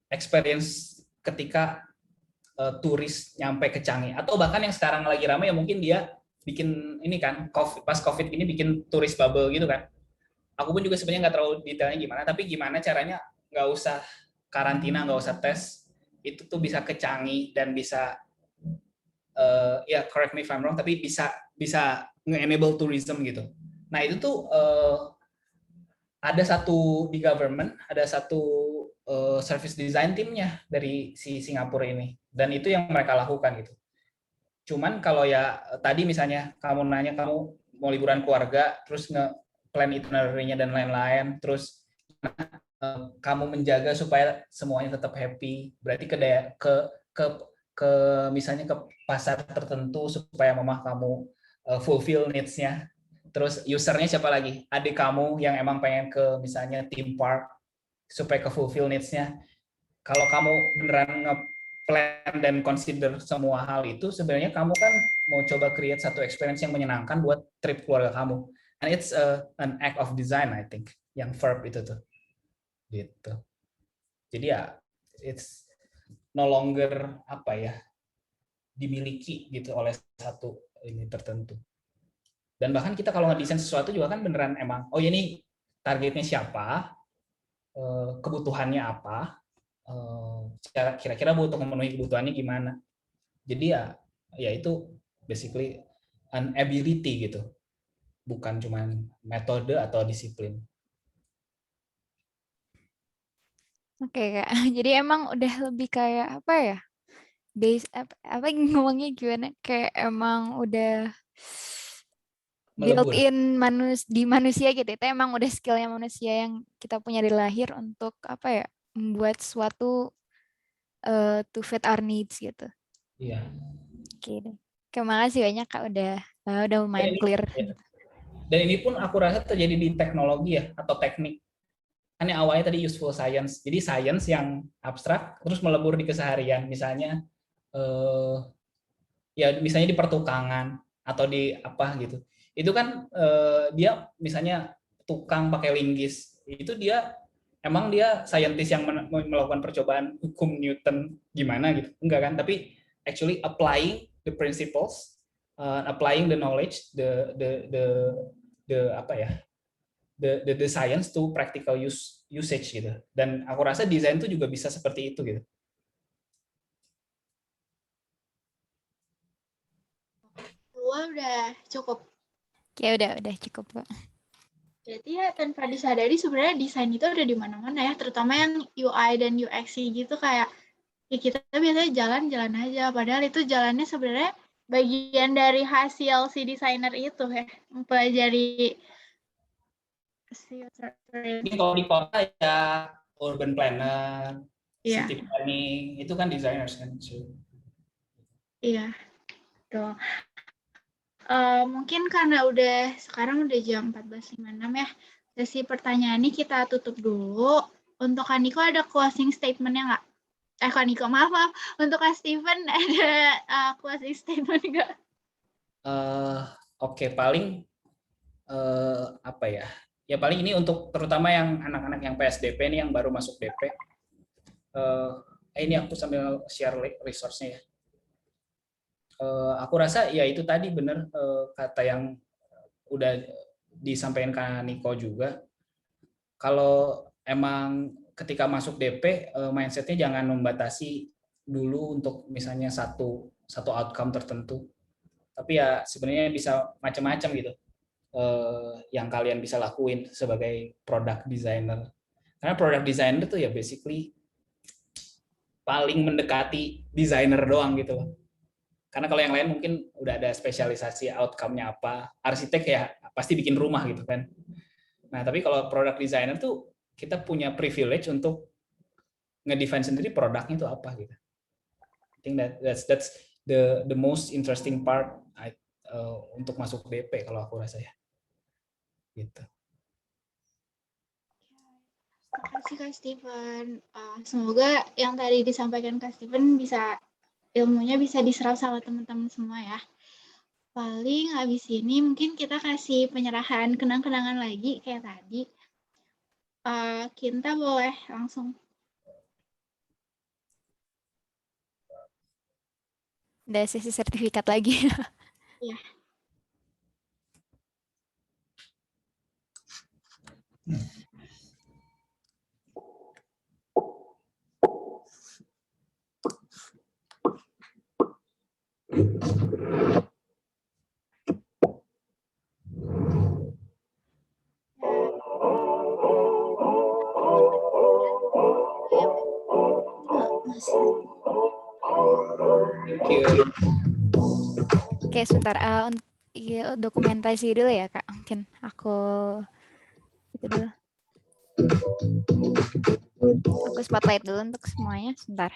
experience ketika turis nyampe ke Changi, atau bahkan yang sekarang lagi ramai ya mungkin dia bikin ini kan pas COVID ini bikin turis bubble gitu kan. Aku pun juga sebenarnya nggak terlalu detailnya gimana, tapi gimana caranya nggak usah karantina, nggak usah tes, itu tuh bisa ke Changi dan bisa ya correct me if I'm wrong, tapi bisa nge-enable tourism gitu. Nah itu tuh ada satu di government, ada satu service design timnya dari si Singapura ini, dan itu yang mereka lakukan gitu. Cuman kalau ya tadi misalnya kamu nanya kamu mau liburan keluarga, terus nge-plan itinerary-nya dan lain-lain, terus kamu menjaga supaya semuanya tetap happy, berarti ke misalnya ke pasar tertentu supaya mamah kamu fulfill needs-nya. Terus usernya siapa lagi? Adik kamu yang emang pengen ke misalnya theme park supaya ke fulfill needs-nya. Kalau kamu beneran nge-plan dan consider semua hal itu, sebenarnya kamu kan mau coba create satu experience yang menyenangkan buat trip keluarga kamu. And it's an act of design, I think, yang verb itu tuh. Gitu. Jadi ya, it's no longer dimiliki gitu oleh satu ini tertentu. Dan bahkan kita kalau ngedesain sesuatu juga kan beneran emang, oh ini targetnya siapa, kebutuhannya apa, kira-kira butuh memenuhi kebutuhannya gimana. Jadi ya itu basically an ability gitu, bukan cuma metode atau disiplin. Oke kak, jadi emang udah lebih kayak apa ya? Ngomongnya gimana? Kayak emang udah built-in di manusia gitu. Itu emang udah skillnya manusia yang kita punya dari lahir untuk membuat sesuatu to fit our needs gitu. Iya. Oke deh. Terima kasih banyak kak udah lumayan clear. Dan ini pun aku rasa terjadi di teknologi ya atau teknik. Kan yang awalnya tadi useful science. Jadi science yang abstrak terus melebur di keseharian. Misalnya ya misalnya di pertukangan atau di apa gitu. Itu kan dia misalnya tukang pakai linggis. Itu dia scientist yang melakukan percobaan hukum Newton gimana gitu. Enggak kan, tapi actually applying the principles, applying the knowledge, the science to practical usage gitu. Dan aku rasa desain itu juga bisa seperti itu gitu. Udah cukup. Ya udah cukup kok. Berarti ya tanpa disadari sebenarnya desain itu udah di mana-mana ya, terutama yang UI dan UX gitu kayak ya kita biasanya jalan-jalan aja, padahal itu jalannya sebenarnya bagian dari hasil si desainer itu ya, mempelajari Ini kalau di kota ya urban planner, city planning, itu kan designers kan. Iya, tuh. Mungkin karena sekarang udah jam 14.56 ya, sesi pertanyaan ini kita tutup dulu. Untuk Kak Niko ada closing statement-nya nggak? Kak Niko, maaf. Untuk Kak Steven ada closing statement nggak? Oke, paling apa ya? Ya paling ini untuk terutama yang anak-anak yang PSDP nih yang baru masuk DP. Ini aku sambil share resource-nya ya. aku rasa ya itu tadi benar kata yang udah disampaikan Kak Niko juga. Kalau emang ketika masuk DP mindsetnya jangan membatasi dulu untuk misalnya satu outcome tertentu. Tapi ya sebenarnya bisa macam-macam gitu yang kalian bisa lakuin sebagai product designer. Karena product designer tuh ya basically paling mendekati desainer doang gitu loh. Karena kalau yang lain mungkin udah ada spesialisasi outcome-nya apa. Arsitek ya pasti bikin rumah gitu kan. Nah, tapi kalau product designer tuh kita punya privilege untuk ngedefine sendiri produknya itu apa gitu. I think that's the most interesting part untuk masuk DP kalau aku rasa ya. Gitu. Terima kasih Kak Steven. Semoga yang tadi disampaikan Kak Steven ilmunya bisa diserap sama teman-teman semua ya. Paling habis ini mungkin kita kasih penyerahan kenang-kenangan lagi kayak tadi. Kinta boleh langsung. Ada sesi sertifikat lagi. Ya. Oke, sebentar. Dokumentasi dulu ya, Kak. Mungkin aku itu dulu. Aku spotlight dulu untuk semuanya. Sebentar.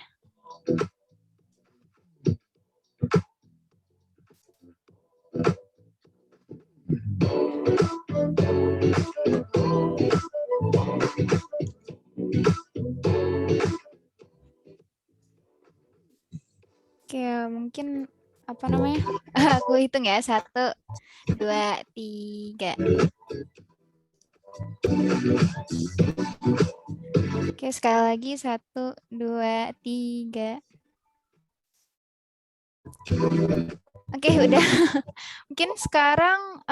Oke, mungkin apa namanya? Aku hitung ya. 1, 2, 3. Oke, sekali lagi 1, 2, 3. Oke, udah. Mungkin sekarang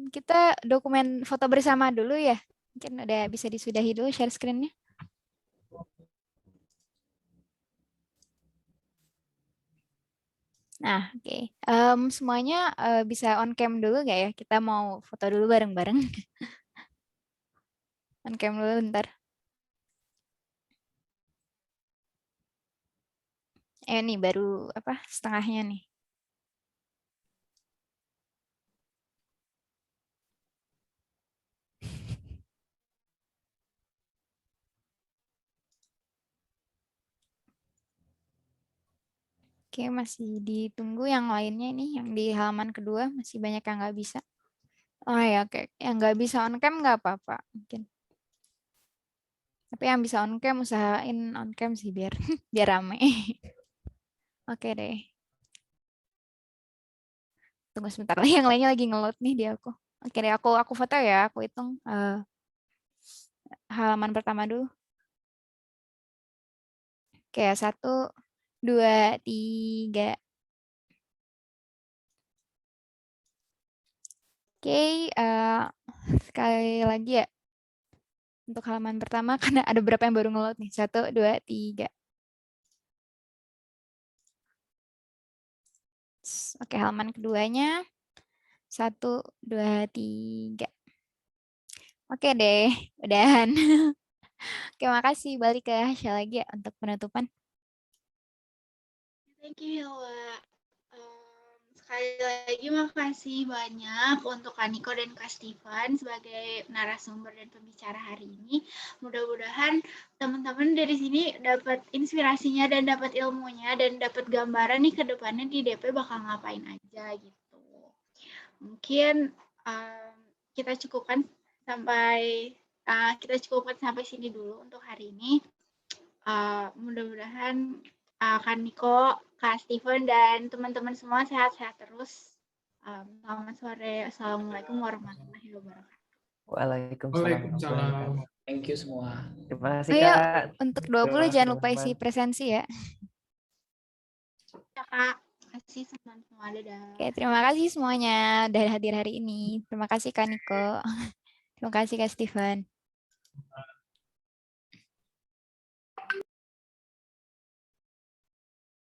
kita dokumen foto bersama dulu ya. Mungkin udah bisa disudahi dulu share screen-nya. Nah, oke. Semuanya bisa on cam dulu nggak ya? Kita mau foto dulu bareng-bareng. On cam dulu bentar. Nih baru apa setengahnya nih. Oke, masih ditunggu yang lainnya nih, yang di halaman kedua masih banyak yang nggak bisa. Oh ya, oke. Yang nggak bisa on cam nggak apa-apa mungkin. Tapi yang bisa on cam usahain on cam sih biar biar rame. Oke deh. Tunggu sebentar lagi, yang lainnya lagi nge-load nih di aku. Oke deh, aku foto ya, aku hitung halaman pertama dulu. Oke, 1, 2, 3. Oke, sekali lagi ya. Untuk halaman pertama, karena ada beberapa yang baru nge-load nih. 1, 2, 3. Oke, halaman keduanya. 1, 2, 3. Oke deh, udahan. Oke, makasih. Balik ke Hasya lagi ya untuk penutupan. Thank you, Hilwa. Sekali lagi makasih banyak untuk Kak Niko dan Kak Steven sebagai narasumber dan pembicara hari ini. Mudah-mudahan teman-teman dari sini dapat inspirasinya dan dapat ilmunya dan dapat gambaran nih ke depannya di DP bakal ngapain aja gitu. Mungkin kita cukupkan sampai sini dulu untuk hari ini. Mudah-mudahan Kak Niko, Kak Steven, dan teman-teman semua sehat-sehat terus. Selamat sore. Assalamualaikum warahmatullahi wabarakatuh. Waalaikumsalam. Thank you semua. Terima kasih Oh ya, Kak. untuk Terima 20 kasih, jangan lupa teman-teman. isi presensi ya. Ya, Kak. kasih semua, dadah. Oke, terima kasih semuanya udah hadir hari ini. Terima kasih Kak Niko. Terima kasih Kak Steven.